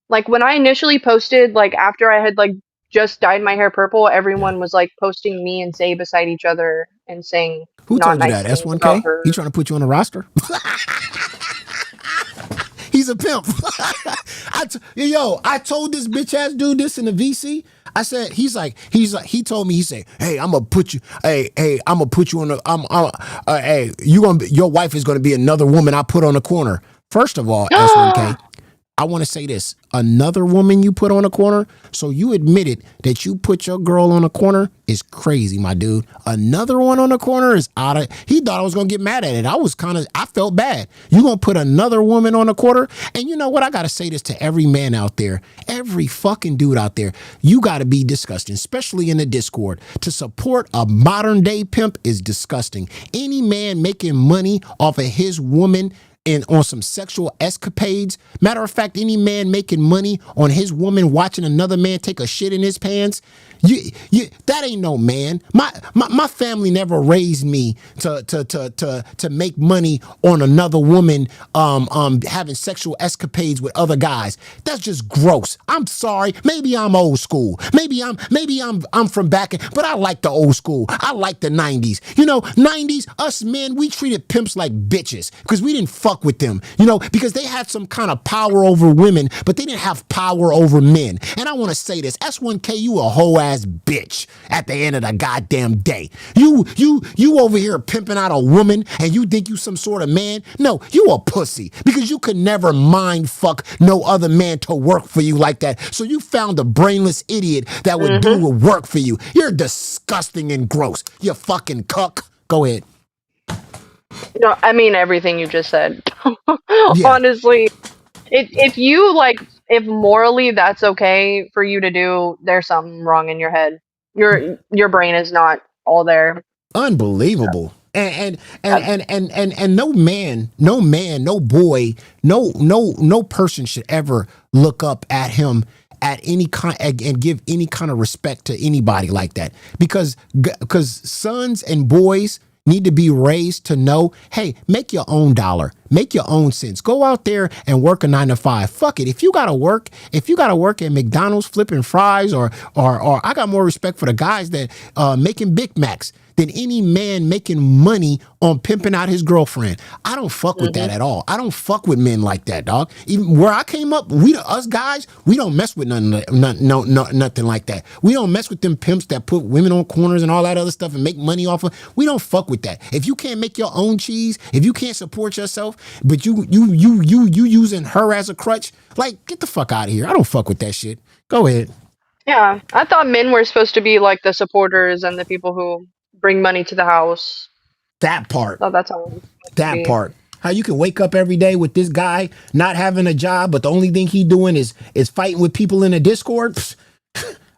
Like when I initially posted, like after I had like just dyed my hair purple, everyone was like posting me and Zay beside each other and saying Who not told you nice that? things about S1K? her. He trying to put you on the roster? He's a pimp. I told this bitch ass dude this in the VC. I said, he told me, he said, hey, I'm gonna put you, hey, I'm gonna put you on the, hey, your wife is gonna be another woman I put on the corner. First of all, S1K, I want to say this. Another woman you put on a corner, so you admitted that you put your girl on a corner is crazy, my dude. Another one on the corner is out of, he thought I was going to get mad at it. I felt bad. You going to put another woman on a corner? And you know what? I got to say this to every man out there, every fucking dude out there. You got to be disgusting, especially in the Discord. To support a modern day pimp is disgusting. Any man making money off of his woman and on some sexual escapades. Matter of fact, any man making money on his woman watching another man take a shit in his pants, that ain't no man. My family never raised me to make money on another woman having sexual escapades with other guys. That's just gross. I'm sorry. Maybe I'm old school. Maybe I'm from back in, but I like the old school. I like the 90s. 90s, us men, we treated pimps like bitches because we didn't fuck with them, because they had some kind of power over women, but they didn't have power over men. And I want to say this, S1K, you a whole ass bitch at the end of the goddamn day. You over here pimping out a woman and you think you some sort of man? No, you a pussy because you could never mind fuck no other man to work for you like that. So you found a brainless idiot that would do work for you. You're disgusting and gross. You fucking cuck. Go ahead. No, I mean everything you just said. Honestly, if morally that's okay for you to do, there's something wrong in your head. Your brain is not all there. Unbelievable. And no man, no boy, no person should ever look up at him at any kind and give any kind of respect to anybody like that, because sons and boys need to be raised to know, hey, make your own dollar, make your own cents. Go out there and work a 9 to 5. Fuck it. If you gotta work at McDonald's flipping fries, or I got more respect for the guys that making Big Macs than any man making money on pimping out his girlfriend. I don't fuck with that at all. I don't fuck with men like that, dog. Even where I came up, us guys, we don't mess with nothing like that. We don't mess with them pimps that put women on corners and all that other stuff and make money off of. We don't fuck with that. If you can't make your own cheese, if you can't support yourself, but you using her as a crutch, like, get the fuck out of here. I don't fuck with that shit. Go ahead. Yeah, I thought men were supposed to be like the supporters and the people who bring money to the house. That part. Oh, that's all. That part. How you can wake up every day with this guy not having a job, but the only thing he doing is fighting with people in the Discord. Psst,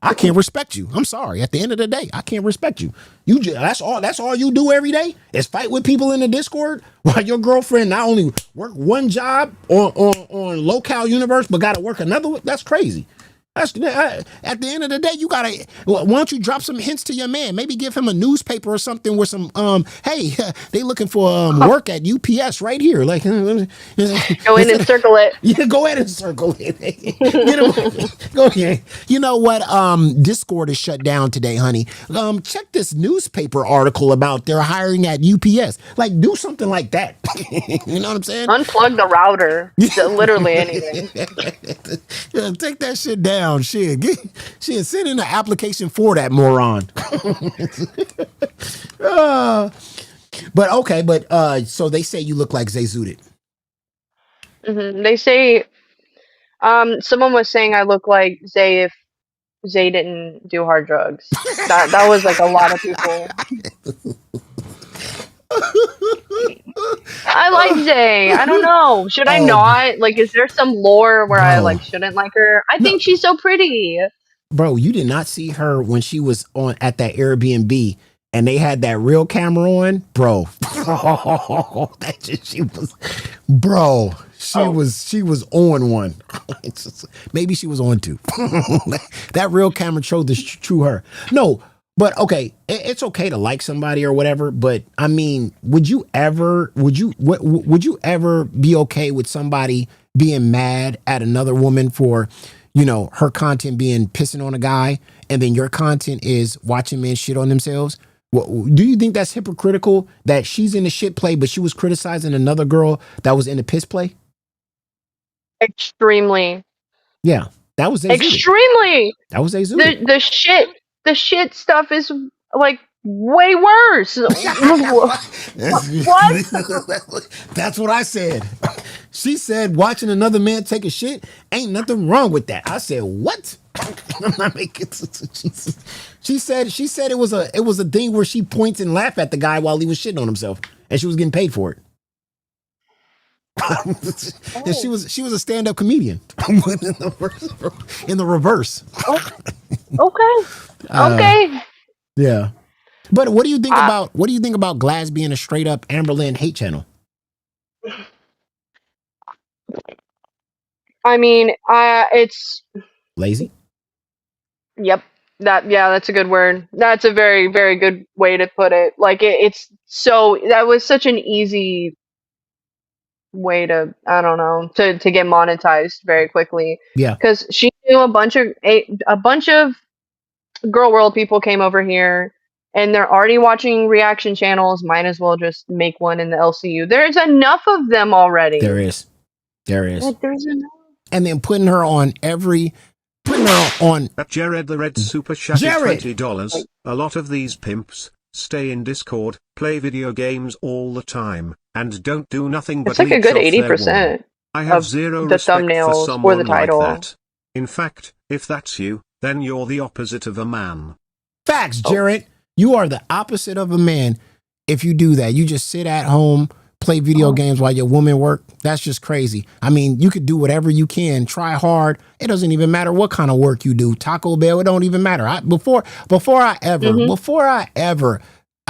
I can't respect you. I'm sorry. At the end of the day, I can't respect you. That's all you do every day is fight with people in the Discord, while your girlfriend not only work one job on Local Universe, but got to work another one. That's crazy. At the end of the day, you gotta. Why don't you drop some hints to your man? Maybe give him a newspaper or something with some. Hey, they looking for work at UPS right here. Like, go in and circle it. Yeah, go ahead and circle it. Go ahead. You know what? Discord is shut down today, honey. Check this newspaper article about they're hiring at UPS. Like, do something like that. You know what I'm saying? Unplug the router. Literally anything. Yeah, take that shit down. Shit, send in an application for that moron. So they say you look like Zay Zooted. They say, someone was saying I look like Zay if Zay didn't do hard drugs. That was like a lot of people. I like Zay. I don't know. Should I not? Like, is there some lore where I like shouldn't like her? I think she's so pretty. Bro, you did not see her when she was on at that Airbnb and they had that real camera on, bro. She was on one. Maybe she was on two. That real camera showed the true her. No, but okay, it's okay to like somebody or whatever. But I mean, would you ever be okay with somebody being mad at another woman for, you know, her content being pissing on a guy, and then your content is watching men shit on themselves? Do you think that's hypocritical that she's in the shit play, but she was criticizing another girl that was in the piss play? Extremely. Yeah, that was extremely. That was The shit stuff is like way worse. What? That's what I said. She said watching another man take a shit ain't nothing wrong with that. I said, what? I'm not making. She said it was a thing where she points and laugh at the guy while he was shitting on himself, and she was getting paid for it. And she was a stand-up comedian in the reverse. Okay. Yeah. But what do you think about Glass being a straight up Amberlynn hate channel? I mean, it's lazy. Yep. That's a good word. That's a very, very good way to put it. Like that was such an easy way to, I don't know, to get monetized very quickly. Yeah. Because she knew a bunch of Girl World people came over here and they're already watching reaction channels. Might as well just make one in the LCU. There's enough of them already. There is. Like, there's enough. And then putting her on. At Jared the Red Super Chat $20. A lot of these pimps stay in Discord, play video games all the time, and don't do nothing but it's like a good 80%. I have zero the respect thumbnails for someone or the title. like that. In fact, if that's you, then you're the opposite of a man. Facts, Jared. You are the opposite of a man if you do that. You just sit at home, play video games while your woman work. That's just crazy. I mean, you could do whatever you can, try hard. It doesn't even matter what kind of work you do. Taco Bell, it don't even matter. Before I ever,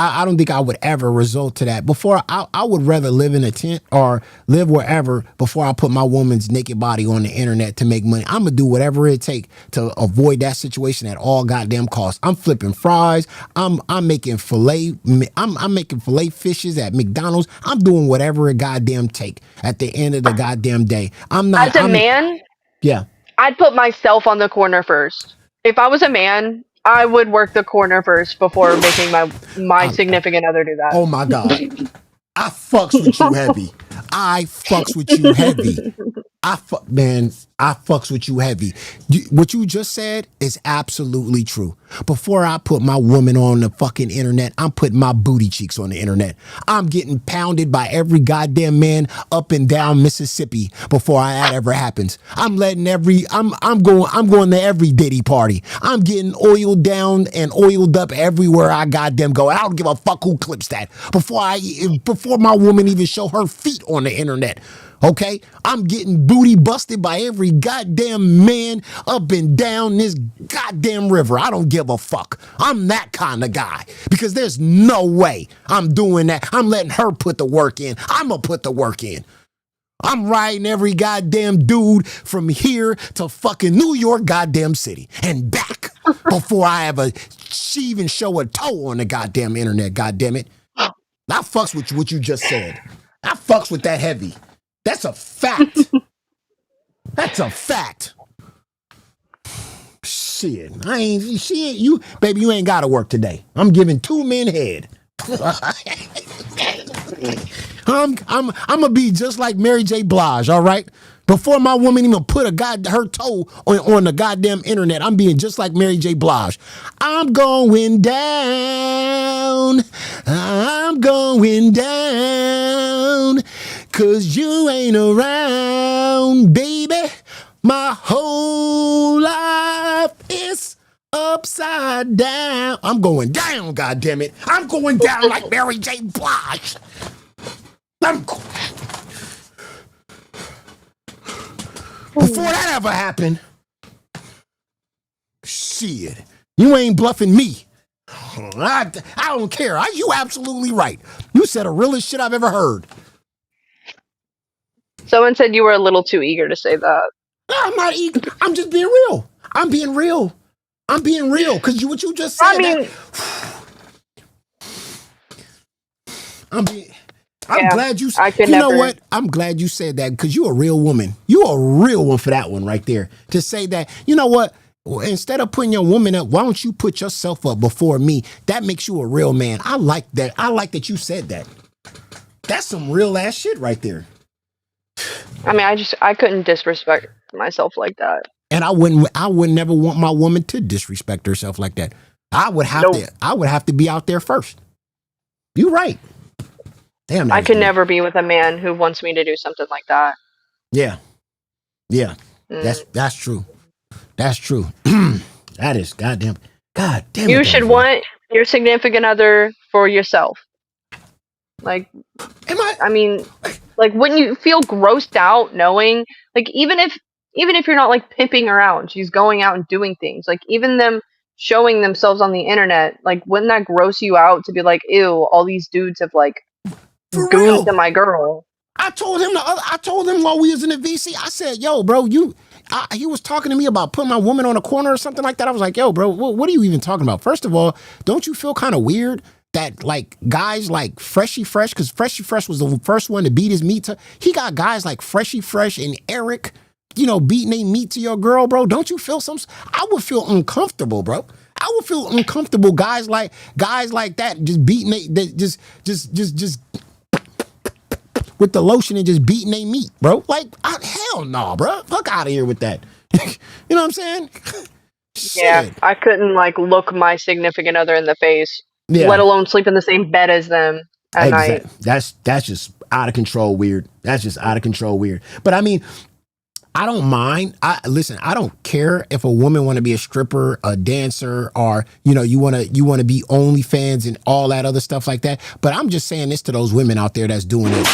I don't think I would ever resort to that. Before I would rather live in a tent or live wherever before I put my woman's naked body on the internet to make money. I'm gonna do whatever it takes to avoid that situation at all goddamn costs. I'm flipping fries. I'm making filet. I'm making filet fishes at McDonald's. I'm doing whatever it goddamn take at the end of the goddamn day. I'm not. As a man, yeah, I'd put myself on the corner first. If I was a man, I would work the corner first before making my significant other do that. Oh my God. I fucks with you heavy. I fucks with you heavy. I fucks with you heavy. What you just said is absolutely true. Before I put my woman on the fucking internet, I'm putting my booty cheeks on the internet. I'm getting pounded by every goddamn man up and down Mississippi before that ever happens. I'm letting I'm going to every Diddy party. I'm getting oiled down and oiled up everywhere I goddamn go. I don't give a fuck who clips that. Before my woman even show her feet on the internet. Okay, I'm getting booty busted by every goddamn man up and down this goddamn river. I don't give a fuck. I'm that kind of guy because there's no way I'm doing that. I'm letting her put the work in. I'm gonna put the work in. I'm riding every goddamn dude from here to fucking New York goddamn city and back before I ever even show a toe on the goddamn internet, goddamn it. I fucks with what you just said. I fucks with that heavy. That's a fact. That's a fact. Shit. You, baby, you ain't gotta work today. I'm giving 2 men head. I'm gonna be just like Mary J. Blige, all right? Before my woman even put her toe on the goddamn internet, I'm being just like Mary J. Blige. I'm going down. I'm going down. 'Cause you ain't around, baby. My whole life is upside down. I'm going down, goddammit. I'm going down like Mary J. Blige. Before that ever happened, shit, you ain't bluffing me. I don't care. You absolutely right. You said the realest shit I've ever heard. Someone said you were a little too eager to say that. I'm not eager. I'm just being real. I'm being real. I'm being real because what you just said. I mean, I'm glad you. You know what? I'm glad you said that because you're a real woman. You're a real one for that one right there. To say that, you know what? Instead of putting your woman up, why don't you put yourself up before me? That makes you a real man. I like that. I like that you said that. That's some real ass shit right there. I mean, I couldn't disrespect myself like that. And I would never want my woman to disrespect herself like that. I would have to be out there first. You're right. Damn. I could never be with a man who wants me to do something like that. Yeah. Yeah. That's true. That's true. That is goddamn. God damn it. You should want your significant other for yourself. Like, I mean, like, wouldn't you feel grossed out knowing, like, even if you're not like pimping her out, she's going out and doing things, like even them showing themselves on the internet, like, wouldn't that gross you out to be like, ew, all these dudes have like gooned to my girl? I told him while we was in the VC, I said, yo, bro, he was talking to me about putting my woman on a corner or something like that. I was like, yo, bro, what are you even talking about? First of all, don't you feel kind of weird that like guys like Freshy Fresh, because Freshy Fresh was the first one to beat his meat to, he got guys like Freshy Fresh and Eric, beating their meat to your girl, bro. Don't you feel I would feel uncomfortable, bro. I would feel uncomfortable. Guys like that just beating just with the lotion and just beating their meat, bro. Like, hell no, bro. Fuck out of here with that. You know what I'm saying? Yeah, I couldn't like look my significant other in the face, let alone sleep in the same bed as them at night. That's just out of control weird. That's just out of control weird. But I mean, I don't mind. I don't care if a woman want to be a stripper, a dancer, or you want to be OnlyFans and all that other stuff like that. But I'm just saying this to those women out there that's doing it.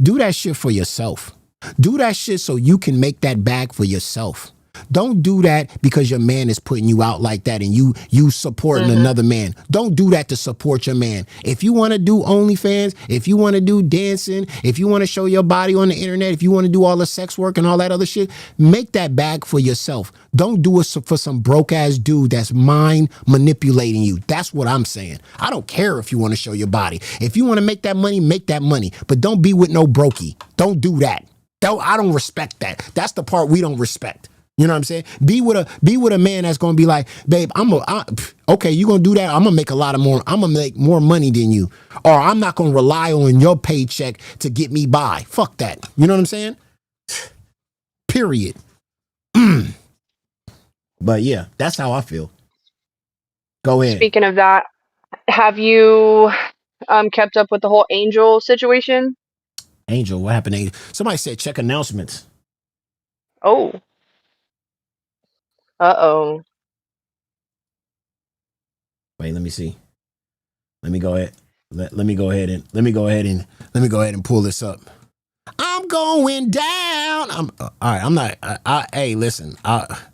Do that shit for yourself. Do that shit so you can make that bag for yourself. Don't do that because your man is putting you out like that and you supporting another man. Don't do that to support your man. If you want to do OnlyFans, if you want to do dancing, if you want to show your body on the internet, if you want to do all the sex work and all that other shit, make that bag for yourself. Don't do it for some broke ass dude that's mind manipulating you. That's what I'm saying. I don't care if you want to show your body. If you want to make that money, but don't be with no brokey. Don't do that. I don't respect that. That's the part we don't respect. You know what I'm saying? Be with a man that's gonna be like, babe, okay, you gonna do that? I'm gonna make I'm gonna make more money than you, or I'm not gonna rely on your paycheck to get me by. Fuck that. You know what I'm saying? Period. But yeah, that's how I feel. Go ahead. Speaking of that, have you kept up with the whole Angel situation? Angel, what happened? Angel? Somebody said check announcements. Oh. Uh-oh. Wait, let me see. Let me go ahead. Let me go ahead and pull this up. I'm going down. All right. I'm not. Hey, listen.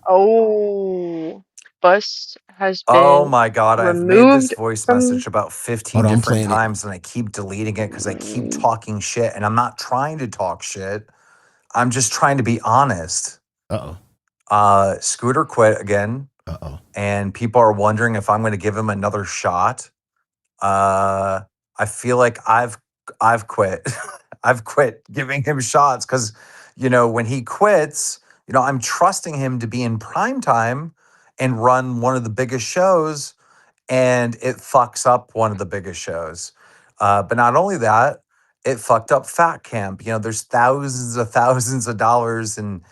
Oh. bus has been Oh my God, I've made this removed voice from. message about 15 Hold on, I'm different playing it. times and I keep deleting it because I keep talking shit. And I'm not trying to talk shit. I'm just trying to be honest. Scooter quit again. And people are wondering if I'm going to give him another shot. I feel like I've quit. I've quit giving him shots because, you know, when he quits, you know, I'm trusting him to be in prime time and run one of the biggest shows, and it fucks up one of the biggest shows. But not only that, it fucked up Fat Camp. You know, there's thousands of dollars and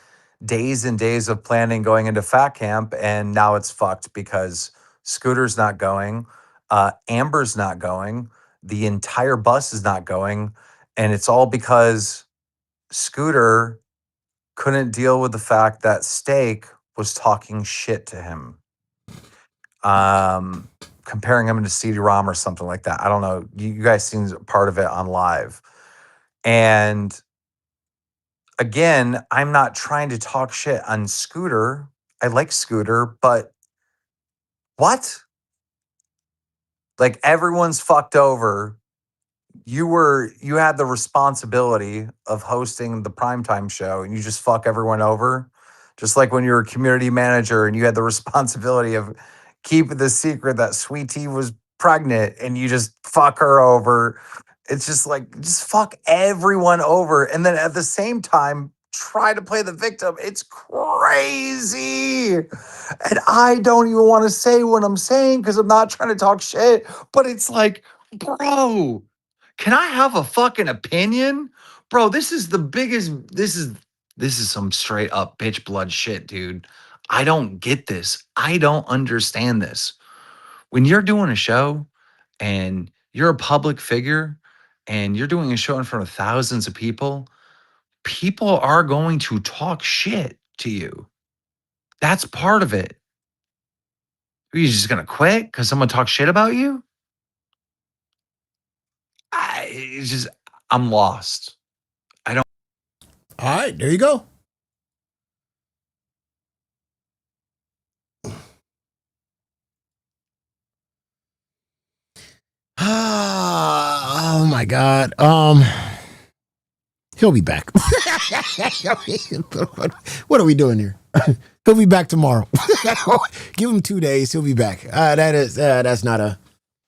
days of planning going into Fat Camp, and now it's fucked because Scooter's not going, Amber's not going, the entire bus is not going, and it's all because Scooter couldn't deal with the fact that Steak was talking shit to him, comparing him to CD-ROM or something like that. I don't know. You guys seen part of it on live. And again, I'm not trying to talk shit on Scooter. I like Scooter, but what? Like, everyone's fucked over. You had the responsibility of hosting the primetime show and you just fuck everyone over. Just like when you were a community manager and you had the responsibility of keeping the secret that Sweet Tea was pregnant and you just fuck her over. It's just like, just fuck everyone over. And then at the same time, try to play the victim. It's crazy. And I don't even want to say what I'm saying because I'm not trying to talk shit, but it's like, bro, can I have a fucking opinion? Bro, this is the biggest, this is some straight up bitch blood shit, dude. I don't get this. I don't understand this. When you're doing a show and you're a public figure and you're doing a show in front of thousands of people, people are going to talk shit to you. That's part of it. Are you just going to quit because someone talks shit about you? I'm lost. I don't. All right, there you go. Oh my God. He'll be back. What are we doing here? He'll be back tomorrow. Give him 2 days. He'll be back. That's not a.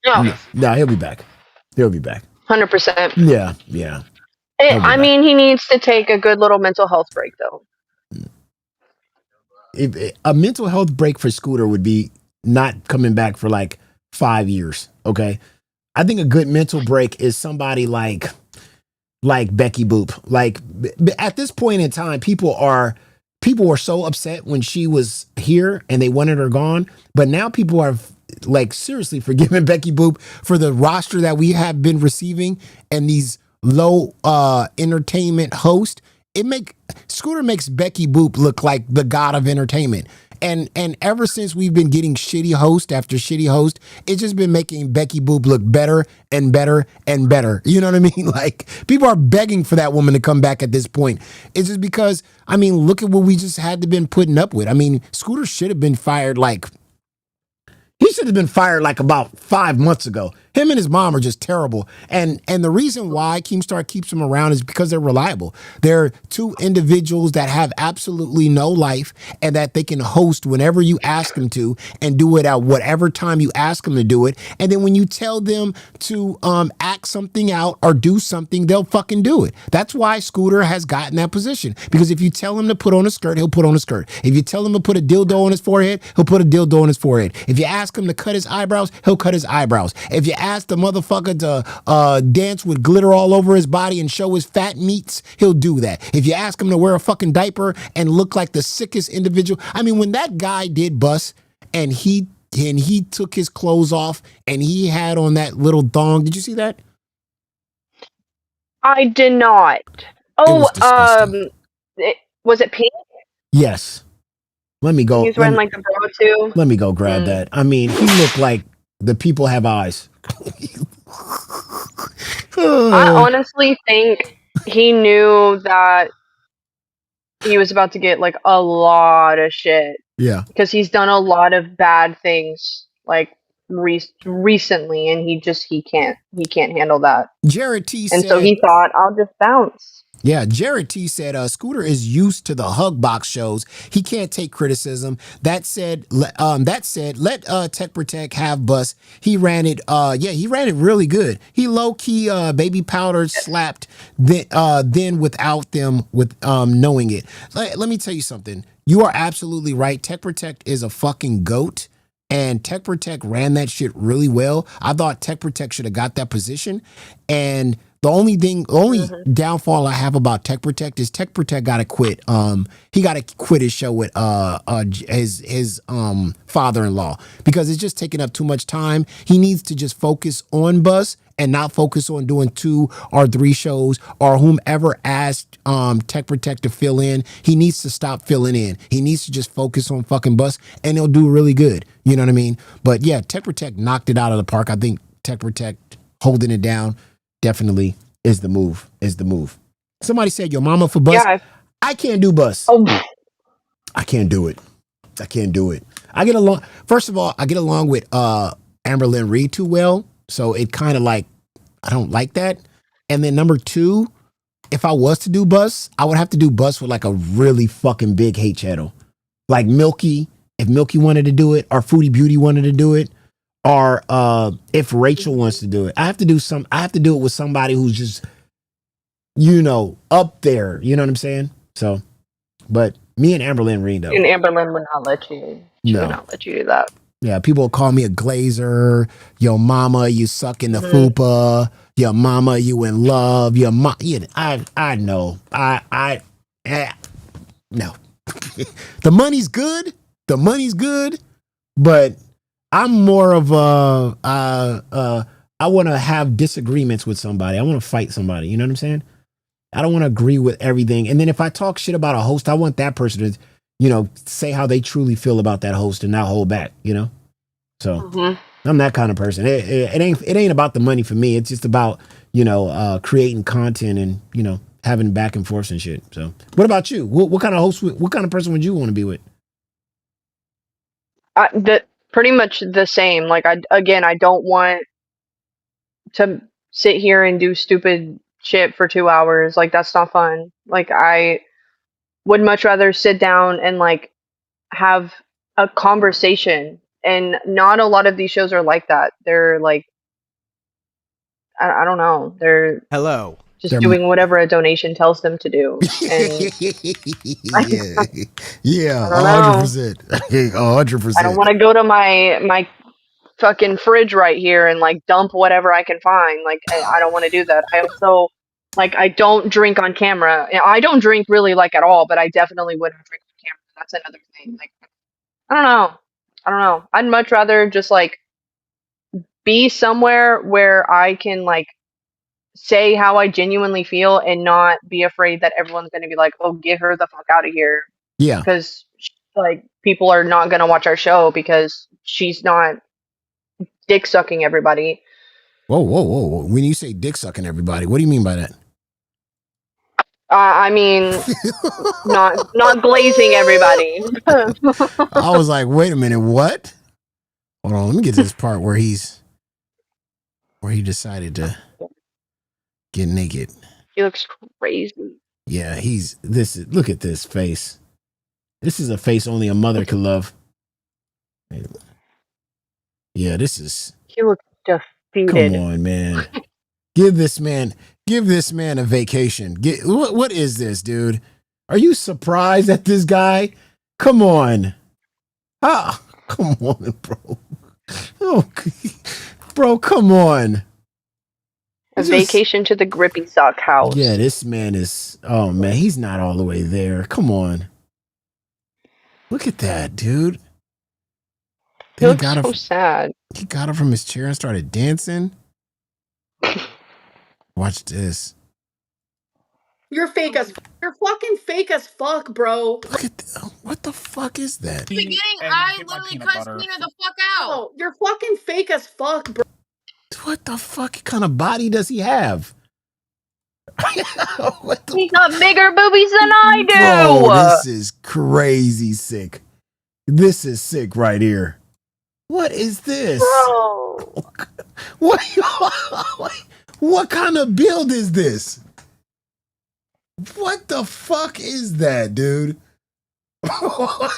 No, he'll be back. He'll be back. 100%. Yeah. I mean, he needs to take a good little mental health break, though. A mental health break for Scooter would be not coming back for like 5 years. Okay. I think a good mental break is somebody like Becky Boop. Like, at this point in time, people were so upset when she was here and they wanted her gone. But now people are like seriously forgiving Becky Boop for the roster that we have been receiving and these low entertainment hosts. Scooter makes Becky Boop look like the god of entertainment. And ever since we've been getting shitty host after shitty host, it's just been making Becky Boop look better and better and better. You know what I mean? Like, people are begging for that woman to come back at this point. It's just because, I mean, look at what we just had to been putting up with. I mean, Scooter should have been fired he should have been fired like about 5 months ago. Him and his mom are just terrible. And the reason why Keemstar keeps them around is because they're reliable. They're two individuals that have absolutely no life and that they can host whenever you ask them to and do it at whatever time you ask them to do it. And then when you tell them to act something out or do something, they'll fucking do it. That's why Scooter has gotten that position. Because if you tell him to put on a skirt, he'll put on a skirt. If you tell him to put a dildo on his forehead, he'll put a dildo on his forehead. If you ask him to cut his eyebrows, he'll cut his eyebrows. If you ask the motherfucker to dance with glitter all over his body and show his fat meats, he'll do that. If you ask him to wear a fucking diaper and look like the sickest individual, I mean, when that guy did bust and he took his clothes off and he had on that little thong, did you see that? I did not. Oh, was it pink? Yes. Let me go. He's wearing like the bra too. Let me go grab that. I mean, he looked like the people have eyes. I honestly think he knew that he was about to get like a lot of shit. Yeah. Because he's done a lot of bad things like recently, and he can't handle that. Jared T and said, so he thought, I'll just bounce. Yeah, Jared T said Scooter is used to the hug box shows. He can't take criticism. That said, let Tech Protect have Bus. He ran it. He ran it really good. He low key baby powder slapped then without them with knowing it. Let me tell you something. You are absolutely right. Tech Protect is a fucking goat. And Tech Protect ran that shit really well. I thought Tech Protect should have got that position. And the only downfall I have about Tech Protect is Tech Protect got to quit. He got to quit his show with his father-in-law because it's just taking up too much time. He needs to just focus on Bus and not focus on doing 2 or 3 shows or whomever asked Tech Protect to fill in. He needs to stop filling in. He needs to just focus on fucking Bus and he'll do really good. You know what I mean? But yeah, Tech Protect knocked it out of the park. I think Tech Protect holding it down definitely is the move. Somebody said your mama for Bus. Yeah, I can't do Bus. Oh. I can't do it. I get along. First of all, I get along with Amberlynn Reed too well. So it kind of like, I don't like that. And then number 2, if I was to do Bus, I would have to do Bus with like a really fucking big hate channel. Like Milky, if Milky wanted to do it, or Foodie Beauty wanted to do it, or if Rachel wants to do it. I have to do it with somebody who's just, up there. You know what I'm saying? So, but me and Amberlynn Reed though. And Amberlynn would not let you. She would not let you do that. Yeah, people will call me a glazer. Yo, mama, you suck in the fupa. Yo, mama, you in love. Yo, I know. No. The money's good. But I'm more of I want to have disagreements with somebody. I want to fight somebody. You know what I'm saying? I don't want to agree with everything. And then if I talk shit about a host, I want that person to, say how they truly feel about that host and not hold back, So I'm that kind of person. It ain't about the money for me. It's just about, creating content and, having back and forth and shit. So what about you? What kind of host, what kind of person would you want to be with? Pretty much the same. Like I don't want to sit here and do stupid shit for 2 hours. Like that's not fun. Like I would much rather sit down and like have a conversation, and not a lot of these shows are like that. They're like, I don't know. They're just doing whatever a donation tells them to do. And yeah, 100%. 100%. I don't want to go to my fucking fridge right here and like dump whatever I can find. Like I don't want to do that. I also I don't drink on camera. I don't drink really like at all, but I definitely wouldn't drink on camera. That's another thing. Like I don't know. I'd much rather just like be somewhere where I can like say how I genuinely feel and not be afraid that everyone's going to be like, "Oh, get her the fuck out of here." Yeah. Because like people are not going to watch our show because she's not dick sucking everybody. Whoa. When you say dick sucking everybody, what do you mean by that? I mean, not glazing everybody. I was like, wait a minute, what? Hold on, let me get to this part where he decided to get naked. He looks crazy. Yeah, look at this face. This is a face only a mother could love. Yeah, he looks defeated. Come on, man. Give this man a vacation. What is this, dude? Are you surprised at this guy? Come on. Come on, bro. Oh, bro, come on. Vacation to the Grippy Sock house. Yeah, this man is, oh man, he's not all the way there. Come on. Look at that, dude. He looks so sad. He got up from his chair and started dancing. Watch this. You're fucking fake as fuck, bro. Look at what the fuck is that? Beginning, I literally cussed Nina the fuck out. Oh, you're fucking fake as fuck, bro. What the fuck kind of body does he have? He got bigger boobies than I do. Bro, this is crazy sick. This is sick right here. What is this? Bro. What kind of build is this? What the fuck is that, dude?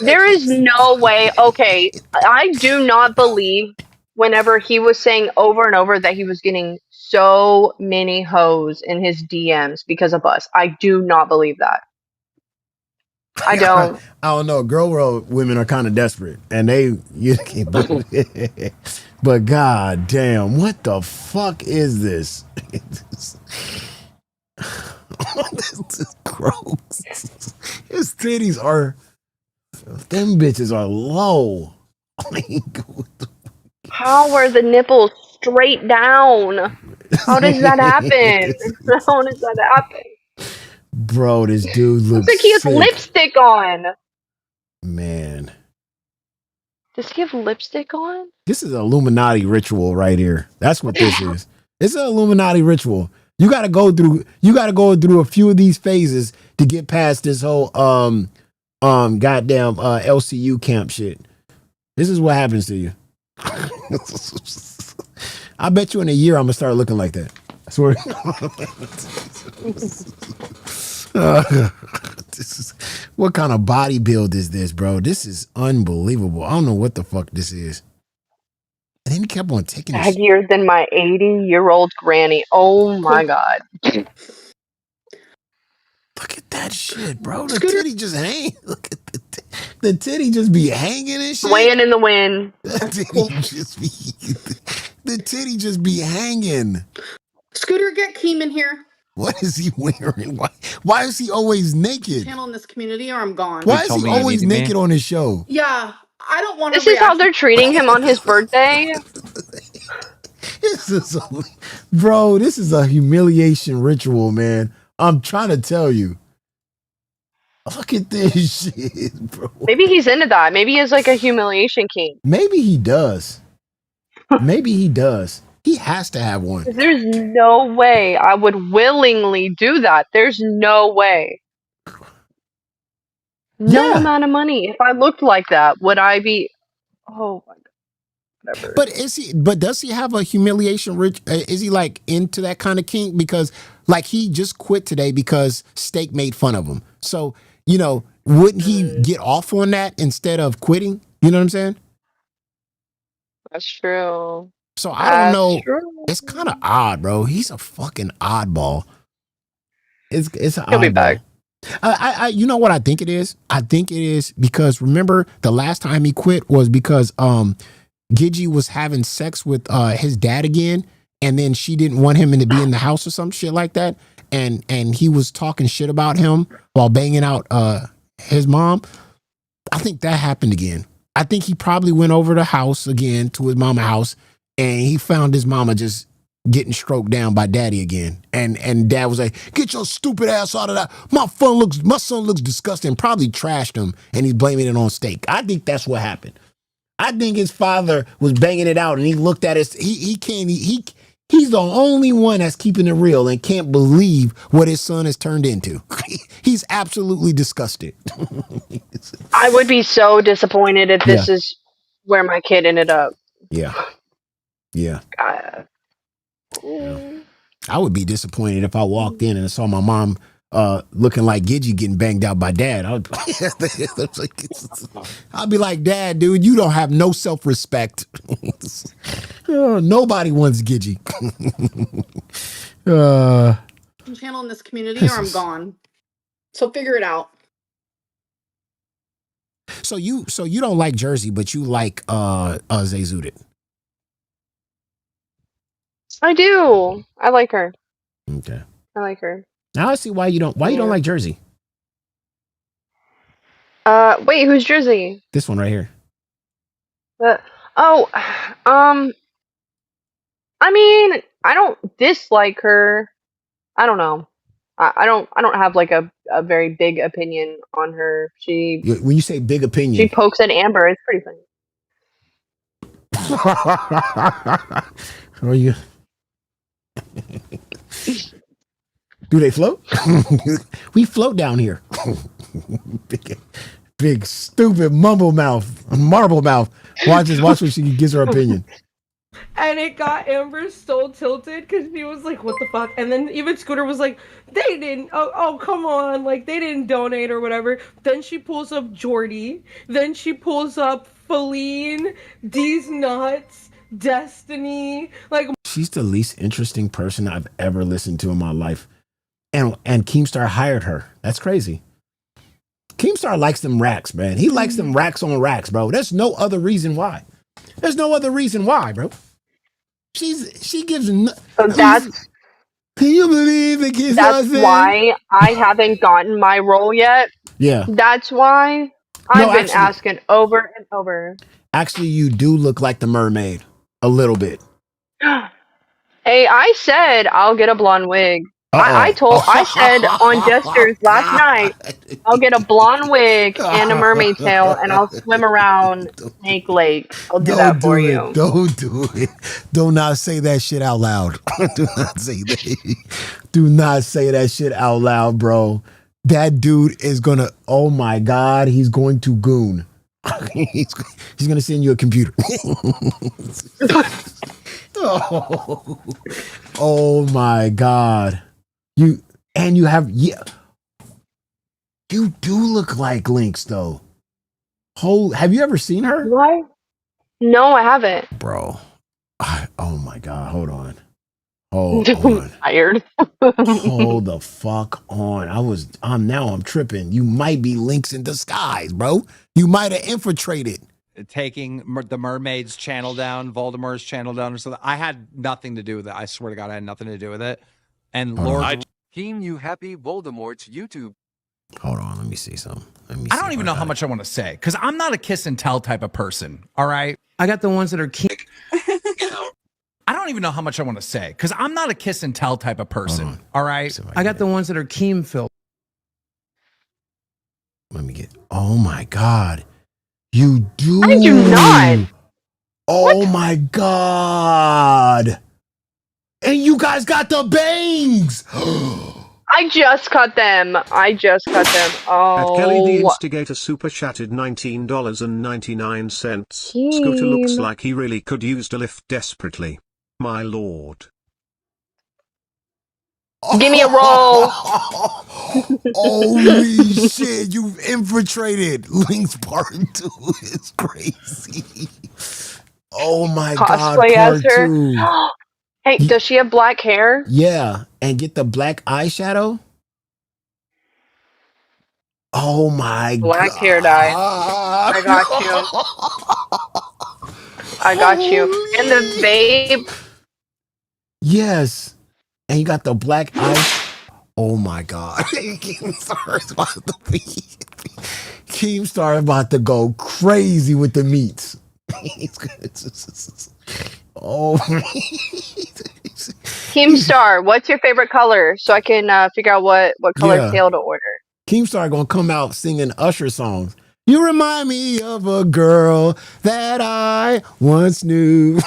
There is no way. Okay, I do not believe whenever he was saying over and over that he was getting so many hoes in his DMs because of us. I do not believe that. I don't. I don't know. Girl world women are kind of desperate, and you can't believe it. But god damn, what the fuck is this? This is gross. His titties are, them bitches are low. How are the nipples straight down? How does that happen? How does that happen? Bro, this dude looks Looks like he has sick. lipstick on. Man, Does he have lipstick on? this is an Illuminati ritual right here. That's what this is. It's an Illuminati ritual. You gotta go through a few of these phases to get past this whole goddamn LCU camp shit. This is what happens to you. I bet you in a year I'm gonna start looking like that. I swear. This is, what kind of body build is this, bro? This is unbelievable. I don't know what the fuck this is. And then he kept on taking this. Baggier than my 80-year-old granny. Oh my god. Look at that shit, bro. The titty just hang. Look at the titty just be hanging and shit. Swaying in the wind. The titty just be hanging. Scooter, get Keem in here. What is he wearing? Why is he always naked? Channel in this community, or I'm gone. Why is he always naked on his show? Yeah, I don't want to. This is how they're treating him on his birthday. Bro, this is a humiliation ritual, man. I'm trying to tell you. Look at this shit, bro. Maybe he's into that. Maybe he has like a humiliation king. Maybe he does. Maybe he does. He has to have one. There's no way I would willingly do that. There's no way. No amount of money. If I looked like that, would I be? Oh my god. Whatever. But does he have a humiliation rich? Is he like into that kind of kink? Because like he just quit today because Steak made fun of him. So, wouldn't he get off on that instead of quitting? You know what I'm saying? That's true. So I don't know. It's kind of odd, bro. He's a fucking oddball. It's an oddball. He'll be back. You know what I think it is? I think it is because remember the last time he quit was because Gigi was having sex with his dad again, and then she didn't want him to be in the house or some shit like that, and he was talking shit about him while banging out his mom. I think that happened again. I think he probably went over the house again to his mama's house, and he found his mama just getting stroked down by daddy again. And dad was like, "Get your stupid ass out of that. My son looks disgusting." Probably trashed him, and he's blaming it on Steak. I think that's what happened. I think his father was banging it out, and he looked at his. He's the only one that's keeping it real and can't believe what his son has turned into. He's absolutely disgusted. I would be so disappointed if this is where my kid ended up. Yeah. I would be disappointed if I walked in and saw my mom looking like Gigi getting banged out by dad. I'd be like, "Dad, dude, you don't have no self-respect." Nobody wants Gigi. Channel in this community, or I'm gone. So figure it out. So you don't like Jersey, but you like Zay Zudit. I do. I like her. Okay. I like her. Now I see why you don't like Jersey. Wait, who's Jersey? This one right here. I mean, I don't dislike her. I don't know. I don't have like a very big opinion on her. When you say big opinion, she pokes at Amber. It's pretty funny. Are you? Do they float? We float down here. big stupid marble mouth. Watch what she gives her opinion. And it got Amber so tilted because she was like, what the fuck? And then even Scooter was like, they didn't, oh, come on. Like, they didn't donate or whatever. Then she pulls up Jordy. Then she pulls up Feline, D's Nuts, Destiny. Like, she's the least interesting person I've ever listened to in my life. And Keemstar hired her. That's crazy. Keemstar likes them racks, man. He likes them racks on racks, bro. There's no other reason why. Bro. She gives. So that's. Can you believe it? That's why I haven't gotten my role yet. Yeah. That's why I've been asking over and over. Actually, you do look like the mermaid a little bit. Hey, I said I'll get a blonde wig. I said on Gestures last night, I'll get a blonde wig and a mermaid tail, and I'll swim around Snake Lake. I'll do that for you. Don't do it. Do not say that shit out loud. Do not say that. Do not say that shit out loud, bro. That dude is gonna. Oh my God, he's going to goon. he's gonna send you a computer. Oh my God. You do look like Lynx though. Have you ever seen her? What? No, I haven't. Bro. Oh my God. Hold on. Hold on. Tired. Hold the fuck on. I'm tripping. You might be Lynx in disguise, bro. You might have infiltrated. Taking the mermaid's channel down, Voldemort's channel down, or something. I had nothing to do with it. I swear to God, I had nothing to do with it. And Keem, you happy Voldemort's YouTube. Hold on, let me see something. I don't even know how much I want to say because I'm not a kiss and tell type of person. All right, I got the ones that are Keem. I don't even know how much I want to say because I'm not a kiss and tell type of person. All right, I got the ones that are Keem filled. Let me get. Oh my God. You do. I do not. Oh my God. And you guys got the bangs. I just cut them. Oh. At Kelly the Instigator super chatted $19.99. Scooter looks like he really could use a lift desperately. My lord. Give me a roll. Holy shit, you've infiltrated. Lynx Part 2 is crazy. Oh my God, Cosplay as Part her. 2. Hey, does she have black hair? Yeah, and get the black eyeshadow. Oh my Black God. hair dye. I got you. And the vape. Yes. And you got the black eye. Oh my God. Keemstar about to go crazy with the meats. Oh. Keemstar, what's your favorite color? So I can figure out what color tail to order. Keemstar gonna come out singing Usher songs. You remind me of a girl that I once knew.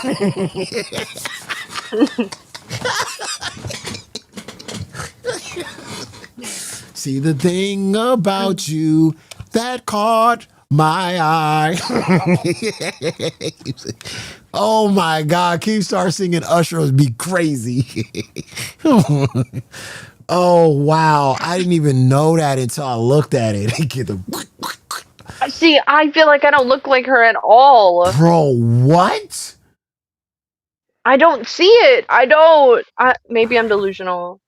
See the thing about you that caught my eye. Oh my God, Keemstar singing Usher would be crazy. Oh wow, I didn't even know that until I looked at it. See, I feel like I don't look like her at all. Bro, what? I don't see it. I don't. Maybe I'm delusional.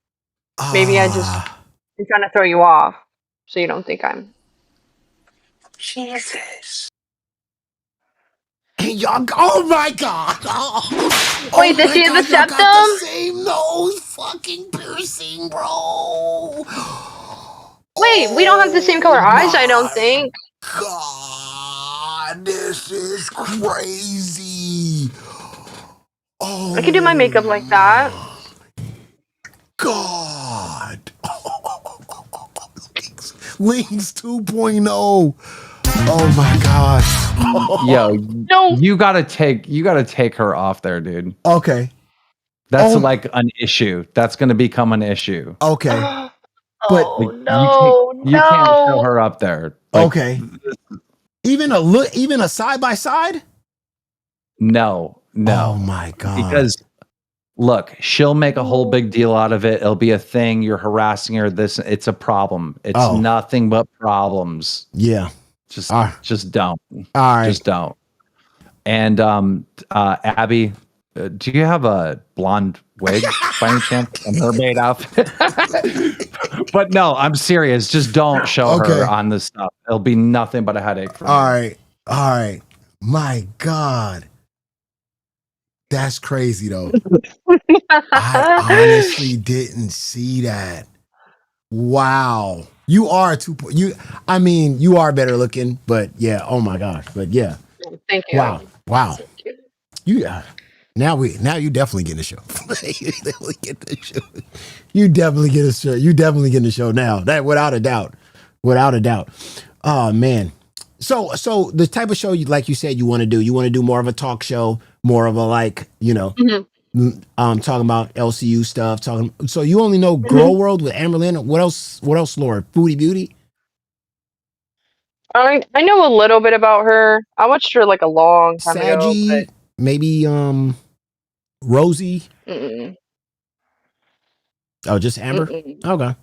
Maybe I'm trying to throw you off so you don't think I'm. Jesus. Y'all, oh my God. Wait, does she have the septum? The same nose fucking piercing, bro. Wait, we don't have the same color eyes, I don't think. God, this is crazy. Oh, I can do my makeup like that. God. Lynx 2.0. Oh my gosh. Yo, you gotta take her off there, dude. Okay. That's like an issue. That's going to become an issue. Okay. But you can't show her up there. Like, okay. Even a side by side? No. Oh my God. Because look, she'll make a whole big deal out of it. It'll be a thing. You're harassing her. It's a problem. It's nothing but problems. Yeah. Just don't. All right. Just don't. And Abby, do you have a blonde wig by any chance? A mermaid outfit? But no, I'm serious. Just don't show her on this stuff. It'll be nothing but a headache for me. All right. My God. That's crazy though. I honestly didn't see that. Wow. You are you are better looking, but yeah, oh my gosh. But yeah. Thank you. Wow. Now you definitely get the show. You definitely get the show. You definitely get a show. You definitely get the show now. That without a doubt. Oh man. So the type of show like you said you want to do more of a talk show, more of a talking about LCU stuff, so you only know Girl World with Amberlynn. What else, Laura? Foodie Beauty? I know a little bit about her. I watched her like a long time ago. But... maybe Rosie. Mm-mm. Oh, just Amber. Mm-mm. Okay.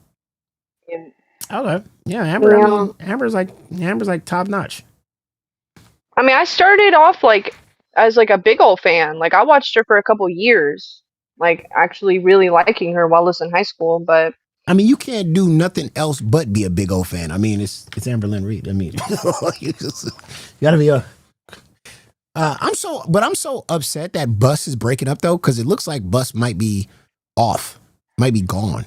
Yeah. Okay. Yeah, Amber. Yeah. I mean, Amber's like top notch. I mean, I started off as a big old fan. Like I watched her for a couple years, like actually really liking her while I was in high school. But I mean, you can't do nothing else but be a big old fan. I mean, it's Amberlynn Reed. I mean, you gotta be a. I'm so upset that Bus is breaking up though, because it looks like Bus might be off, might be gone.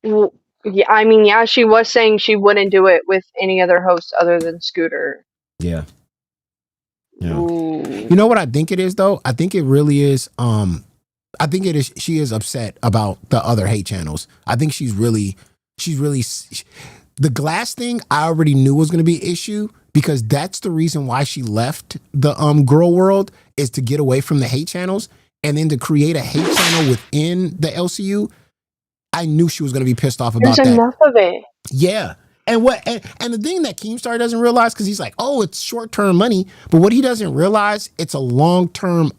well, yeah, I mean, yeah, she was saying she wouldn't do it with any other host other than Scooter. Yeah. Ooh. You know what I think it is though? I think it really is. I think it is. She is upset about the other hate channels. I think she's really. The Glass thing I already knew was going to be an issue because that's the reason why she left the Girl World, is to get away from the hate channels and then to create a hate channel within the LCU. I knew she was going to be pissed off about There's that. enough of it. Yeah. And the thing that Keemstar doesn't realize, because he's like, oh, it's short-term money, but what he doesn't realize, it's a long-term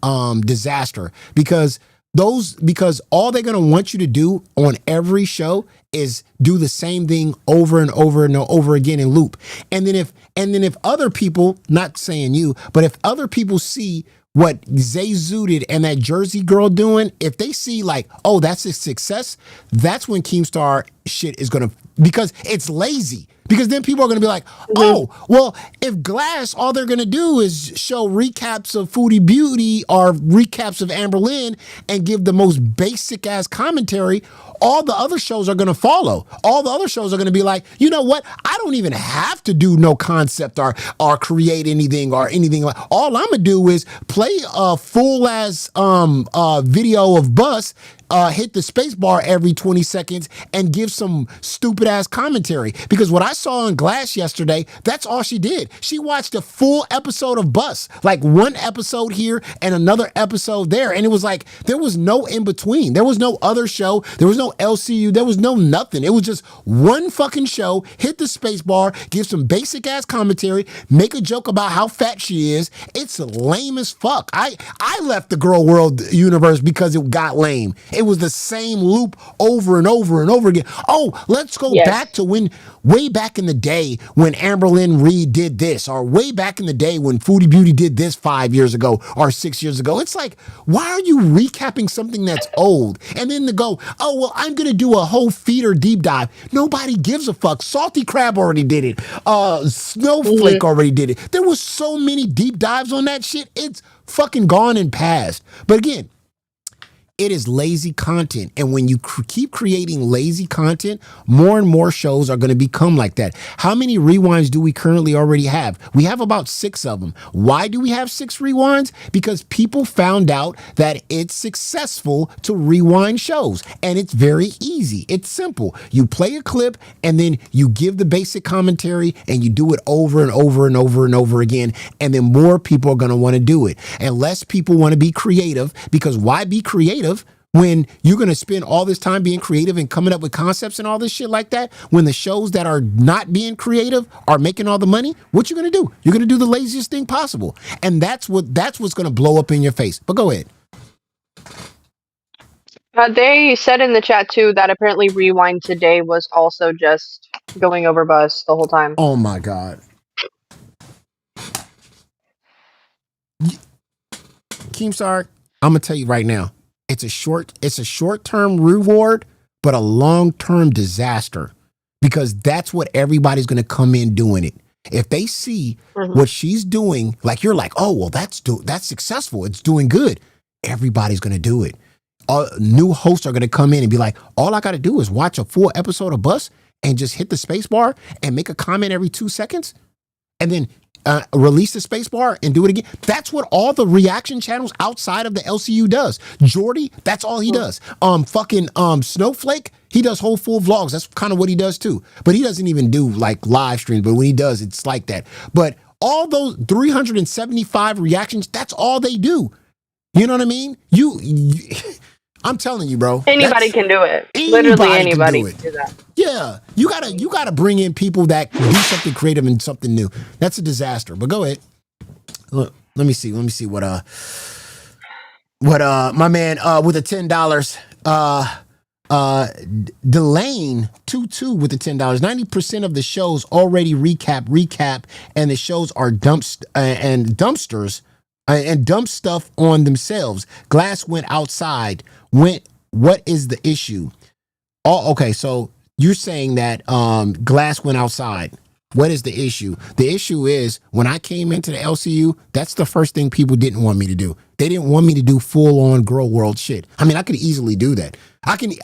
disaster because all they're gonna want you to do on every show is do the same thing over and over and over again in loop. And then if other people, not saying you, but if other people see what Zay Zooted and that Jersey girl doing, if they see like, oh, that's a success, that's when Keemstar shit is gonna, because it's lazy. Because then people are going to be like, oh, well, if Glass, all they're going to do is show recaps of Foodie Beauty or recaps of Amberlynn and give the most basic ass commentary, all the other shows are going to follow. All the other shows are going to be like, you know what? I don't even have to do no concept or create anything or anything. All I'm going to do is play a full ass video of Bus, hit the space bar every 20 seconds and give some stupid ass commentary. Because what I saw on Glass yesterday, that's all she did. She watched a full episode of Bus, like one episode here and another episode there. And it was like, there was no in between. There was no other show. There was no LCU. There was no nothing. It was just one fucking show, hit the space bar, give some basic ass commentary, make a joke about how fat she is. It's lame as fuck. I left the Girl World universe because it got lame. It was the same loop over and over and over again. Oh, let's go back to way back in the day when Amberlynn Reed did this, or way back in the day when Foodie Beauty did this 5 years ago or 6 years ago. It's like, why are you recapping something that's old? And then to go, oh, well, I'm going to do a whole feeder deep dive. Nobody gives a fuck. Salty Crab already did it. Snowflake already did it. There was so many deep dives on that shit. It's fucking gone and past. But again, It is lazy content. And when you keep creating lazy content, more and more shows are going to become like that. How many rewinds do we currently already have? We have about 6 of them. Why do we have 6 rewinds? Because people found out that it's successful to rewind shows. And it's very easy. It's simple. You play a clip and then you give the basic commentary and you do it over and over and over and over again. And then more people are going to want to do it. And less people want to be creative, because why be creative when you're going to spend all this time being creative and coming up with concepts and all this shit like that, when the shows that are not being creative are making all the money? What you going to do? You're going to do the laziest thing possible. And that's what's going to blow up in your face. But go ahead. They said in the chat too that apparently Rewind today was also just going over bus the whole time. Oh my God. Keemstar, I'm gonna tell you right now, it's a short-term reward, but a long-term disaster, because that's what everybody's gonna come in doing it. If they see what she's doing, like you're like, oh well, that's successful, it's doing good. Everybody's gonna do it. New hosts are gonna come in and be like, all I gotta do is watch a full episode of Bus and just hit the space bar and make a comment every 2 seconds, and then release the space bar and do it again. That's what all the reaction channels outside of the LCU does. Jordy, that's all he does. Snowflake, he does whole full vlogs. That's kind of what he does too. But he doesn't even do like live streams. But when he does, it's like that. But all those 375 reactions, that's all they do. You know what I mean? I'm telling you, bro. Anybody can do it. Literally anybody can do that. Yeah, you gotta bring in people that do something creative and something new. That's a disaster. But go ahead. Look, let me see what my man with the $10 Delane 22 with the $10. 90% of the shows already recap, and the shows are dumpsters and dump stuff on themselves. Glass went outside. What is the issue? Oh, okay. So you're saying that Glass went outside. What is the issue? The issue is when I came into the LCU, that's the first thing people didn't want me to do. They didn't want me to do full on Girl World shit. I mean, I could easily do that. I could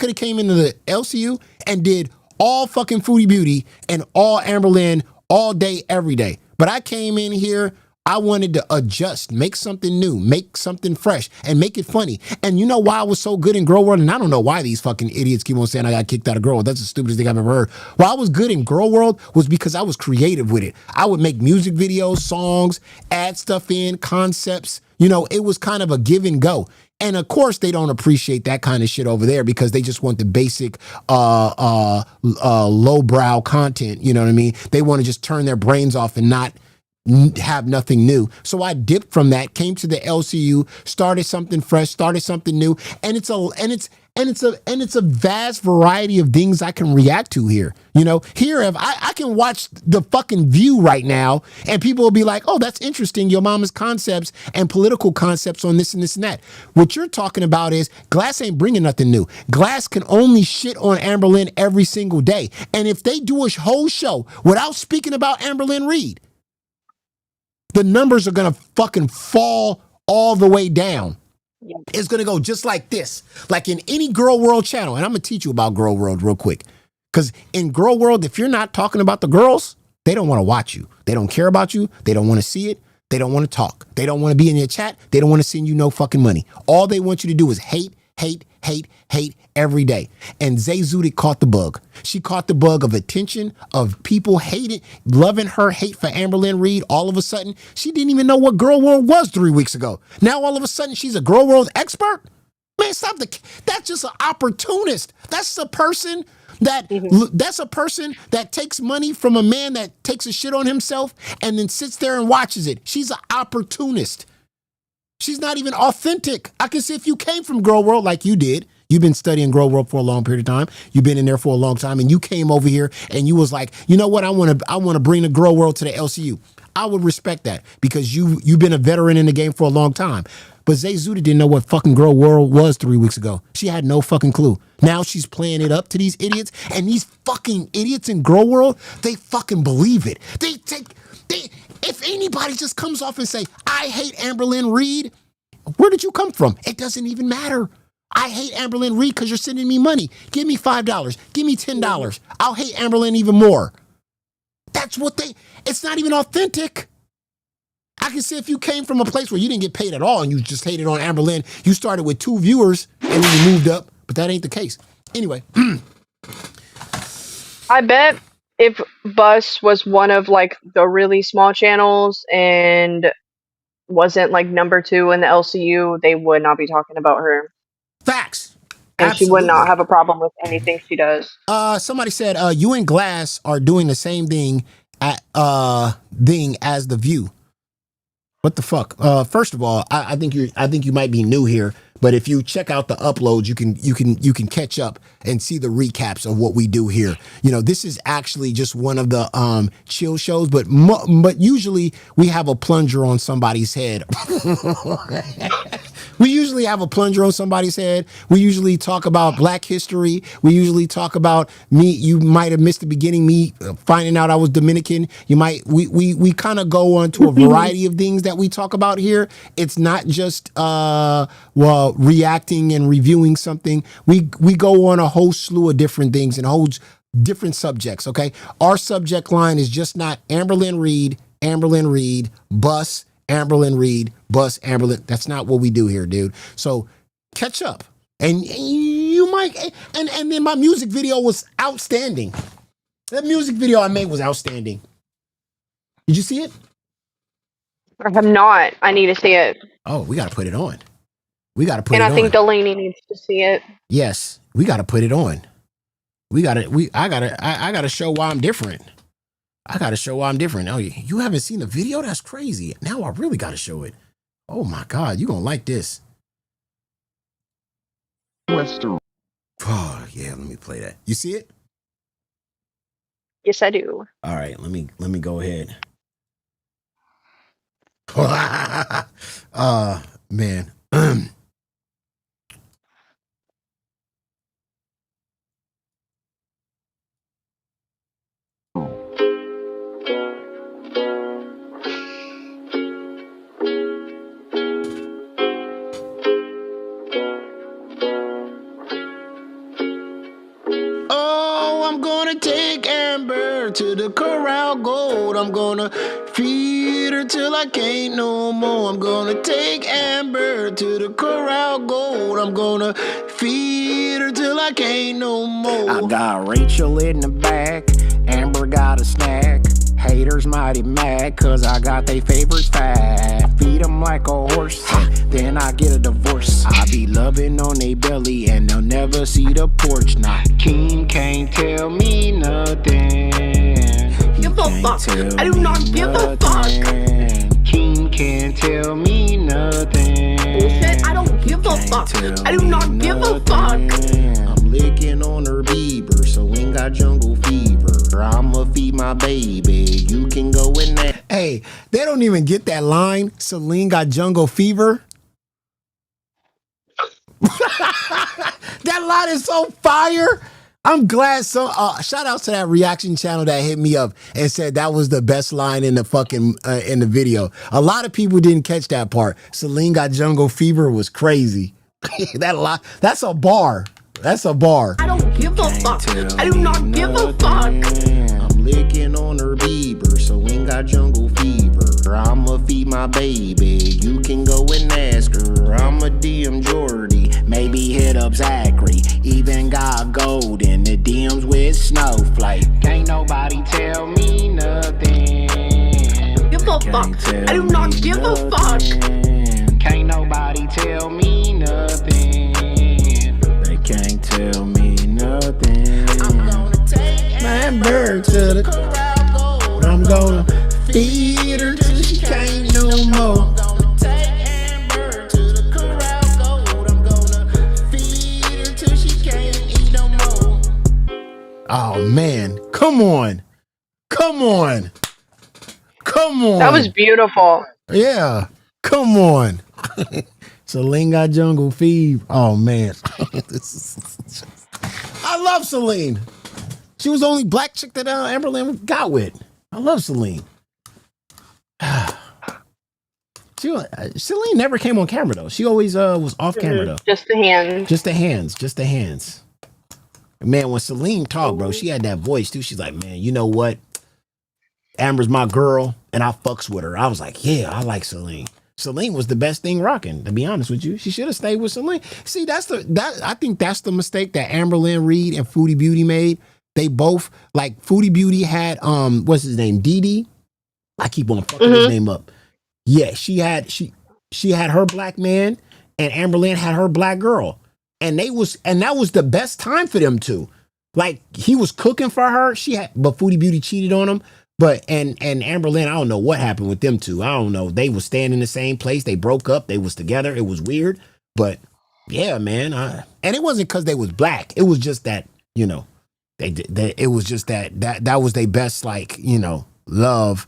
have came into the LCU and did all fucking Foodie Beauty and all Amberlynn all day, every day. But I came in here, I wanted to adjust, make something new, make something fresh, and make it funny. And you know why I was so good in Girl World? And I don't know why these fucking idiots keep on saying I got kicked out of Girl World. That's the stupidest thing I've ever heard. Why I was good in Girl World was because I was creative with it. I would make music videos, songs, add stuff in, concepts. You know, it was kind of a give and go. And of course, they don't appreciate that kind of shit over there because they just want the basic lowbrow content. You know what I mean? They want to just turn their brains off and not have nothing new. So I dipped from that, came to the LCU, started something fresh, started something new, and it's a vast variety of things I can react to here. You know, here if I can watch the fucking View right now, and people will be like, "Oh, that's interesting. Your mama's concepts and political concepts on this and this and that." What you're talking about is Glass ain't bringing nothing new. Glass can only shit on Amberlynn every single day, and if they do a whole show without speaking about Amberlynn Reed, the numbers are going to fucking fall all the way down. It's going to go just like this. Like in any Girl World channel. And I'm going to teach you about Girl World real quick. Because in Girl World, if you're not talking about the girls, they don't want to watch you. They don't care about you. They don't want to see it. They don't want to talk. They don't want to be in your chat. They don't want to send you no fucking money. All they want you to do is hate every day. And Zay Zudik caught the bug. She caught the bug of attention, of people hating, loving her hate for Amberlynn Reed. All of a sudden, she didn't even know what Girl World was 3 weeks ago. Now, all of a sudden, she's a Girl World expert? Man, stop that's just an opportunist. That's a person that takes money from a man that takes a shit on himself and then sits there and watches it. She's an opportunist. She's not even authentic. I can see if you came from Girl World like you did. You've been studying Girl World for a long period of time. You've been in there for a long time, and you came over here and you was like, you know what? I want to bring the Girl World to the LCU. I would respect that because you've been a veteran in the game for a long time. But Zay Zuda didn't know what fucking Girl World was 3 weeks ago. She had no fucking clue. Now she's playing it up to these idiots, and these fucking idiots in Girl World, they fucking believe it. If anybody just comes off and say, I hate Amberlynn Reed, Where did you come from? It doesn't even matter. I hate Amberlynn Reed because you're sending me money. Give me $5. Give me $10. I'll hate Amberlynn even more. That's what it's not even authentic. I can see if you came from a place where you didn't get paid at all and you just hated on Amberlynn, you started with 2 viewers and then you moved up, but that ain't the case. Anyway. I bet if Bus was one of like the really small channels and wasn't like number 2 in the LCU, they would not be talking about her. Facts. And Absolutely. she would not have a problem with anything she does. Somebody said you and Glass are doing the same thing as The View. What the fuck? First of all, I think you might be new here, but if you check out the uploads, you can catch up and see the recaps of what we do here. You know, this is actually just one of the chill shows, but usually we have a plunger on somebody's head. We usually have a plunger on somebody's head. We usually talk about Black history. We usually talk about me. You might have missed the beginning, me finding out I was Dominican. We kind of go on to a variety of things that we talk about here. It's not just, reacting and reviewing something. We go on a whole slew of different things and whole different subjects, okay? Our subject line is just not Amberlynn Reed, Bus, Amberlynn Reed, Bus, Amberlynn. That's not what we do here, dude. So catch up. And you might, and then my music video was outstanding. That music video I made was outstanding. Did you see it? I have not. I need to see it. Oh, we got to put it on. And I think Delaney needs to see it. Yes, we got to put it on. I gotta show why I'm different. I gotta show why I'm different. Oh, you haven't seen the video? That's crazy. Now I really gotta show it. Oh my God, you gonna like this. Oh yeah, let me play that. You see it? Yes, I do. All right, let me go ahead. Man. I'm gonna take Amber to the Corral Gold. I'm gonna feed her till I can't no more. I'm gonna take Amber to the Corral Gold. I'm gonna feed her till I can't no more. I got Rachel in the back. Amber got a snack. Haters mighty mad cause I got they favorites fat. Feed them like a horse, then I get a divorce. I be loving on they belly and they'll never see the porch. Nah, King can't tell me nothing. Give a fuck. I do not give a fuck. King can't tell me nothing. Bullshit, I don't give a fuck. I do not give a fuck. I'm licking on her Bieber, so ain't got jungle fever. I'ma feed my baby. You can go in there. Hey, they don't even get that line. Celine got jungle fever. That line is so fire. I'm glad shout out to that reaction channel that hit me up and said that was the best line in the fucking in the video. A lot of people didn't catch that part. Celine got jungle fever was crazy. That's a bar. That's a bar. I don't give a fuck. I do not give a fuck. I'm licking on her Bieber, so ain't got jungle fever. I'ma feed my baby. You can go and ask her. I'ma DM Jordy, maybe hit up Zachary. Even got gold in the DMs with Snowflake. Can't nobody tell me nothing. Give a fuck. I do not give a fuck. Can't nobody tell me nothing. They can't tell me nothing. I'm gonna take my bird to the Corral Gold. I'm gonna feed her till she can't no more. I'm gonna take Amber to the Corral Gold. I'm gonna feed her till she can't eat no more. Oh man, come on. That was beautiful. Yeah, come on. Celine got jungle fever. Oh man. I love Celine. She was the only black chick that Amberlynn got with. I love Celine. Celine never came on camera though. She always was off camera though. Just the hands. Just the hands. Just the hands. Man, when Celine talked, bro, she had that voice too. She's like, man, you know what? Amber's my girl, and I fucks with her. I was like, yeah, I like Celine. Celine was the best thing rocking, to be honest with you. She should have stayed with Celine. See, I think that's the mistake that Amber Lynn Reed and Foodie Beauty made. They both, like, Foodie Beauty had what's his name? Dee. I keep on fucking his name up. Yeah, she had her black man, and Amber Lynn had her black girl. And that was the best time for them two. Like, he was cooking for her. But Foodie Beauty cheated on him. But and Amber Lynn, I don't know what happened with them two. I don't know. They was staying in the same place. They broke up. They was together. It was weird. But yeah, man. And it wasn't because they was black. It was just that, you know, it was just that was their best, like, you know, love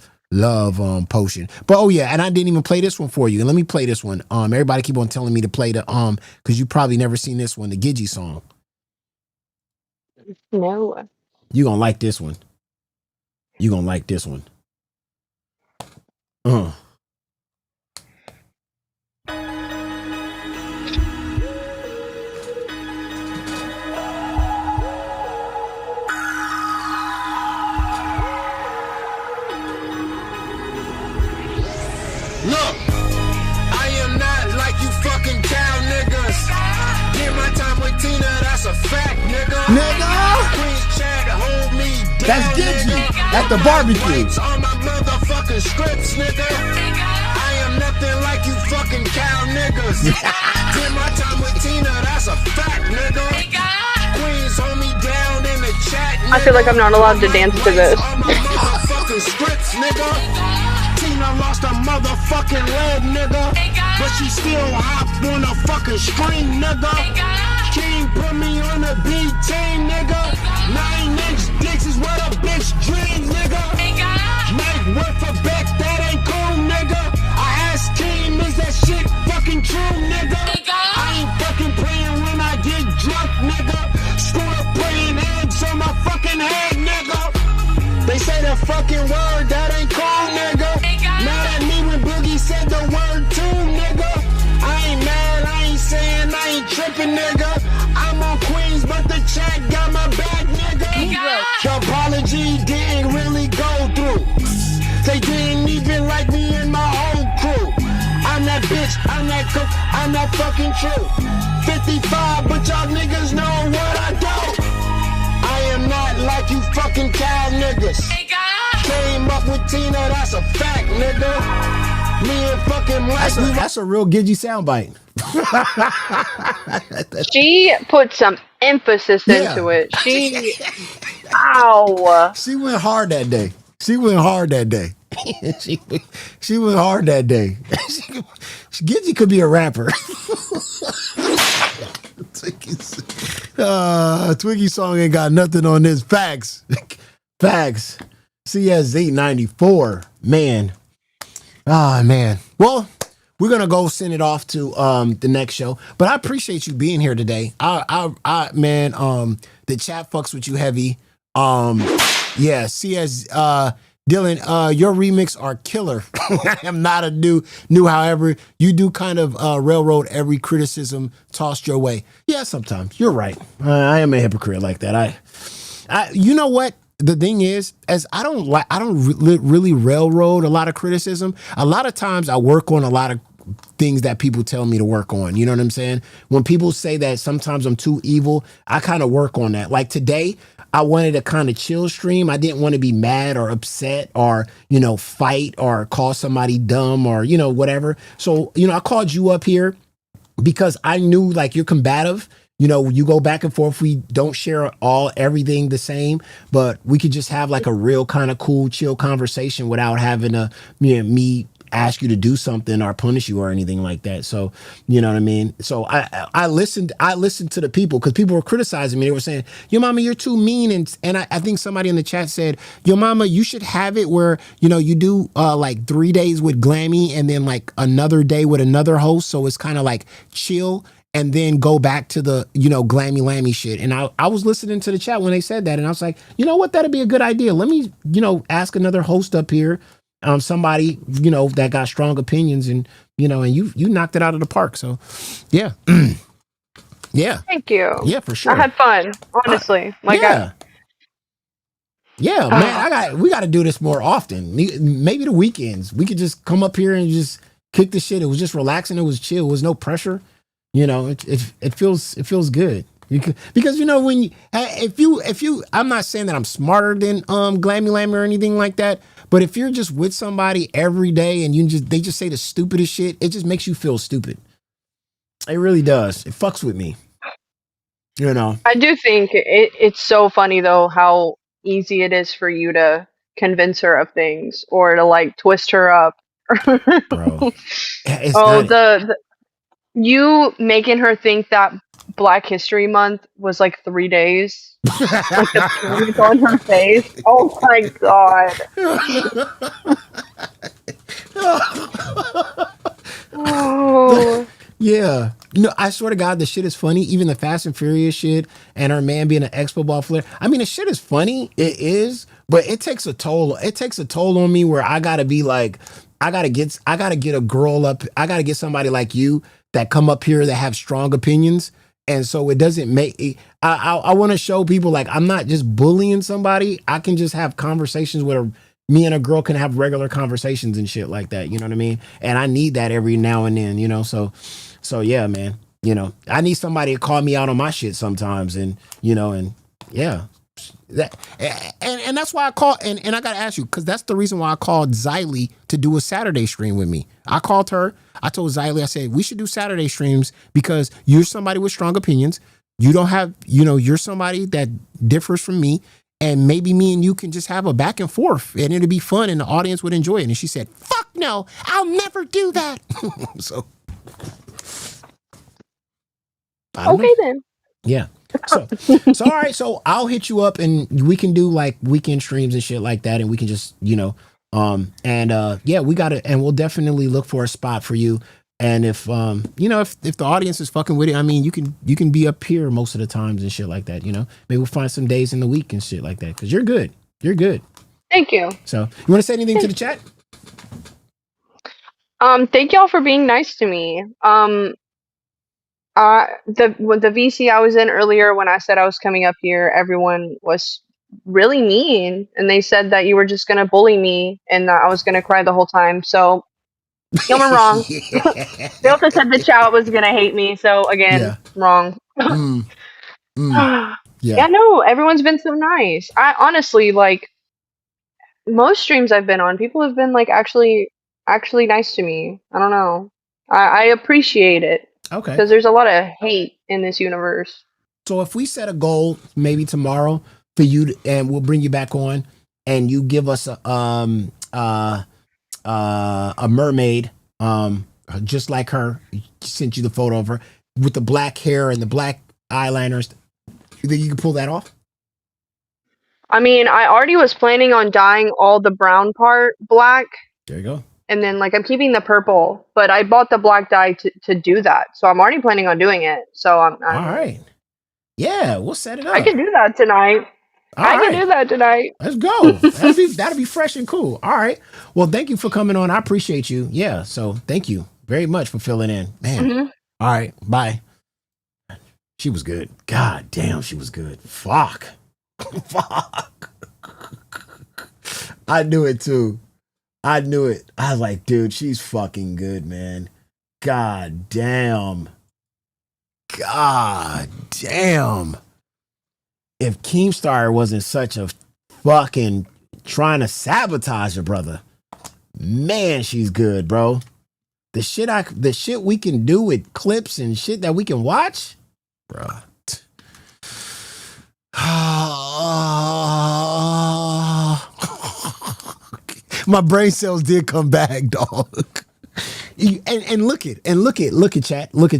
potion. But oh yeah, and I didn't even play this one for you. And let me play this one. Everybody keep on telling me to play the because you probably never seen this one, the Gidgee song. No. You gonna like this one. You gonna like this one. Look, I am not like you fucking cow niggas. Get my time with Tina, that's a fact, nigga. Queen's Chad, hold me down. That's Gidgee at the barbecue. On my motherfucking scripts, nigga. I am nothing like you fucking cow niggas. Get my time with Tina, that's a fact, nigga. Queens, hold me down in the chat, nigga. I feel like I'm not allowed to dance to this. On my motherfucking scripts, nigga. Tina lost a motherfucking leg, nigga. But she still hopped on a fucking string, nigga. King put me on a beat team, nigga. 9-inch dicks is what a bitch dreams, nigga. Mike work for Beck, that ain't cool, nigga. I asked King, is that shit fucking true, nigga? I ain't fucking playing when I get drunk, nigga. Screw up playing eggs on my fucking head, nigga. They say the fucking word, that ain't cool, nigga. Mad at me when Boogie said the word too, nigga. I ain't mad, I ain't saying I ain't tripping, nigga. I'm on Queens, but the chat got my back, nigga. The apology didn't really go through. They didn't even like me and my whole crew. I'm that bitch, I'm that cook, I'm that fucking true. 55, but y'all niggas know what I do. I am not like you fucking cow niggas. Came up with Tina, that's a fact, nigga. Me and fucking that's a real Gidgee soundbite. She put some emphasis into it. Ow. She went hard that day. She went hard that day. Gidgee could be a rapper. Twiggy song ain't got nothing on this. Facts. CS 894. Man. Man. Well, we're gonna go send it off to the next show. But I appreciate you being here today. Man, the chat fucks with you heavy. Yeah, CS Dylan, your remix are killer. I am not a new, however, you do kind of railroad every criticism tossed your way. Yeah, sometimes. You're right. I am a hypocrite like that. I you know what? The thing is, as I don't really railroad a lot of criticism. A lot of times I work on a lot of things that people tell me to work on. You know what I'm saying? When people say that sometimes I'm too evil, I kind of work on that. Like today, I wanted a kind of chill stream. I didn't want to be mad or upset or, you know, fight or call somebody dumb or, you know, whatever. So, you know, I called you up here because I knew like you're combative. You know, you go back and forth. We don't share everything the same, but we could just have like a real kind of cool, chill conversation without having me ask you to do something or punish you or anything like that. So, you know what I mean? So I listened to the people because people were criticizing me. They were saying, "Yo, mama, you're too mean." And I think somebody in the chat said, "Yo, mama, you should have it where, you know, you do like 3 days with Glammy and then like another day with another host. So it's kind of like chill and then go back to the, you know, Glammy Lammy shit." And I was listening to the chat when they said that. And I was like, you know what? That'd be a good idea. Let me, you know, ask another host up here somebody, that got strong opinions, and and you knocked it out of the park. So yeah. Yeah. Thank you. Yeah, for sure. I had fun, honestly. Yeah, man. We got to do this more often. Maybe the weekends we could just come up here and just kick the shit. It was just relaxing. It was chill. It was no pressure. It feels good. Because when if you I'm not saying that I'm smarter than Glammy Lammy or anything like that, but if you're just with somebody every day and they just say the stupidest shit, it just makes you feel stupid. It really does. It fucks with me. I do think it's so funny though how easy it is for you to convince her of things or to like twist her up. Bro. You making her think that Black History Month was like 3 days. Like the period on her face. Oh my god. Oh. Yeah. I swear to God, the shit is funny. Even the Fast and Furious shit and her man being an ex-football player. I mean, the shit is funny. It is, but it takes a toll. It takes a toll on me where I gotta be like, I gotta get a girl up. I gotta get somebody like you that come up here that have strong opinions. And so it doesn't make, I want to show people like, I'm not just bullying somebody. I can just have conversations where me and a girl can have regular conversations and shit like that. You know what I mean? And I need that every now and then, so yeah, man, I need somebody to call me out on my shit sometimes. And yeah, that, and that's why I call, and I got to ask you, cause that's the reason why I called Xylee to do a Saturday stream with me. I called her. I told Xylee, I said, we should do Saturday streams because you're somebody with strong opinions. You don't have, you're somebody that differs from me. And maybe me and you can just have a back and forth and it'll be fun and the audience would enjoy it. And she said, fuck no, I'll never do that. So. Okay then. Yeah. So all right. So I'll hit you up and we can do like weekend streams and shit like that. And we can just, yeah, we got it. And we'll definitely look for a spot for you. And if the audience is fucking with it, I mean, you can be up here most of the times and shit like that. Maybe we'll find some days in the week and shit like that. Cause you're good. You're good. Thank you. So you want to say anything to the chat? Thank y'all for being nice to me. The VC I was in earlier when I said I was coming up here, everyone was really mean, and they said that you were just gonna bully me and that I was gonna cry the whole time. So you were wrong. They also said the chat was gonna hate me. So again, wrong. Yeah, no, everyone's been so nice. I honestly like most streams I've been on, people have been like actually nice to me. I don't know. I appreciate it. Okay. Because there's a lot of hate in this universe. So if we set a goal maybe tomorrow for you and we'll bring you back on and you give us a mermaid, just like her, sent you the photo of her with the black hair and the black eyeliners. You think you can pull that off? I mean, I already was planning on dyeing all the brown part black. There you go. And then like I'm keeping the purple, but I bought the black dye to do that. So I'm already planning on doing it. So I'm all right. Yeah, we'll set it up. I can do that tonight. I can do that tonight. Let's go. That'll be fresh and cool. All right. Well, thank you for coming on. I appreciate you. Yeah. So thank you very much for filling in. Man. Mm-hmm. All right. Bye. She was good. God damn, she was good. Fuck. Fuck. I knew it too. I knew it. I was like, dude, she's fucking good, man. God damn. God damn. If Keemstar wasn't such a fucking trying to sabotage her brother, man, she's good, bro. The shit we can do with clips and shit that we can watch, bro. My brain cells did come back, dog. And look at chat. Look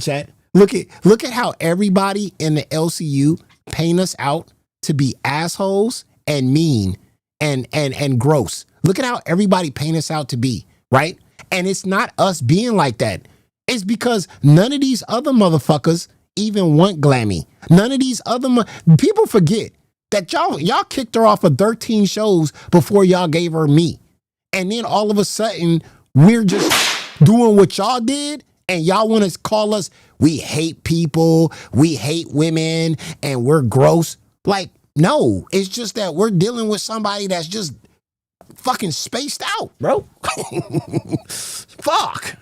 at how everybody in the LCU paint us out to be assholes and mean and gross. Look at how everybody paint us out to be, right? And it's not us being like that. It's because none of these other motherfuckers even want Glammy. None of these other people forget that y'all kicked her off of 13 shows before y'all gave her me. And then all of a sudden, we're just doing what y'all did, and y'all want to call us, we hate people, we hate women, and we're gross. Like, no, it's just that we're dealing with somebody that's just fucking spaced out, bro. Fuck.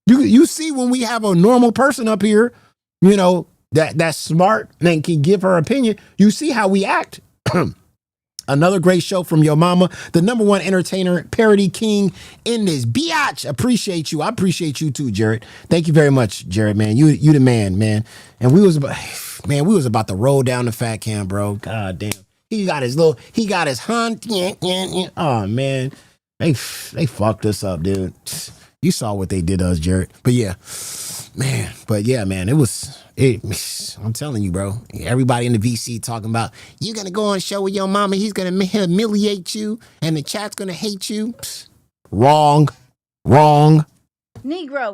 You see when we have a normal person up here, you know, that's smart and can give her opinion, you see how we act. Another great show from your mama, the #1 entertainer, parody king in this biatch. Appreciate you. I appreciate you too, Jared. Thank you very much, Jared, man. You the man, man. And we was about to roll down the fat cam, bro. God damn. He got his hunt. Oh man. They fucked us up, dude. You saw what they did to us, Jared. But yeah, man. I'm telling you, bro. Everybody in the VC talking about, you're going to go on a show with your mama, he's going to humiliate you, and the chat's going to hate you. Psst. Wrong. Negro.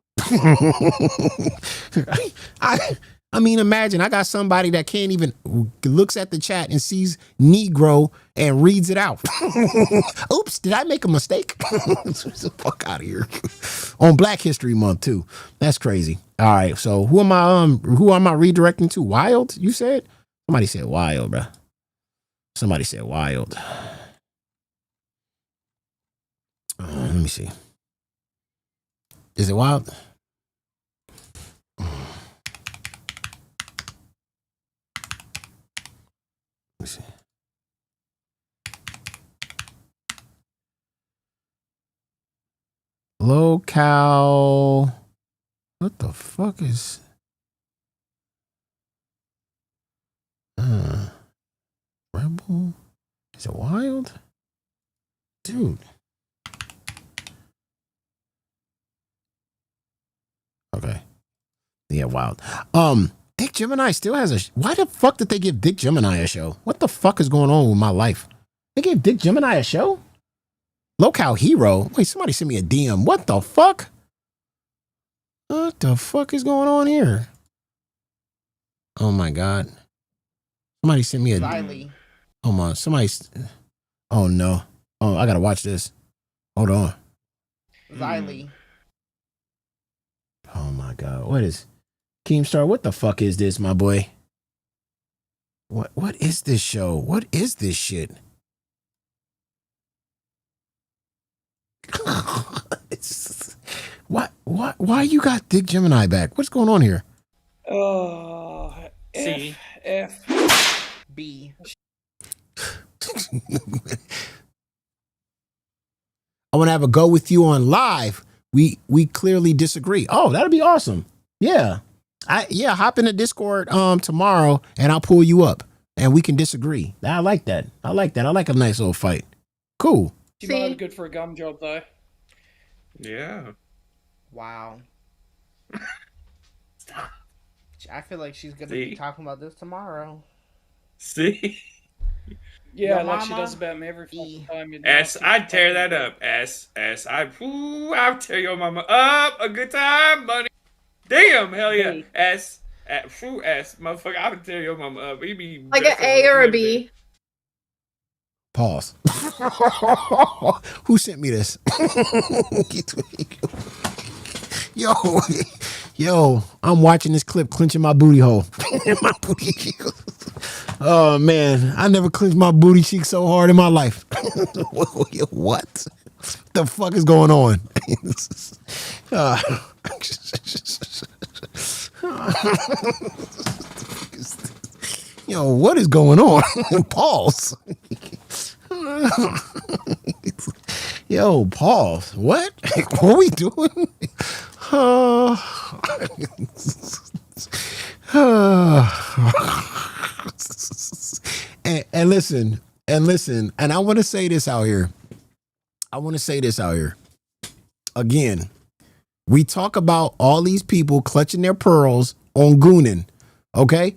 I mean, imagine I got somebody that can't even looks at the chat and sees Negro and reads it out. Oops, did I make a mistake? Get the fuck out of here. On Black History Month too. That's crazy. All right, so who am I redirecting to? Wild? You said? Somebody said Wild, bro. Somebody said Wild. Let me see. Is it Wild? See. Locale. What the fuck is Rebel? Is it Wild? Dude. Okay. Yeah, Wild. Dick Gemini still has a... Why the fuck did they give Dick Gemini a show? What the fuck is going on with my life? They gave Dick Gemini a show? Locale Hero? Wait, somebody sent me a DM. What the fuck? What the fuck is going on here? Oh my God. Somebody sent me a... Riley. Oh my... Oh no. Oh, I gotta watch this. Hold on. Riley. Oh my God. What is... Keemstar, what the fuck is this, my boy? What is this show? What is this shit? Why you got Dick Gemini back? What's going on here? F B. I want to have a go with you on live. We clearly disagree. Oh, that'd be awesome. Yeah. Hop in the Discord tomorrow and I'll pull you up and we can disagree. I like that. I like a nice little fight. Cool. She might have good for a gum job though. Yeah. Wow. I feel like she's gonna be talking about this tomorrow. See? Yeah, like she does about me every fucking time. I'd tear that up. I'll tear your mama up. A good time, buddy. Damn, hell yeah. Motherfucker, I would tear your mama up. He'd be like an A or a B. Pause. Who sent me this? Yo, I'm watching this clip clenching my booty hole. My booty cheek. Oh man, I never clenched my booty cheek so hard in my life. What? The fuck is going on? Yo, what is going on? Pause. Yo, pause. What? What are we doing? And listen, and I want to say this out here. Again, we talk about all these people clutching their pearls on Goonin, okay?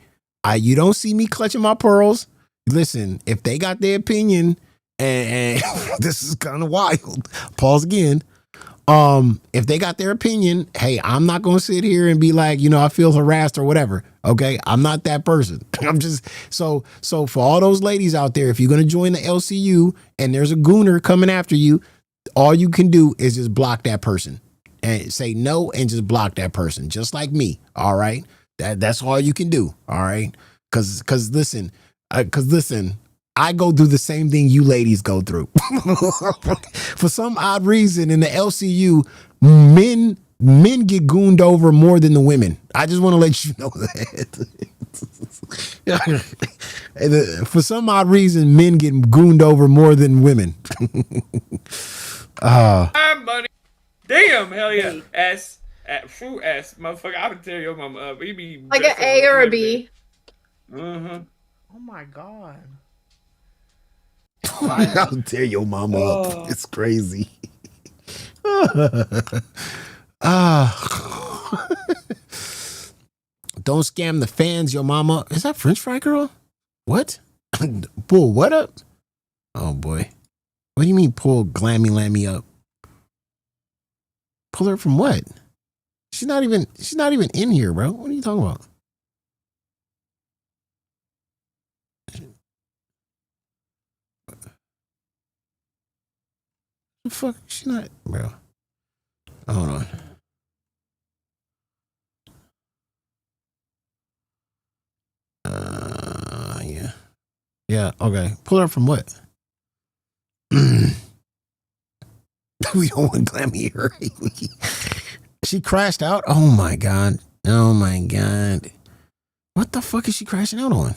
You don't see me clutching my pearls. Listen, if they got their opinion, and this is kind of wild, pause again, If they got their opinion, hey, I'm not gonna sit here and be like, I feel harassed or whatever. Okay, I'm not that person. I'm just so for all those ladies out there, if you're gonna join the LCU and there's a gooner coming after you, all you can do is just block that person and say no and just block that person, just like me. All right, that's all you can do. All right, because listen, I go through the same thing you ladies go through. For some odd reason, in the LCU, men get gooned over more than the women. I just want to let you know that. For some odd reason, men get gooned over more than women. Money. Damn, hell yeah. S. Motherfucker, I would tell your mama up. He be like an A or a B. Mm-hmm. Oh my god. I'll tear your mama up. It's crazy. Don't scam the fans, your mama. Is that French fry girl? What? Pull what up? Oh boy. What do you mean pull glammy lammy up? Pull her from what? She's not even in here, bro. What are you talking about? The fuck? She's not, bro. Hold on. Yeah. Yeah, okay. Pull her from what? We don't want Glammy here. She crashed out? Oh my god. Oh my god. What the fuck is she crashing out on?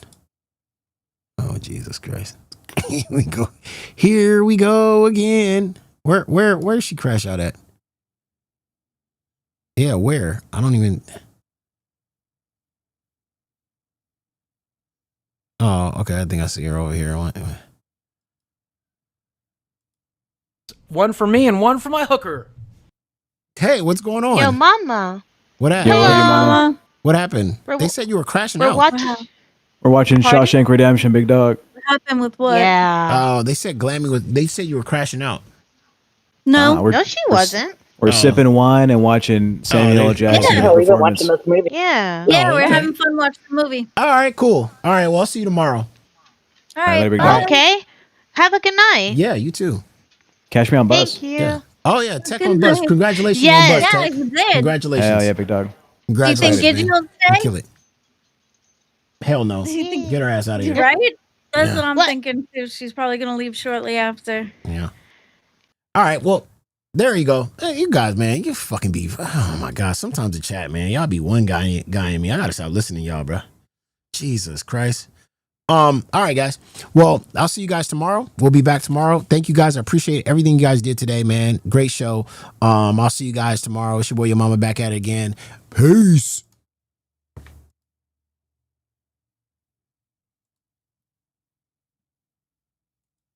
Oh Jesus Christ. Here we go. Here we go again. Where she crash out at? Yeah, where? I don't even. Oh, okay. I think I see her over here. One for me and one for my hooker. Hey, what's going on? Yo, mama. What happened? Hello. Mama. What happened? They said you were crashing out. We're watching Pardon? Shawshank Redemption, big dog. What happened with what? Yeah. Oh, they said Glammy was. They said you were crashing out. No. we're- No, she wasn't. We're sipping wine and watching Samuel L. Jackson Yeah. do a performance. Yeah. Yeah, Oh, we're okay. having fun watching the movie. All right, cool. All right, well, I'll see you tomorrow. All right. later, big bye. dog. Okay. Have a good night. Yeah, you too. Catch me on bus. Thank you. Yeah. Oh yeah, Tech Good on Bus. night. Congratulations Yes. on Bus, Yeah, Tech. you did. Congratulations. Hell yeah, big dog. Do you think Congratulations, Gidget man. will You stay? kill it. Hell no. Do you think- Get her ass out of here. Right? That's Yeah. what I'm What? thinking too. She's probably gonna leave shortly after. Yeah. All right. Well, there you go. Hey, you guys, man, you fucking be. Oh my god. Sometimes the chat, man, y'all be one guy in me. I gotta stop listening to y'all, bro. Jesus Christ. All right, guys. Well, I'll see you guys tomorrow. We'll be back tomorrow. Thank you guys. I appreciate everything you guys did today, man. Great show. I'll see you guys tomorrow. It's your boy, your mama, back at it again. Peace.